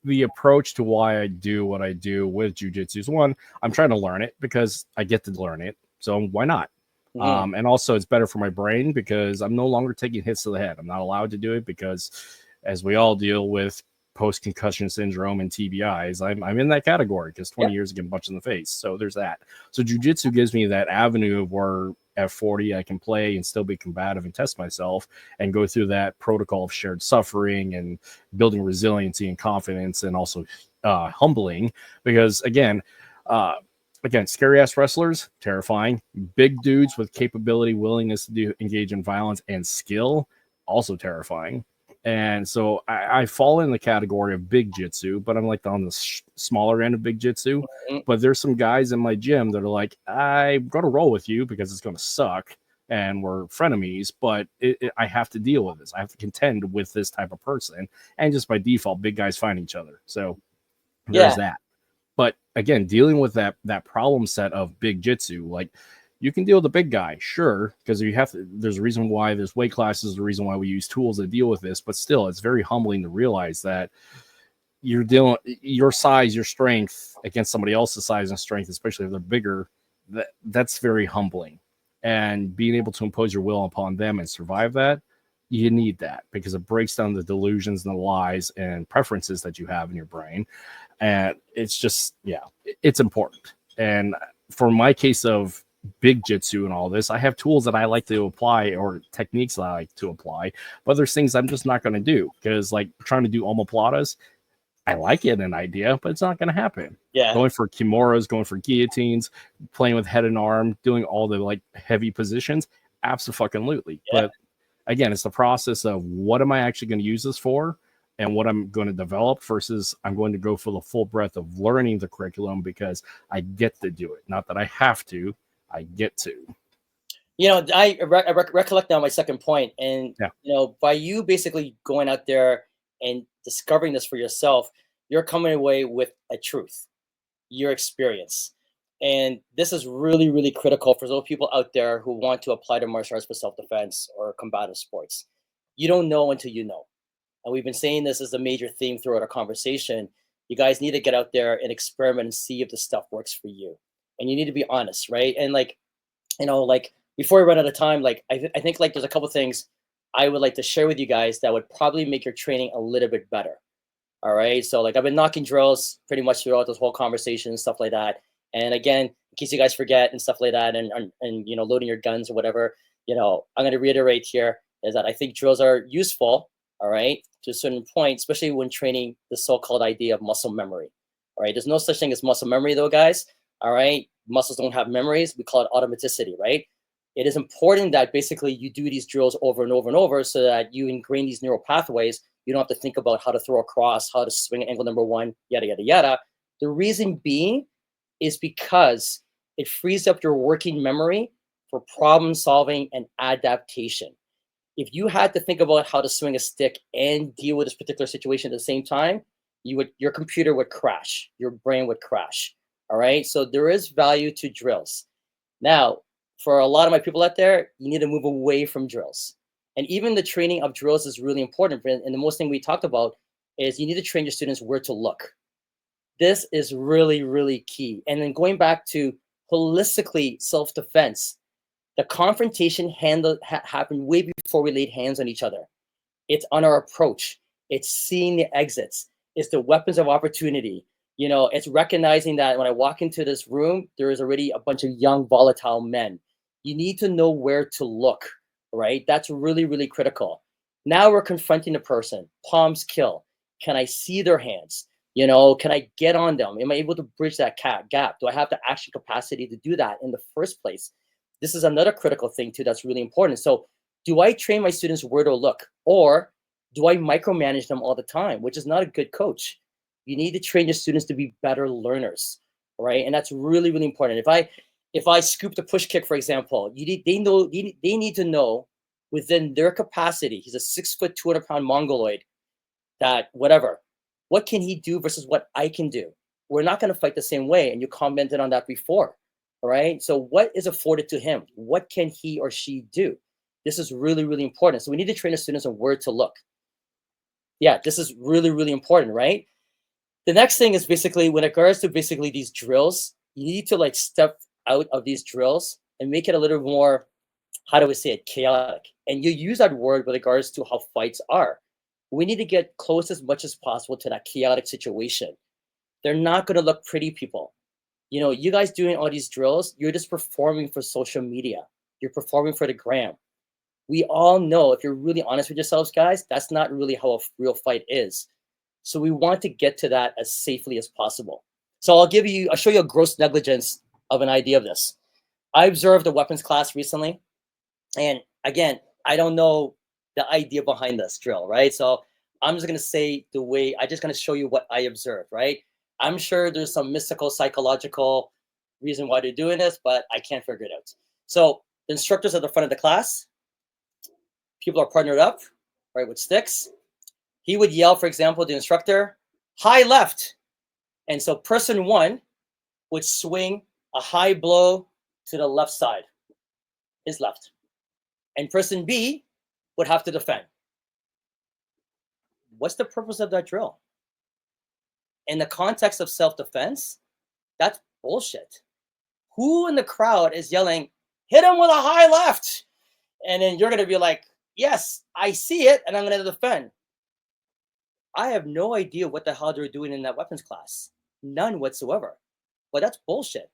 S3: the approach to why I do what I do with jiu-jitsu is, one, I'm trying to learn it because I get to learn it. So why not? Mm-hmm. And also it's better for my brain because I'm no longer taking hits to the head. I'm not allowed to do it because, as we all deal with post-concussion syndrome and TBIs, I'm in that category because 20 years getting punched in the face. So there's that. So jiu-jitsu gives me that avenue of where at 40 I can play and still be combative and test myself and go through that protocol of shared suffering and building resiliency and confidence, and also humbling, because again, scary ass wrestlers, terrifying. Big dudes with capability, willingness to engage in violence and skill, also terrifying. And so I fall in the category of big jitsu, but I'm like on the smaller end of big jitsu. But there's some guys in my gym that are like, I'm going to roll with you because it's going to suck. and we're frenemies, but I have to deal with this. I have to contend with this type of person, and just by default, big guys find each other. So there's that. But again, dealing with that problem set of big jitsu, like you can deal with the big guy, sure, because you have to. There's a reason why there's weight classes, the reason why we use tools to deal with this. But still, it's very humbling to realize that you're dealing your size, your strength against somebody else's size and strength, especially if they're bigger. That's very humbling, and being able to impose your will upon them and survive that, you need that, because it breaks down the delusions and the lies and preferences that you have in your brain. And it's just, it's important. And for my case of big jitsu and all this, I have tools that I like to apply, or techniques that I like to apply, but there's things I'm just not going to do, because like trying to do omoplatas, I like it, an idea, but it's not going to happen. Going for kimuras, going for guillotines, playing with head and arm, doing all the like heavy positions, absolutely. But again, it's the process of what am I actually going to use this for, and what I'm going to develop, versus I'm going to go for the full breadth of learning the curriculum because I get to do it. Not that I have to, I get to.
S2: You know, I recollect now my second point, and you know, by you basically going out there and discovering this for yourself, you're coming away with a truth, your experience. And this is really, really critical for those people out there who want to apply to martial arts for self-defense or combative sports. You don't know until you know. And we've been saying this as a major theme throughout our conversation. You guys need to get out there and experiment and see if the stuff works for you. And you need to be honest, right? And like, you know, like before we run out of time, like I think like there's a couple things I would like to share with you guys that would probably make your training a little bit better. All right. So like I've been knocking drills pretty much throughout this whole conversation and stuff like that. And again, in case you guys forget and stuff like that, and you know, loading your guns or whatever, you know, I'm going to reiterate here is that I think drills are useful, all right, to a certain point, especially when training the so-called idea of muscle memory. All right. There's no such thing as muscle memory though, guys. All right. Muscles don't have memories. We call it automaticity, right? It is important that basically you do these drills over and over and over so that you ingrain these neural pathways. You don't have to think about how to throw a cross, how to swing angle number one, yada, yada, yada. The reason being is because it frees up your working memory for problem solving and adaptation. If you had to think about how to swing a stick and deal with this particular situation at the same time, your computer would crash, your brain would crash. All right. So there is value to drills. Now, for a lot of my people out there, you need to move away from drills. And even the training of drills is really important. And the most thing we talked about is you need to train your students where to look. This is really, really key. And then going back to holistically self-defense, the confrontation happened way before we laid hands on each other. It's on our approach. It's seeing the exits. It's the weapons of opportunity. You know, it's recognizing that when I walk into this room, there is already a bunch of young, volatile men. You need to know where to look, right? That's really, really critical. Now we're confronting the person. Palms kill. Can I see their hands? You know, can I get on them? Am I able to bridge that gap? Do I have the action capacity to do that in the first place? This is another critical thing too that's really important. So do I train my students where to look, or do I micromanage them all the time, which is not a good coach? You need to train your students to be better learners, right? And that's really, really important. If I scoop the push kick, for example, they need to know within their capacity. He's a 6 foot, 200-pound Mongoloid. That whatever, what can he do versus what I can do? We're not going to fight the same way, and you commented on that before, all right? So what is afforded to him? What can he or she do? This is really, really important. So we need to train the students on where to look. Yeah, this is really, really important, right? The next thing is basically when it regards to basically these drills, you need to like step out of these drills and make it a little more, how do we say it, chaotic. And you use that word with regards to how fights are. We need to get close as much as possible to that chaotic situation. They're not going to look pretty, people. You know, you guys doing all these drills, you're just performing for social media. You're performing for the gram. We all know, if you're really honest with yourselves, guys, that's not really how a real fight is. So we want to get to that as safely as possible. So I'll show you a gross negligence of an idea of this. I observed a weapons class recently. And again, I don't know the idea behind this drill, right? So I'm just going to say I'm just going to show you what I observed, right? I'm sure there's some mystical, psychological reason why they're doing this, but I can't figure it out. So The instructor's at the front of the class. People are partnered up, right, with sticks. He would yell, for example, the instructor, high left. And so person one would swing a high blow to the left side, his left. And person B would have to defend. What's the purpose of that drill? In the context of self-defense, that's bullshit. Who in the crowd is yelling, hit him with a high left? And then you're going to be like, yes, I see it, and I'm going to defend. I have no idea what the hell they're doing in that weapons class. None whatsoever. Well, that's bullshit.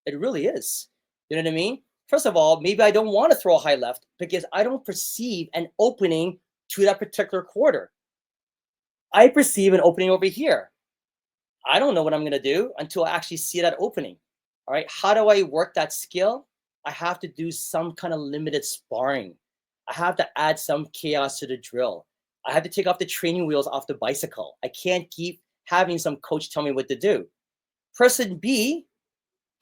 S2: It really is. You know what I mean? First of all, maybe I don't want to throw a high left because I don't perceive an opening to that particular quarter. I perceive an opening over here. I don't know what I'm going to do until I actually see that opening. All right. How do I work that skill? I have to do some kind of limited sparring. I have to add some chaos to the drill. I have to take off the training wheels off the bicycle. I can't keep having some coach tell me what to do. Person B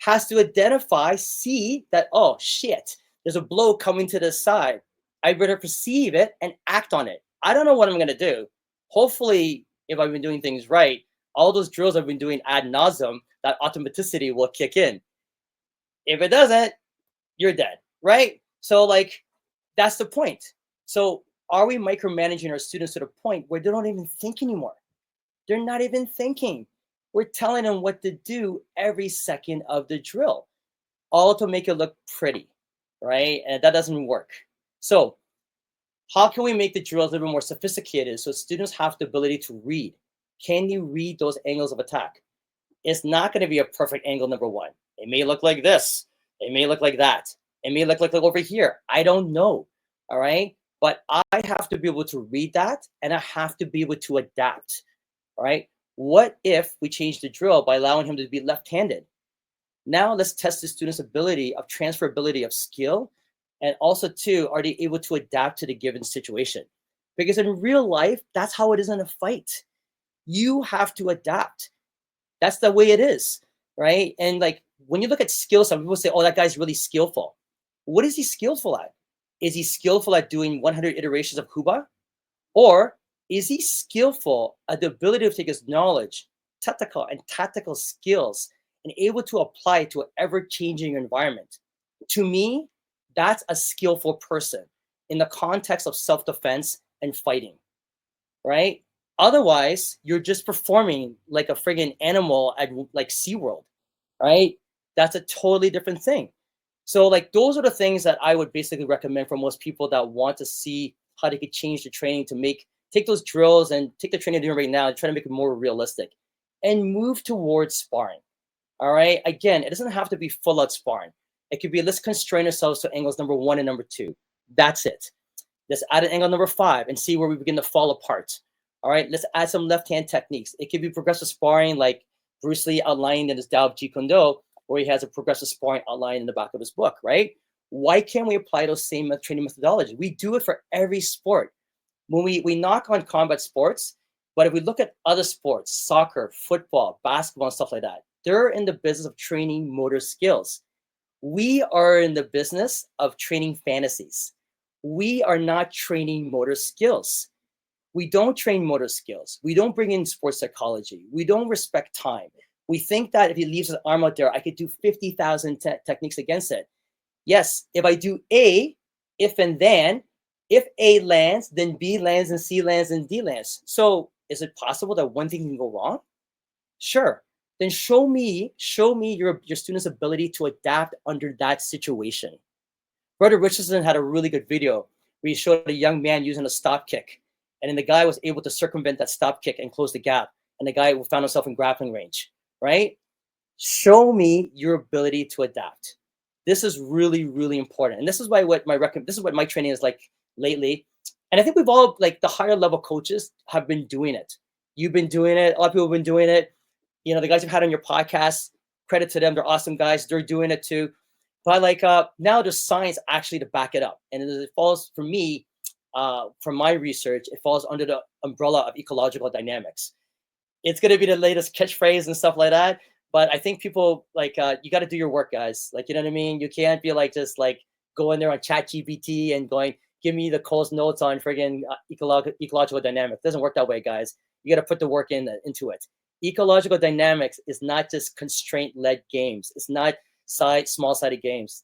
S2: has to identify, see that, oh shit, there's a blow coming to the side. I better perceive it and act on it. I don't know what I'm going to do. Hopefully, if I've been doing things right, all those drills I've been doing ad nauseum, that automaticity will kick in. If it doesn't, you're dead, right? So like, that's the point. So are we micromanaging our students to the point where they don't even think anymore? They're not even thinking. We're telling them what to do every second of the drill, all to make it look pretty, right? And that doesn't work. So how can we make the drills a little bit more sophisticated so students have the ability to read? Can you read those angles of attack? It's not going to be a perfect angle, number one. It may look like this. It may look like that. It may look like over here. I don't know, all right? But I have to be able to read that, and I have to be able to adapt, all right? What if we change the drill by allowing him to be left-handed? Now let's test the student's ability of transferability of skill, and also too, are they able to adapt to the given situation? Because in real life, that's how it is in a fight. You have to adapt. That's the way it is, right? And like when you look at skill, some people say, oh, that guy's really skillful. What is he skillful at? Is he skillful at doing 100 iterations of Kuba? Or is he skillful at the ability to take his knowledge, technical and tactical skills, and able to apply it to an ever-changing environment? To me, that's a skillful person in the context of self-defense and fighting, right? Otherwise, you're just performing like a friggin' animal at like SeaWorld, right? That's a totally different thing. So like those are the things that I would basically recommend for most people that want to see how they could change the training to take those drills and take the training they're doing right now and try to make it more realistic and move towards sparring. All right. Again, it doesn't have to be full out sparring. It could be, let's constrain ourselves to angles number 1 and number 2. That's it. Let's add an angle number 5 and see where we begin to fall apart. All right. Let's add some left hand techniques. It could be progressive sparring like Bruce Lee outlined in his Tao of Jeet Kune Do, where he has a progressive sparring outline in the back of his book, right? Why can't we apply those same training methodology? We do it for every sport. When we knock on combat sports, but if we look at other sports, soccer, football, basketball, and stuff like that, they're in the business of training motor skills. We are in the business of training fantasies. We are not training motor skills. We don't train motor skills. We don't bring in sports psychology. We don't respect time. We think that if he leaves his arm out there, I could do 50,000 techniques against it. Yes, if I do A, if and then, if A lands, then B lands, and C lands, and D lands. So is it possible that one thing can go wrong? Sure. Then show me your student's ability to adapt under that situation. Brother Richardson had a really good video where he showed a young man using a stop kick. And then the guy was able to circumvent that stop kick and close the gap. And the guy found himself in grappling range, right? Show me your ability to adapt. This is really, really important. And this is why this is what my training is like lately. And I think we've all, like the higher level coaches have been doing it. You've been doing it. A lot of people have been doing it. You know, the guys you've had on your podcast, credit to them. They're awesome guys. They're doing it too. But like now there's science actually to back it up. And it falls, for me, from my research, it falls under the umbrella of ecological dynamics. It's going to be the latest catchphrase and stuff like that. But I think people like, you got to do your work, guys. Like, you know what I mean? You can't be like, just like going there on ChatGPT and going, give me the Cole's notes on friggin' ecological dynamics. It doesn't work that way, guys. You got to put the work into it. Ecological dynamics is not just constraint-led games. It's not small-sided games.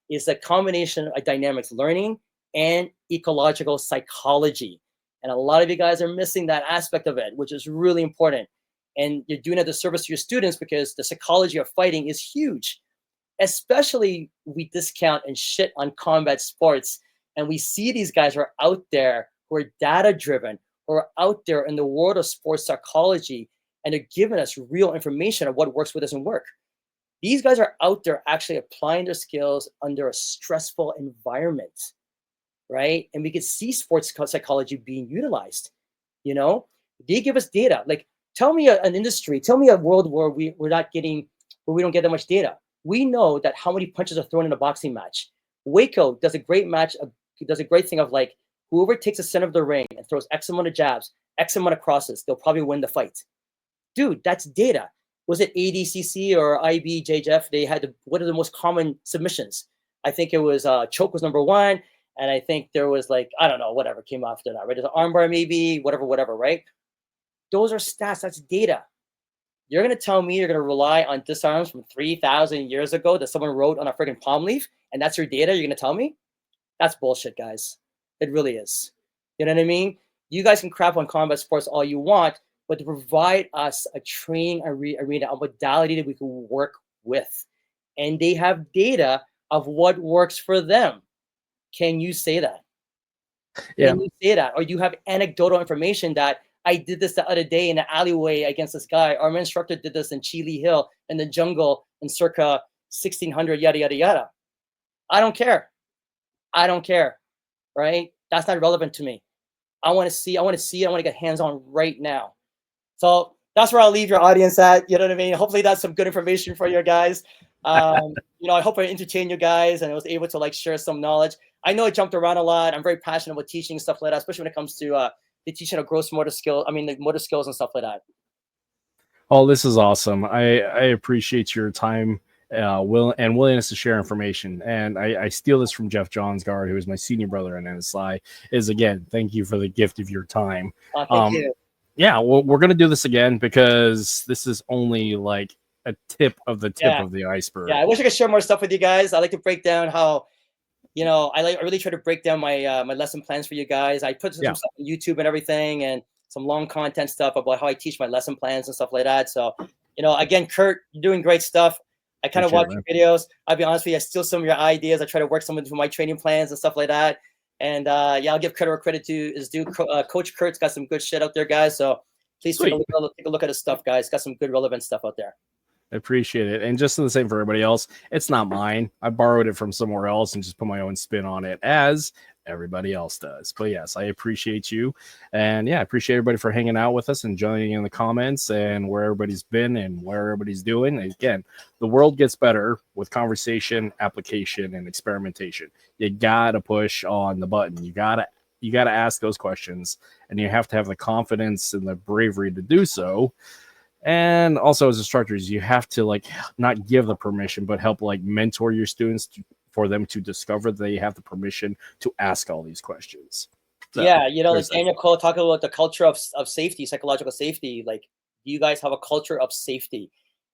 S2: It's a combination of dynamics learning and ecological psychology. And a lot of you guys are missing that aspect of it, which is really important. And you're doing it a service to your students because the psychology of fighting is huge. Especially we discount and shit on combat sports. And we see these guys who are out there who are data-driven, who are out there in the world of sports psychology, and they're giving us real information of what works, what doesn't work. These guys are out there actually applying their skills under a stressful environment, right? And we can see sports psychology being utilized. You know, they give us data. Like, tell me an industry, tell me a world where we don't get that much data. We know that how many punches are thrown in a boxing match. Waco does a great match. Does a great thing of like, whoever takes the center of the ring and throws X amount of jabs, X amount of crosses, they'll probably win the fight. Dude, that's data. Was it ADCC or IBJJF? They had what are the most common submissions? I think it was choke was number 1. And I think there was like, I don't know, whatever came after that, right? There's an armbar maybe, whatever, right? Those are stats, that's data. You're going to tell me you're going to rely on disarms from 3,000 years ago that someone wrote on a friggin' palm leaf, and that's your data you're going to tell me? That's bullshit, guys. It really is. You know what I mean? You guys can crap on combat sports all you want, but to provide us a training arena, a modality that we can work with. And they have data of what works for them. Can you say that?
S3: Yeah.
S2: Can you say that? Or you have anecdotal information that I did this the other day in the alleyway against this guy. Our instructor did this in Chile Hill in the jungle in circa 1600, yada, yada, yada. I don't care. Right? That's not relevant to me. I want to see, I want to get hands-on right now. So that's where I'll leave your audience at. You know what I mean? Hopefully that's some good information for you guys. I hope I entertained you guys and I was able to like share some knowledge. I know I jumped around a lot. I'm very passionate about teaching stuff like that, especially when it comes to the teaching of gross motor skill. The motor skills and stuff like that.
S3: Oh, this is awesome. I appreciate your time, willingness to share information. And I steal this from Jeff Johnsgard, who is my senior brother in NSI, is again, thank you for the gift of your time.
S2: Thank you.
S3: Yeah, well, we're going to do this again because this is only like a tip of the iceberg.
S2: Yeah, I wish I could share more stuff with you guys. I like to break down how, I really try to break down my my lesson plans for you guys. I put some stuff on YouTube and everything, and some long content stuff about how I teach my lesson plans and stuff like that. So, again, Kurt, you're doing great stuff. I kind of watch your videos. I'll be honest with you, I steal some of your ideas. I try to work some into my training plans and stuff like that. And I'll give credit where credit is due. Coach Kurt's got some good shit out there, guys. So please take a look at his stuff, guys. Got some good relevant stuff out there.
S3: I appreciate it. And just the same for everybody else. It's not mine. I borrowed it from somewhere else and just put my own spin on it, as everybody else does. But yes, I appreciate you. And yeah, I appreciate everybody for hanging out with us and joining in the comments and where everybody's been and where everybody's doing. And again, the world gets better with conversation, application, and experimentation. You gotta push on the button. You gotta ask those questions, and you have to have the confidence and the bravery to do so. And also as instructors, you have to like not give the permission, but help like mentor your students for them to discover they have the permission to ask all these questions. So,
S2: yeah, like Daniel Cole talking about the culture of safety, psychological safety. Like, you guys have a culture of safety,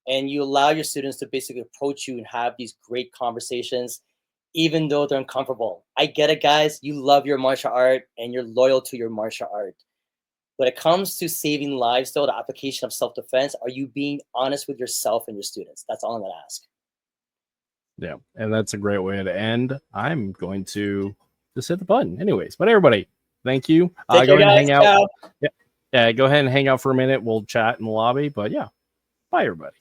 S2: and you allow your students to basically approach you and have these great conversations, even though they're uncomfortable. I get it, guys. You love your martial art and you're loyal to your martial art. When it comes to saving lives, though, the application of self-defense, are you being honest with yourself and your students? That's all I'm going to ask.
S3: Yeah, and that's a great way to end. I'm going to just hit the button anyways. But everybody, thank you. Go ahead and hang out. Yeah, go ahead and hang out for a minute. We'll chat in the lobby. But yeah, bye, everybody.